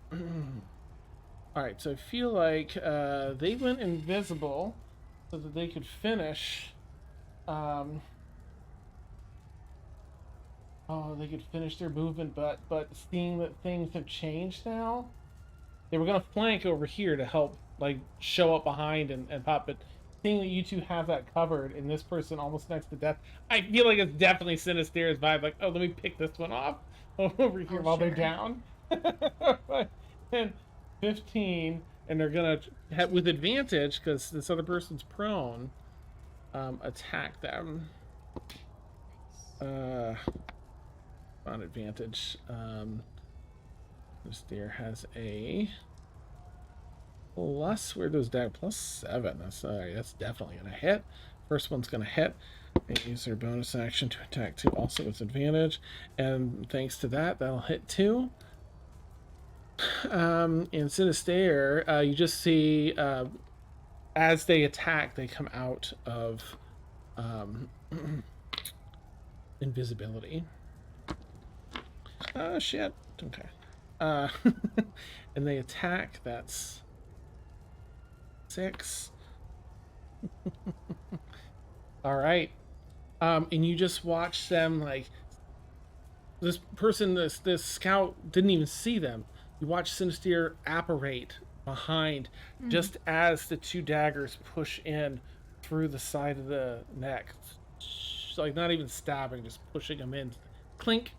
right. So I feel like they went invisible so that they could finish. They could finish their movement, but seeing that things have changed now, they were gonna flank over here to help like show up behind and pop, but seeing that you two have that covered and this person almost next to death, I feel like it's definitely Sinister's vibe, like, oh, let me pick this one off over here while they're sure. down. And 15, and they're gonna have, with advantage because this other person's prone, attack them. On advantage. This deer has a plus. Where does that +7? That's definitely gonna hit. First one's gonna hit. They use their bonus action to attack too, also with advantage, and thanks to that, that'll hit too. In Sinister, you just see as they attack, they come out of invisibility. Oh shit. Okay. And they attack. That's 6. All right. And you just watch them like this person, this scout didn't even see them. You watch Sinister apparate behind just as the 2 daggers push in through the side of the neck. Like not even stabbing, just pushing them in. Clink.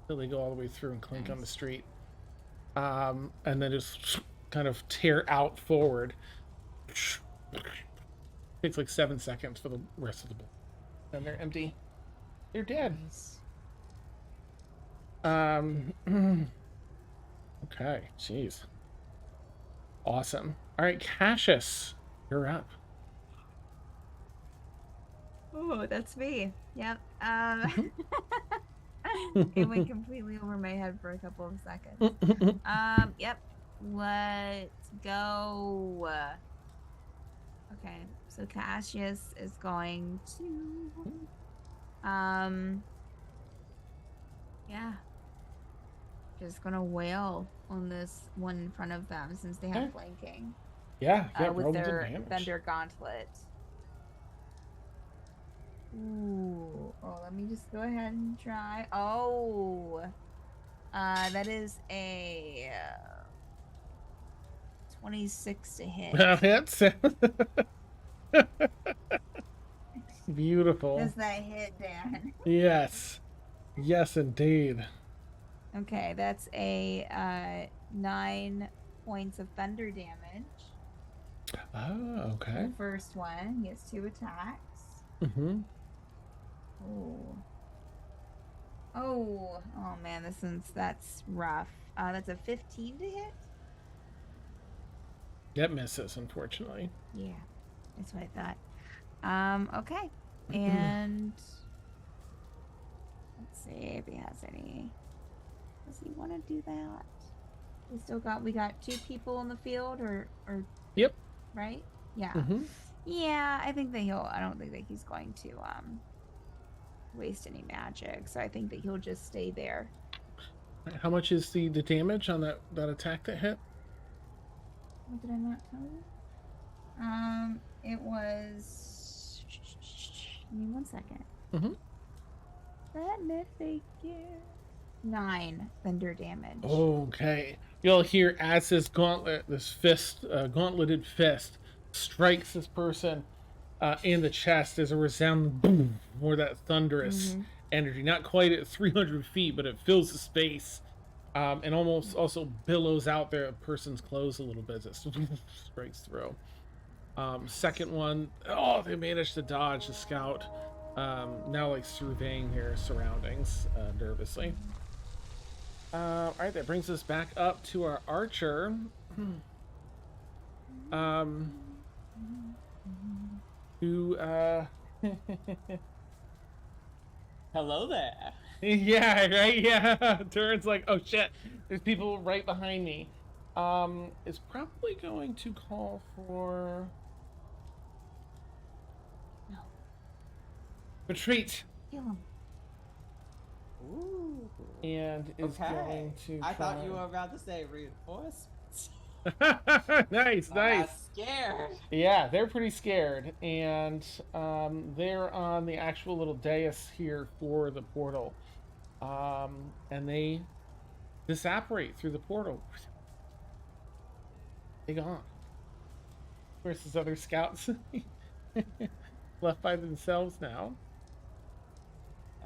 Till they go all the way through and clink on the street. And then just kind of tear out forward. Takes like 7 seconds for the rest of the bullet. And they're empty. They're dead. Nice. Okay, jeez. Awesome. All right, Cassius, you're up. Oh, that's me. Yep. It went completely over my head for a couple of seconds. Yep. Let's go. Okay, so Cassius is going to yeah. Just gonna wail on this one in front of them since they have Okay. flanking. Yeah, roll With with their advantage. Thunder Gauntlet. Ooh. Oh, let me just go ahead and try. Oh. That is a 26 to hit. That hits. Beautiful. Does that hit, Dan? Yes. Yes, indeed. Okay, that's a 9 points of thunder damage. Oh, okay. The first one gets 2 attacks. Mm-hmm. Oh man, that's rough. That's a 15 to hit. That misses, unfortunately. Yeah, that's what I thought. Okay. And let's see if he has any. Does he want to do that? We got 2 people in the field or Yep. right? Yeah. Mm-hmm. Yeah, I think that I don't think that he's going to waste any magic. So I think that he'll just stay there. How much is the damage on that attack that hit? What did I not tell you? It was. Give me 1 second. Mm-hmm. Let me figure. 9 thunder damage. Okay. You'll hear as this gauntleted fist, strikes this person in the chest. There's a resounding boom, more that thunderous energy. Not quite at 300 feet, but it fills the space, and almost also billows out the person's clothes a little bit as it strikes through. Second one, they managed to dodge the scout. Now like surveying their surroundings nervously. All right, that brings us back up to our archer. Who Hello there. yeah, right, yeah. Turin's like, oh shit, there's people right behind me. Is probably going to call for No. retreat. Kill him. Ooh. And is going to I thought try- you were about to say reinforcements. nice. I got scared. Yeah, they're pretty scared, and they're on the actual little dais here for the portal, and they disapparate through the portal. They gone. Where's his other scouts? Left by themselves now.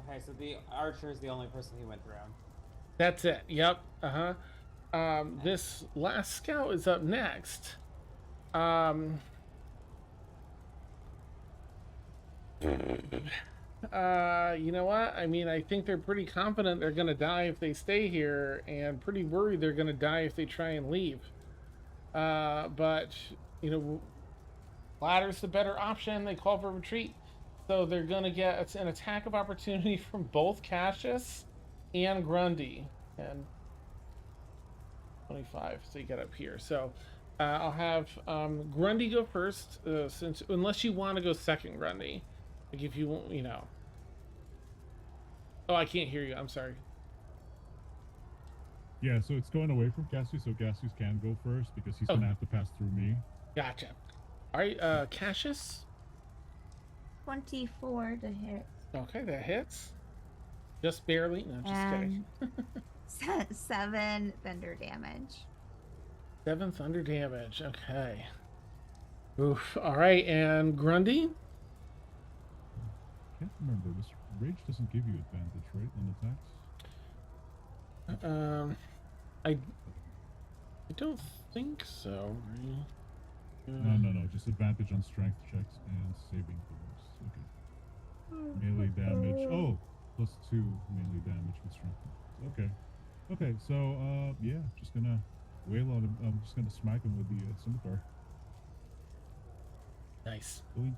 Okay, so the archer is the only person he went through. That's it. Yep. This last scout is up next. You know what? I mean, I think they're pretty confident they're gonna die if they stay here, and pretty worried they're gonna die if they try and leave. But you know, ladder's the better option. They call for retreat, so they're gonna get an attack of opportunity from both Cassius and Grundy, and 25. So you get up here. So I'll have Grundy go first, since unless you want to go second, Grundy. Like if you want, you know. Oh, I can't hear you. I'm sorry. Yeah, so it's going away from Cassius, so Cassius can go first because he's gonna have to pass through me. Gotcha. All right, Cassius. 24 to hit. Okay, that hits. Just barely. No, just kidding. 7 thunder damage. 7 thunder damage. Okay. Oof. All right, and Grundy. Can't remember. This rage doesn't give you advantage, right, on attacks? I don't think so. No. Just advantage on strength checks and saving throws. Okay. Melee damage. Oh, +2 melee damage with strength. Okay. Okay. So, yeah, just gonna wail on him. I'm just gonna smack him with the scimitar. Nice. Oink.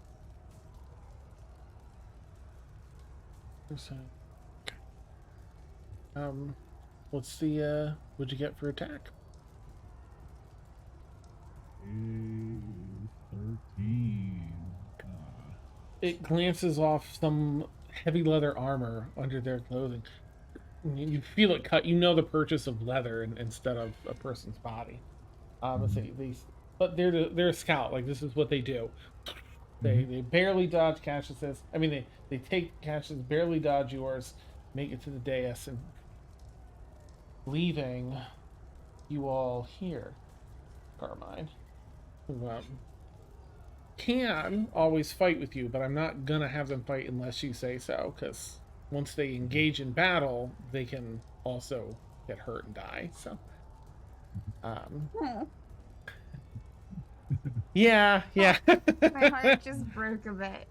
What's the what'd you get for attack? 13. It glances off some heavy leather armor under their clothing. You feel it cut. You know the purchase of leather instead of a person's body. But they're a scout. Like this is what they do. They barely dodge Cassius's. I mean, they take Cassius, barely dodge yours, make it to the dais, and leaving you all here, Carmine, who can always fight with you, but I'm not gonna have them fight unless you say so, because once they engage in battle, they can also get hurt and die. So, yeah. My heart just broke a bit.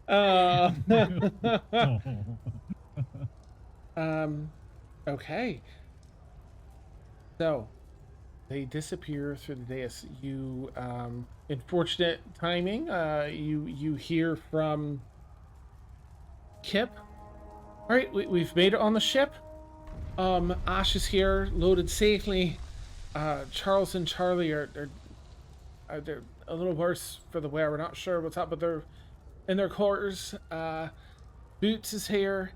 Okay. So, they disappear through the dais. You, in fortunate timing, you hear from Kip. All right, we've made it on the ship. Ash is here, loaded safely. Charles and Charlie they're a little worse for the wear. We're not sure what's up, but they're in their quarters. Boots is here,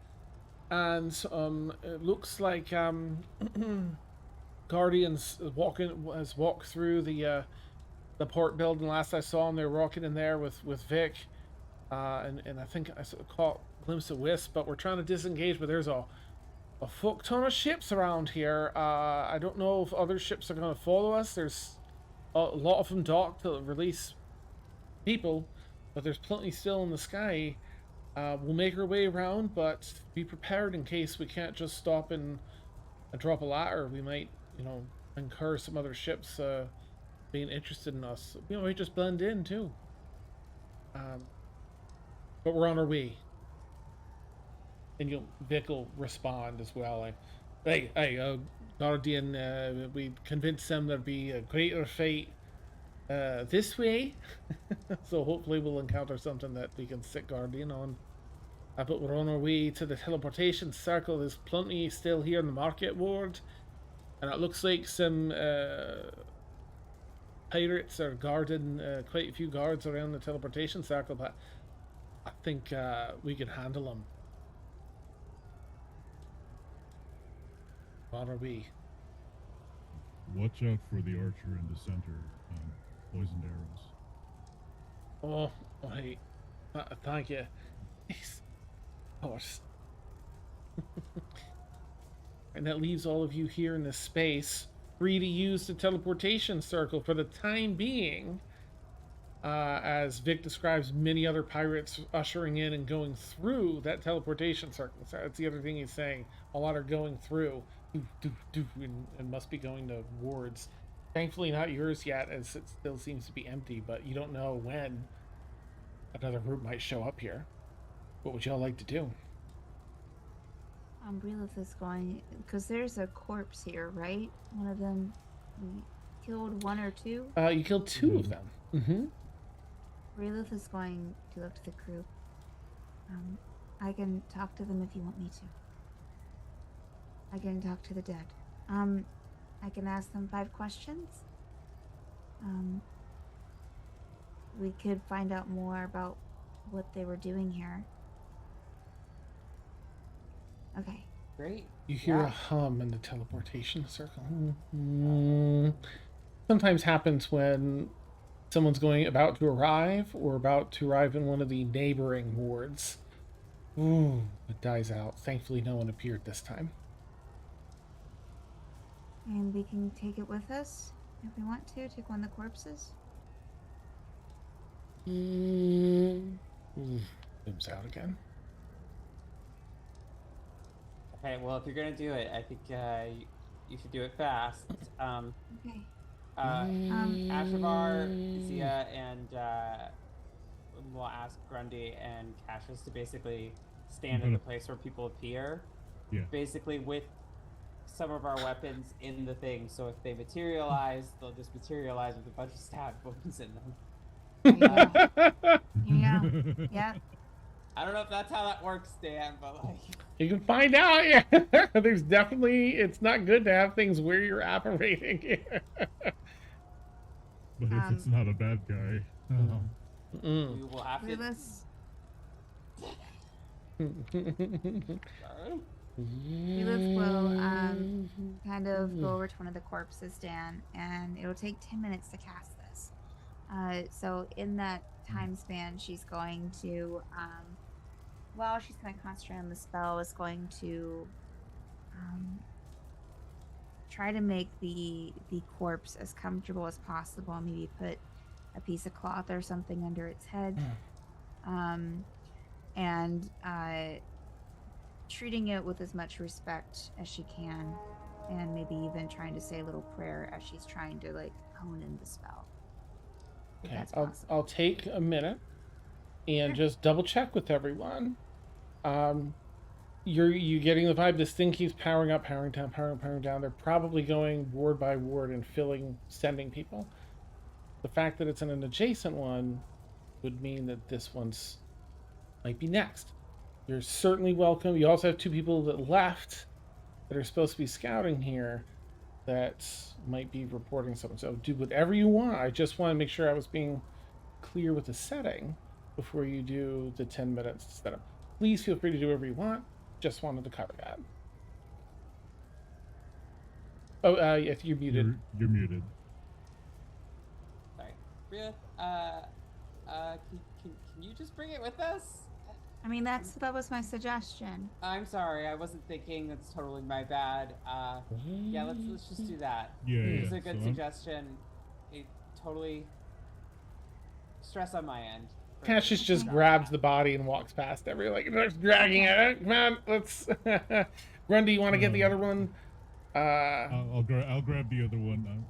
and it looks like Guardians has walked through the port building. Last I saw them, they were walking in there with Vic, and I think I caught a glimpse of Wisp. But we're trying to disengage. But there's a fuck ton of ships around here. I don't know if other ships are going to follow us. There's a lot of them docked to release people, but there's plenty still in the sky. We'll make our way around, but be prepared in case we can't just stop and drop a ladder. We might, incur some other ships being interested in us. We might just blend in too. But we're on our way. And Vic will respond as well. Guardian, we convinced them there'd be a greater fight this way. So hopefully we'll encounter something that we can sit Guardian on. But we're on our way to the teleportation circle. There's plenty still here in the market ward. And it looks like some pirates are guarding quite a few guards around the teleportation circle. But I think we can handle them. On our way. Watch out for the archer in the center. Poisoned arrows. Oh, hey. Thank you. Yes. Of course. And that leaves all of you here in this space free to use the teleportation circle for the time being. As Vic describes many other pirates ushering in and going through that teleportation circle. So that's the other thing he's saying. A lot are going through. And must be going to wards. Thankfully not yours yet, as it still seems to be empty, but you don't know when another group might show up here. What would y'all like to do? Brilith is going, because there's a corpse here, right? One of them, we killed one or two? You killed two of them. Mm-hmm. Brilith is going to look to the crew. I can talk to them if you want me to. I can talk to the dead. I can ask them 5 questions. We could find out more about what they were doing here. Okay. Great. You hear a hum in the teleportation circle. Sometimes happens when someone's about to arrive or about to arrive in one of the neighboring wards. Ooh, it dies out. Thankfully, no one appeared this time. And we can take it with us if we want to. Take one of the corpses. Zooms out again. Okay, well, if you're gonna do it, I think you should do it fast. Okay. Ashavar, Zia, and we'll ask Grundy and Cassius to basically stand in the place where people appear. Yeah. Basically with some of our weapons in the thing, so if they materialize, they'll just materialize with a bunch of stab wounds in them. Yeah. Yeah. I don't know if that's how that works, Dan, but like... You can find out, yeah. There's definitely, it's not good to have things where you're operating here. But if it's not a bad guy... We will have to... Lilith will kind of go over to one of the corpses, Dan, and it'll take 10 minutes to cast this. So in that time span, she's going to, while she's kind of concentrating on the spell, is going to try to make the corpse as comfortable as possible. Maybe put a piece of cloth or something under its head, and treating it with as much respect as she can, and maybe even trying to say a little prayer as she's trying to like hone in the spell. Okay, I'll take a minute and just double check with everyone. you getting the vibe this thing keeps powering up, powering down, powering down. They're probably going ward by ward and sending people. The fact that it's in an adjacent one would mean that this one's might be next. You're certainly welcome. You also have 2 people that left that are supposed to be scouting here that might be reporting something. So do whatever you want. I just want to make sure I was being clear with the setting before you do the 10 minutes setup. Please feel free to do whatever you want. Just wanted to cover that. Oh, if you're muted. You're muted. Sorry. Ruth, can you just bring it with us? I mean, that was my suggestion. I'm sorry, I wasn't thinking. That's totally my bad. Yeah, let's just do that. Yeah, It's yeah. a good suggestion. It totally stress on my end. Cassius just grabs the body and walks past everyone, like, dragging it. Come on, let's. Grundy, you want to get the other one? I'll grab the other one.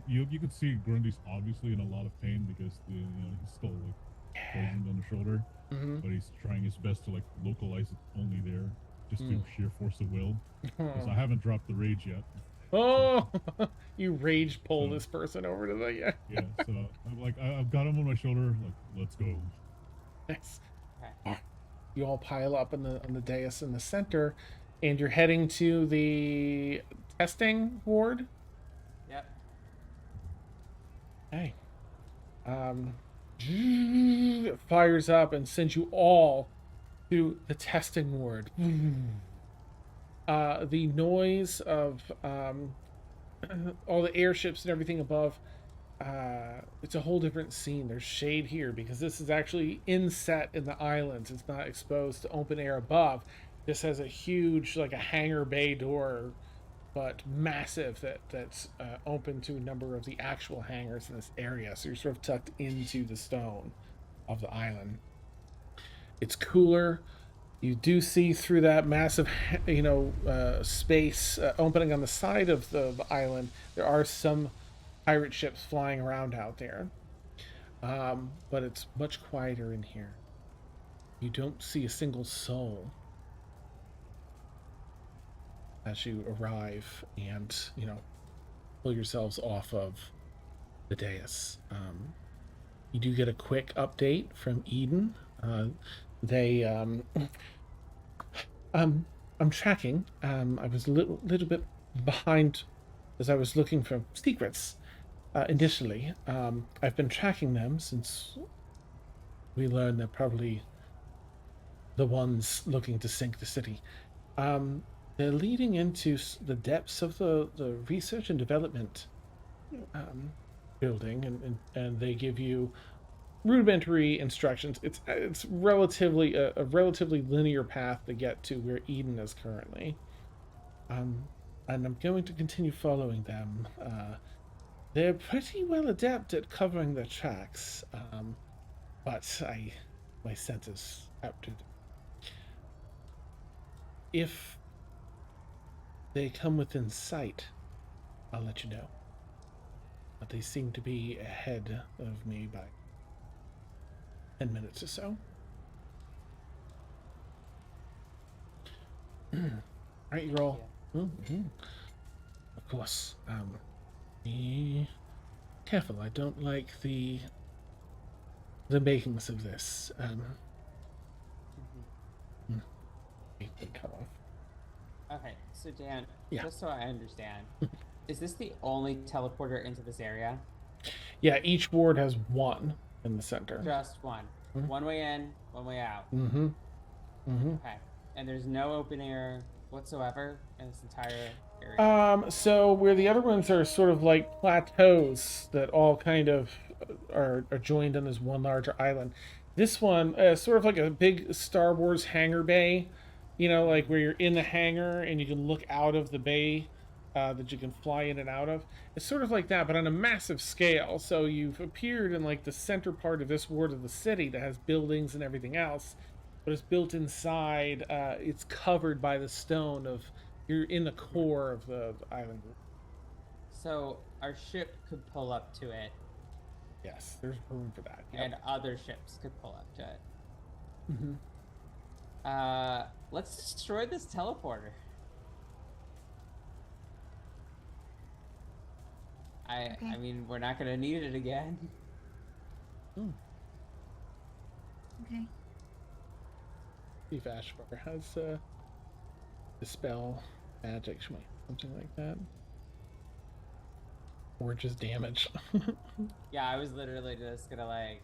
You can see Grundy's obviously in a lot of pain because he's still like poisoned on the shoulder, but he's trying his best to like localize it only there, just through sheer force of will. Because I haven't dropped the rage yet. Oh, you rage pull this person over to the Yeah. So I've got him on my shoulder. Like, let's go. Nice. Okay. You all pile up on the dais in the center, and you're heading to the testing ward. Yep. Hey. It fires up and sends you all to the testing ward. The noise of all the airships and everything above, it's a whole different scene. There's shade here because this is actually inset in the islands. It's not exposed to open air above. This has a huge, like a hangar bay door, but massive, that's open to a number of the actual hangars in this area. So you're sort of tucked into the stone of the island. It's cooler. You do see through that massive, space opening on the side of the island. There are some pirate ships flying around out there, but it's much quieter in here. You don't see a single soul as you arrive and pull yourselves off of the dais. You do get a quick update from Eden. I'm tracking. I was a little bit behind as I was looking for secrets initially. I've been tracking them since we learned they're probably the ones looking to sink the city. They're leading into the depths of the research and development building, and they give you rudimentary instructions. It's relatively a relatively linear path to get to where Eden is currently. And I'm going to continue following them. They're pretty well adept at covering their tracks, but my scent is outdated. If they come within sight, I'll let you know. But they seem to be ahead of me by 10 minutes or so. Right, you're all. Mm-hmm. Of course. Be careful. I don't like the makings of this. Cut off. Okay, so Dan, Yeah. just so I understand, is this the only teleporter into this area? Yeah, each ward has one in the center. Just one. Mhm. One way in, one way out. Mm-hmm. Mm-hmm. Okay. And there's no open air whatsoever in this entire area. So where the other ones are sort of like plateaus that all kind of are joined on this one larger island. This one is sort of like a big Star Wars hangar bay, like where you're in the hangar and you can look out of the bay that you can fly in and out of. It's sort of like that, but on a massive scale. So you've appeared in like the center part of this ward of the city that has buildings and everything else, but it's built inside. It's covered by the stone of. You're in the core of the island group. So our ship could pull up to it, Yes, there's room for that. Yep. and other ships could pull up to it. Mm-hmm. Let's destroy this teleporter. Okay. I mean, we're not gonna need it again. Hmm. Okay. See if Ashbar has dispel magic, something like that, or just damage. Yeah, I was literally just gonna like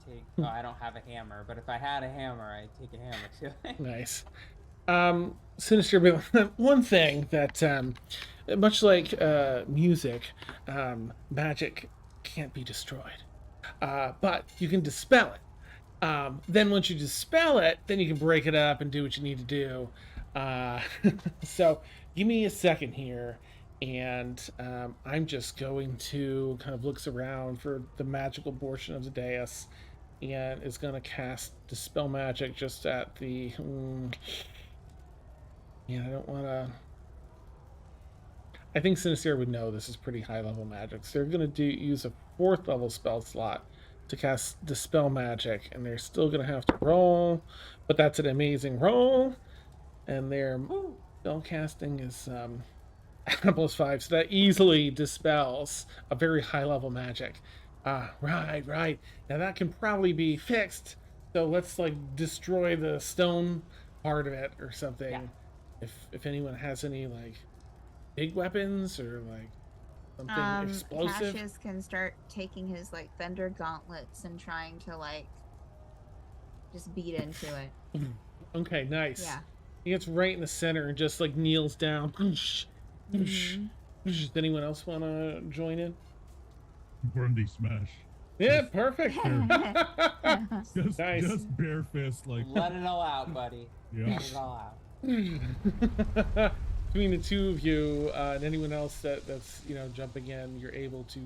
take. Oh, I don't have a hammer, but if I had a hammer, I'd take a hammer to it. Nice. Sinister, but one thing that, much like music, magic can't be destroyed, but you can dispel it. Then once you dispel it, then you can break it up and do what you need to do. Uh, so give me a second here, and I'm just going to kind of looks around for the magical portion of the dais, and is going to cast dispel magic just at the. Yeah, I don't want to. I think Sinister would know this is pretty high level magic, so they're going to use a 4th level spell slot to cast Dispel Magic, and they're still going to have to roll, but that's an amazing roll, and their spell casting is plus 5, so that easily dispels a very high level magic. Right. Now that can probably be fixed, so let's like destroy the stone part of it or something. Yeah. If anyone has any like big weapons or like something explosive. Cassius can start taking his like thunder gauntlets and trying to like just beat into it. Okay, nice. Yeah. He gets right in the center and just like kneels down. Mhm. Does anyone else want to join in? Grundy smash. Yeah, perfect. Just, Nice. just bare fist, like. Let it all out, buddy. Yeah. Let it all out. Between the two of you and anyone else that's jumping in, you're able to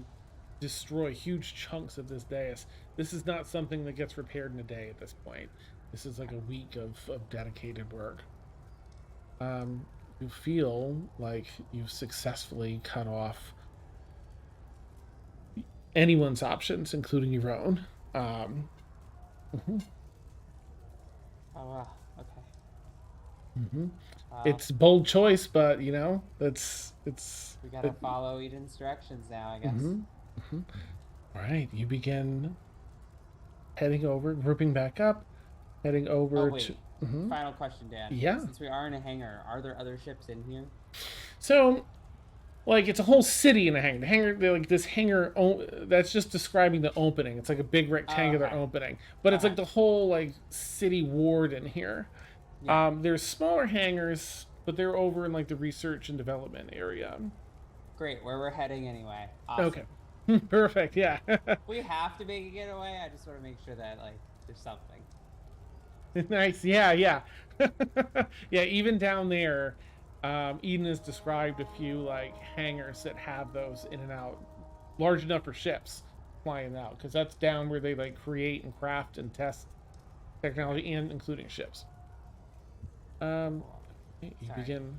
destroy huge chunks of this dais. This is not something that gets repaired in a day at this point. This is like a week of dedicated work. You feel like you've successfully cut off anyone's options, including your own. Oh wow. Okay. Well, It's bold choice, but it's we gotta follow Eden's directions now, I guess. All right, you begin heading over, grouping back up, heading over Oh wait. to. Final question, Dan. Yeah. Since we are in a hangar, are there other ships in here? So, like, it's a whole city in a hangar. The hangar, like this hangar, that's just describing the opening. It's like a big rectangular okay. opening, but it's Okay. like the whole like city ward in here. Yeah. There's smaller hangars, but they're over in like the research and development area. Great. Where we're heading anyway. Awesome. Okay. Perfect. Yeah. We have to make a getaway. I just want to make sure that like there's something. Nice. Yeah. Yeah. Even down there, Eden has described a few like hangars that have those in and out, large enough for ships flying out, because that's down where they like create and craft and test technology, and including ships. You Sorry. begin.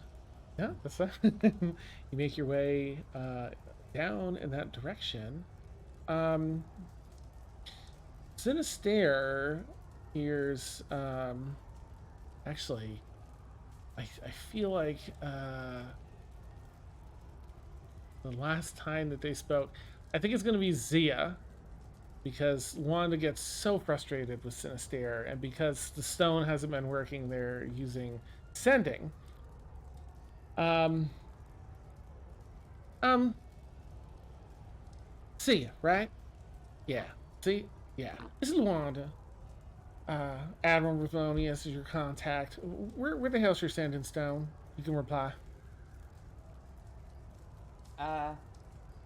Yeah, that's that. You make your way down in that direction. Sinister here's actually I feel like the last time that they spoke, I think it's gonna be Zia, because Wanda gets so frustrated with Sinister, and because the stone hasn't been working, they're using sending. See, right? Yeah. See? Yeah. This is Wanda. Admiral Ruthlonius is your contact. Where the hell's your sending stone? You can reply.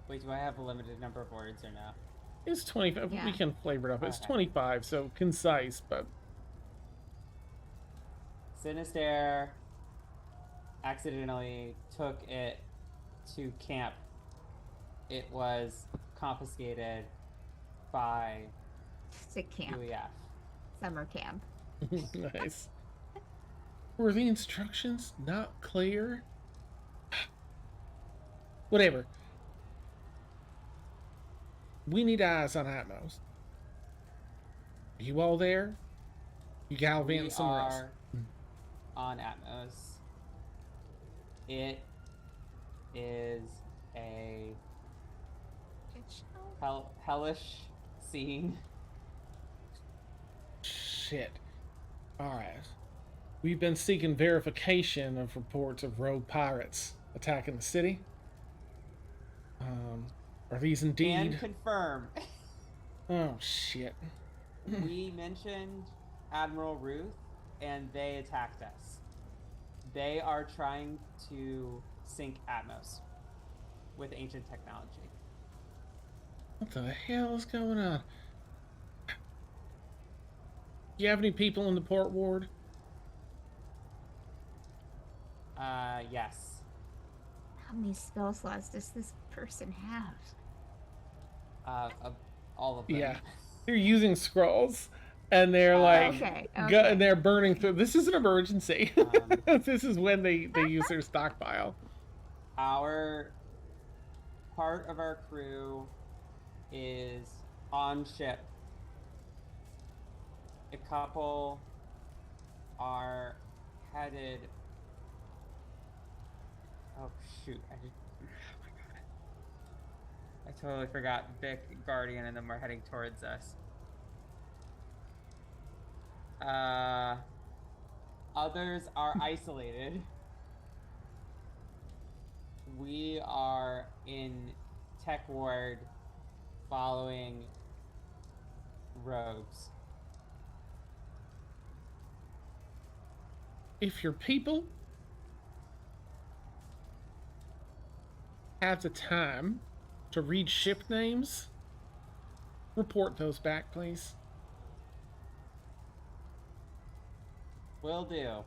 Wait, do I have a limited number of words or no? It's 25. Yeah. We can flavor it up. It's Okay. 25, so concise, but Sinister accidentally took it to camp. It was confiscated by Sick camp. UEF. Summer camp. nice. Were the instructions not clear? Whatever. We need eyes on Atmos. Are you all there? You gallivant We somewhere else. are on Atmos. It is a Shit show? hellish scene. Shit. Alright. We've been seeking verification of reports of rogue pirates attacking the city. Are these Can indeed? confirm. Oh, shit. We mentioned Admiral Ruth, and they attacked us. They are trying to sink Atmos with ancient technology. What the hell is going on? Do you have any people in the port ward? Yes. How many spell slots does this person have? All of them. Yeah. They're using scrolls. And they're like, Okay, and okay. they're burning through. This is an emergency. This is when they use their stockpile. Our part of our crew is on ship. A couple are headed. Oh shoot! Oh my god! I totally forgot Vic, Guardian, and them are heading towards us. Others are isolated. We are in tech ward following rogues. If your people have the time to read ship names, report those back, please. Will do.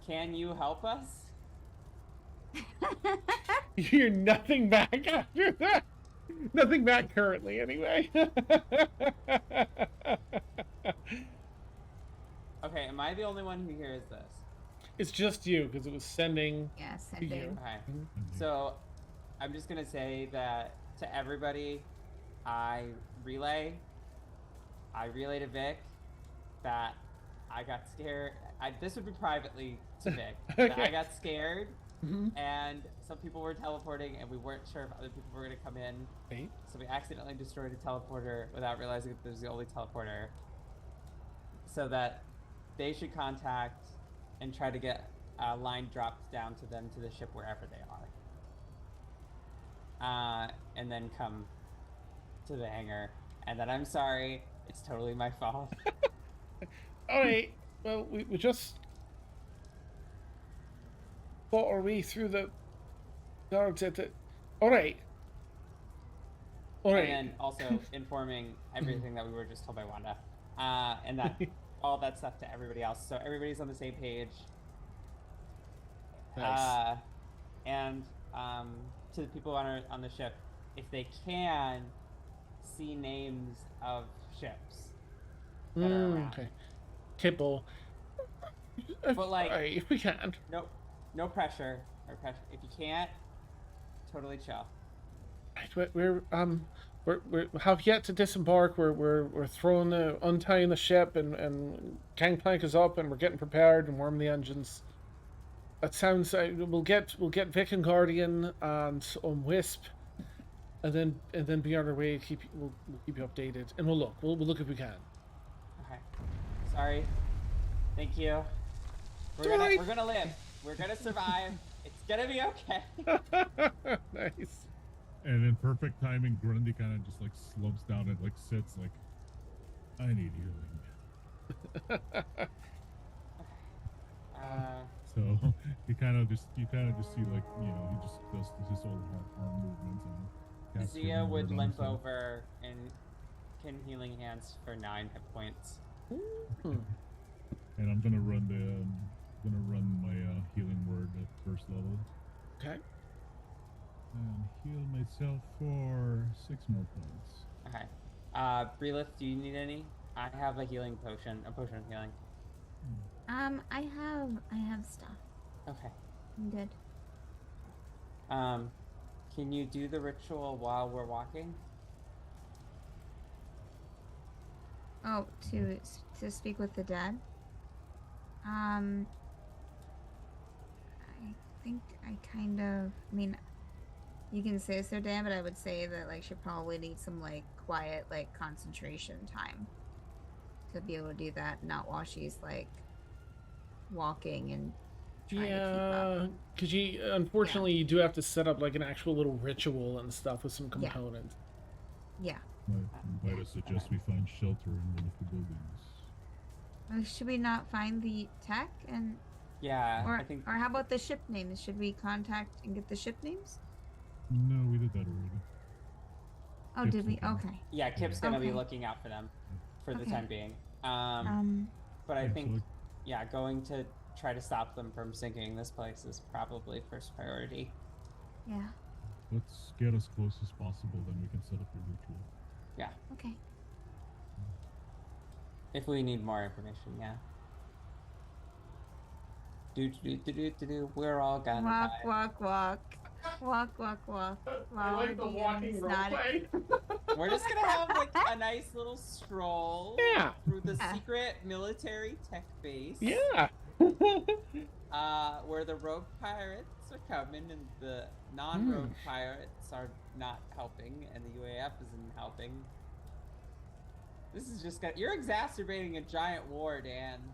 Can you help us? You hear nothing back after that. Nothing back currently, anyway. Okay, am I the only one who hears this? It's just you, because it was sending Yeah, to you. sending. Okay. Mhm. So I'm just gonna say that to everybody, I relay to Vic that I got scared. This would be privately to Vic. That I Okay. got scared, Mhm. and some people were teleporting, and we weren't sure if other people were gonna come in. Wait. So we accidentally destroyed a teleporter without realizing that there's the only teleporter. So that they should contact and try to get a line dropped down to them to the ship wherever they are. And then come to the hangar. And then I'm sorry, it's totally my fault. Alright. Well, we just fought our way through the guards at the. Alright. Alright. And then also informing everything that we were just told by Wanda. And that all that stuff to everybody else. So everybody's on the same page. Nice. And to the people on the ship, if they can see names of ships that are around. Okay. Tipple. But like, Alright, if we can. no pressure. No pressure. If you can't, totally chill. Right, we have yet to disembark. We're throwing untying the ship and gangplank is up and we're getting prepared and warming the engines. That sounds. We'll get Vic and Guardian and Wisp, and then be on our way. We'll keep you updated and we'll look if we can. Okay. Sorry. Thank you. We're gonna live. We're gonna survive. It's gonna be okay. Nice. And in perfect timing, Grundy kind of just like slumps down and like sits like, I need healing. So you kind of just see like, you know, he just does his whole arm movements and casts Zia healing would word on limp himself. over and can healing hands for 9 hit points. Hmm. And I'm gonna run my healing word at first level Okay. and heal myself for 6 more points. Okay. Brelith, do you need any? I have a potion of healing. I have stuff. Okay. I'm good. Can you do the ritual while we're walking? Oh, to speak with the dead. I think I kind of. I mean, you can say it's their dad, but I would say that like she probably needs some like quiet like concentration time to be able to do that, not while she's like walking and trying to keep up. Yeah, because unfortunately you do have to set up like an actual little ritual and stuff with some Yeah. components. Yeah. Might I suggest we find shelter in one of the buildings? Should we not find the tech and Yeah, or I think. or how about the ship names? Should we contact and get the ship names? No, we did that already. Oh, Kip's did we? looking. Okay. Yeah, Kip's gonna be Okay. looking out for them for the Okay. time being. But I Yeah, so think, like- yeah, going to try to stop them from sinking this place is probably first priority. Yeah. Let's get as close as possible, then we can set up your ritual. Yeah, Okay. if we need more information, yeah. We're all gonna Walk, die. walk, walk. Walk, walk, walk. I like the walking roleplay. We're just gonna have like a nice little stroll Yeah. through the Yeah. secret military tech base. Yeah. Where the rogue pirates are coming and the non-rogue pirates are not helping, and the UAF isn't helping. This is just you're exacerbating a giant war, Dan.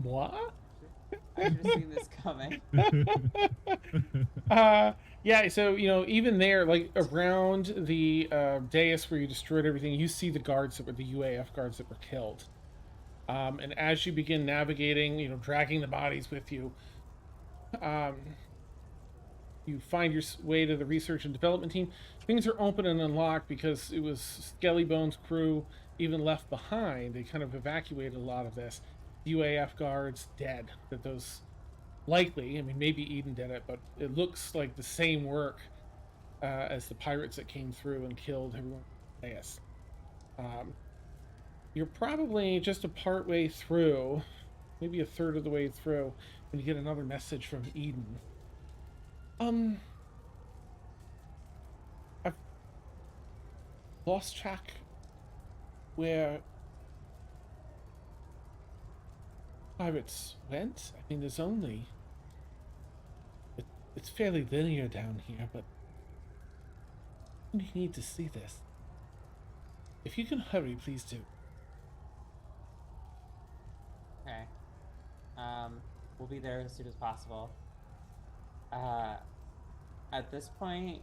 What? I should have seen this coming. Yeah, so even there, like around the dais where you destroyed everything, you see the guards that were the UAF guards that were killed. And as you begin navigating, dragging the bodies with you, you find your way to the research and development team. Things are open and unlocked because it was Skelly Bones' crew even left behind. They kind of evacuated a lot of this. UAF guards dead. That those likely, I mean, maybe Eden did it, but it looks like the same work as the pirates that came through and killed everyone. Yes. You're probably just a part way through, maybe a third of the way through, when you get another message from Eden. I've lost track where pirates went. I mean, there's only... It's fairly linear down here, but you need to see this. If you can hurry, please do. Okay. We'll be there as soon as possible. At this point,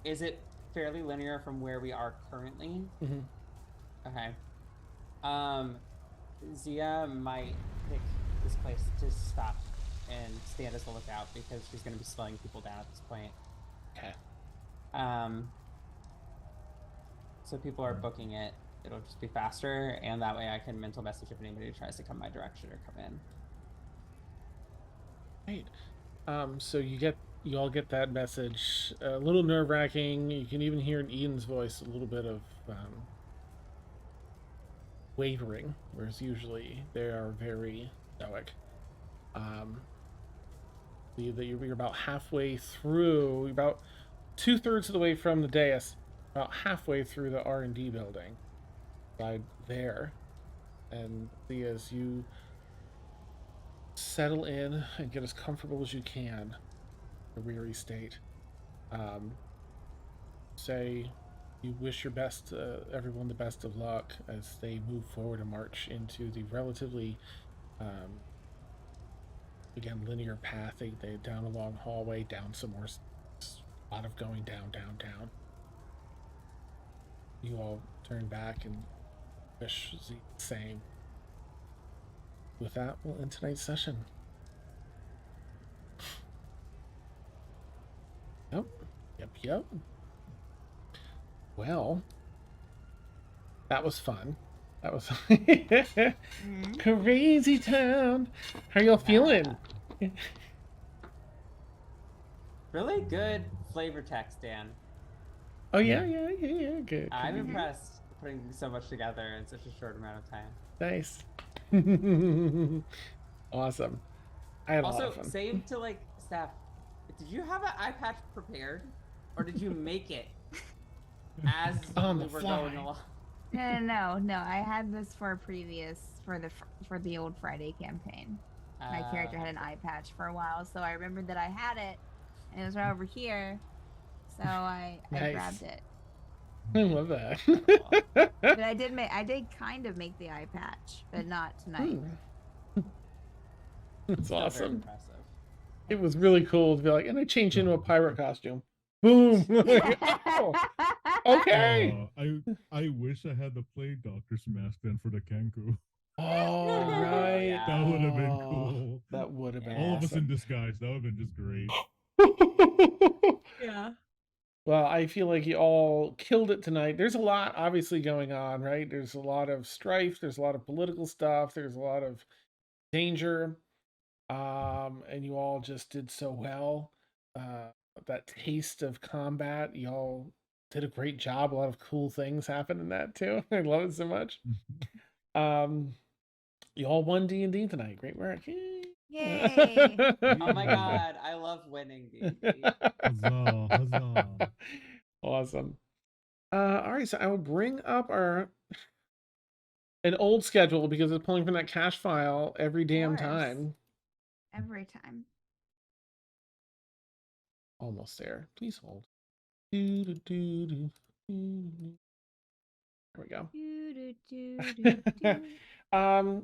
is it fairly linear from where we are currently? Mm-hmm. Okay. Zia might pick this place to stop and stand as a lookout because she's going to be slowing people down at this point. Okay. So people are booking it. It'll just be faster, and that way I can mental message if anybody tries to come my direction or come in. Right. So you all get that message. A little nerve-wracking. You can even hear in Eden's voice a little bit of wavering, whereas usually they are very stoic. You're about halfway through, about 2/3 of the way from the dais, about halfway through the R&D building, right there, and as you settle in and get as comfortable as you can, in a weary state, say you wish your best, everyone the best of luck as they move forward and march into the relatively, again, linear path. They down a long hallway, down some more, a lot of going down. You all turn back and wish the same. With that, we'll end tonight's session. Yep. Well, that was fun. That was crazy town. How y'all feeling? Really good flavor text, Dan. Oh yeah, good. I'm impressed putting so much together in such a short amount of time. Nice. Awesome. I had a lot Also, of fun. save to like Steph. Did you have an eye patch prepared, or did you make it as On we the were fly. going along? No. I had this for for the old Friday campaign. My character had an eye patch for a while, so I remembered that I had it, and it was right over here. So I grabbed Nice. it. I love that. But I did kind of make the eye patch, but not tonight. That's Still very awesome. impressive. It was really cool to be like, and I changed into a pirate costume. Boom. Oh, okay. I wish I had the plague doctor's mask then for the Kanku. Oh, right. yeah. That would have been Oh, cool. That would have been All of us in awesome. disguise. That would have been just great. Yeah. Well, I feel like you all killed it tonight. There's a lot obviously going on, right? There's a lot of strife, there's a lot of political stuff, there's a lot of danger. And you all just did so well. That taste of combat, you all did a great job. A lot of cool things happened in that too. I love it so much. You all won D&D tonight. Great work. Yay! Oh my god, I love winning D&D. Huzzah, huzzah. Awesome. All right, so I will bring up an old schedule because it's pulling from that cache file every damn course. time. Every time. Almost there. Please hold. There we go.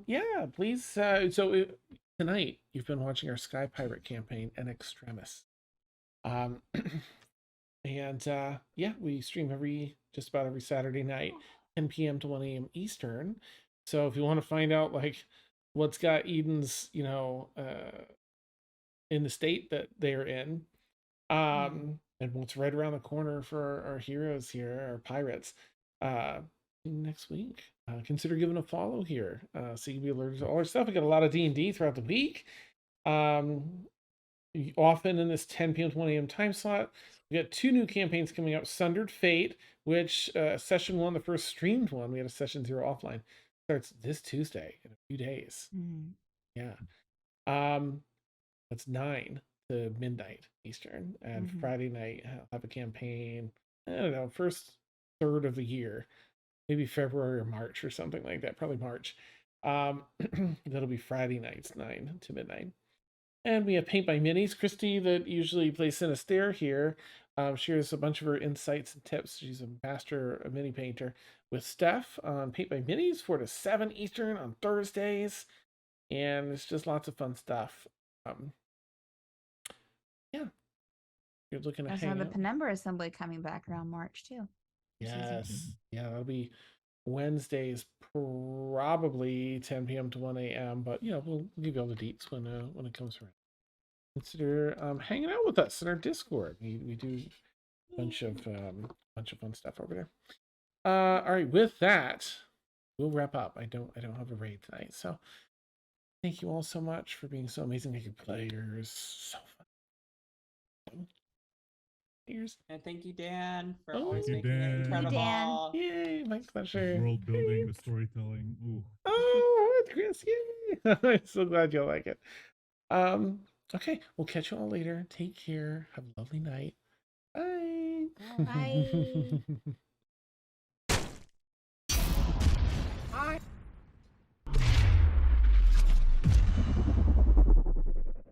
Yeah, please. Tonight you've been watching our Sky Pirate campaign, In Extremis. Yeah, we stream just about every Saturday night, 10 p.m. to 1 a.m. Eastern. So if you want to find out like what's got Eden's, in the state that they're in, and what's right around the corner for our heroes here, our pirates, next week, consider giving a follow here, so you can be alerted to all our stuff. We got a lot of D&D throughout the week. Often in this 10 p.m. to 1 a.m. time slot, we got 2 new campaigns coming up. Sundered Fate, which session 1, the first streamed one, we had a session 0 offline, starts this Tuesday in a few days. Yeah. That's 9 to midnight Eastern, and Friday night I'll have a campaign. I don't know, first third of the year, maybe February or March or something like that. Probably March. That'll be Friday nights, 9 to midnight. And we have Paint by Minis. Christy, that usually plays Sinister here, shares a bunch of her insights and tips. She's a master mini painter with Steph on Paint by Minis, 4 to 7 Eastern on Thursdays. And it's just lots of fun stuff. Yeah. You're looking to There's hang the out. Penumbra Assembly coming back around March too. Yes. Yeah, that'll be Wednesdays, probably 10 p.m. to 1 a.m. But we'll give you all the deets when it comes around. Consider hanging out with us in our Discord. We do a bunch of fun stuff over there. All right, with that, we'll wrap up. I don't have a raid tonight, so thank you all so much for being so amazing good players. So fun. And thank you, Dan, for Oh, always thank you, making it Dan. Thank you, Dan. incredible. Yay, my pleasure. World building, the storytelling. Ooh. Oh, Chris, yay! I'm so glad you'll like it. Okay, we'll catch you all later. Take care. Have a lovely night. Bye. Bye.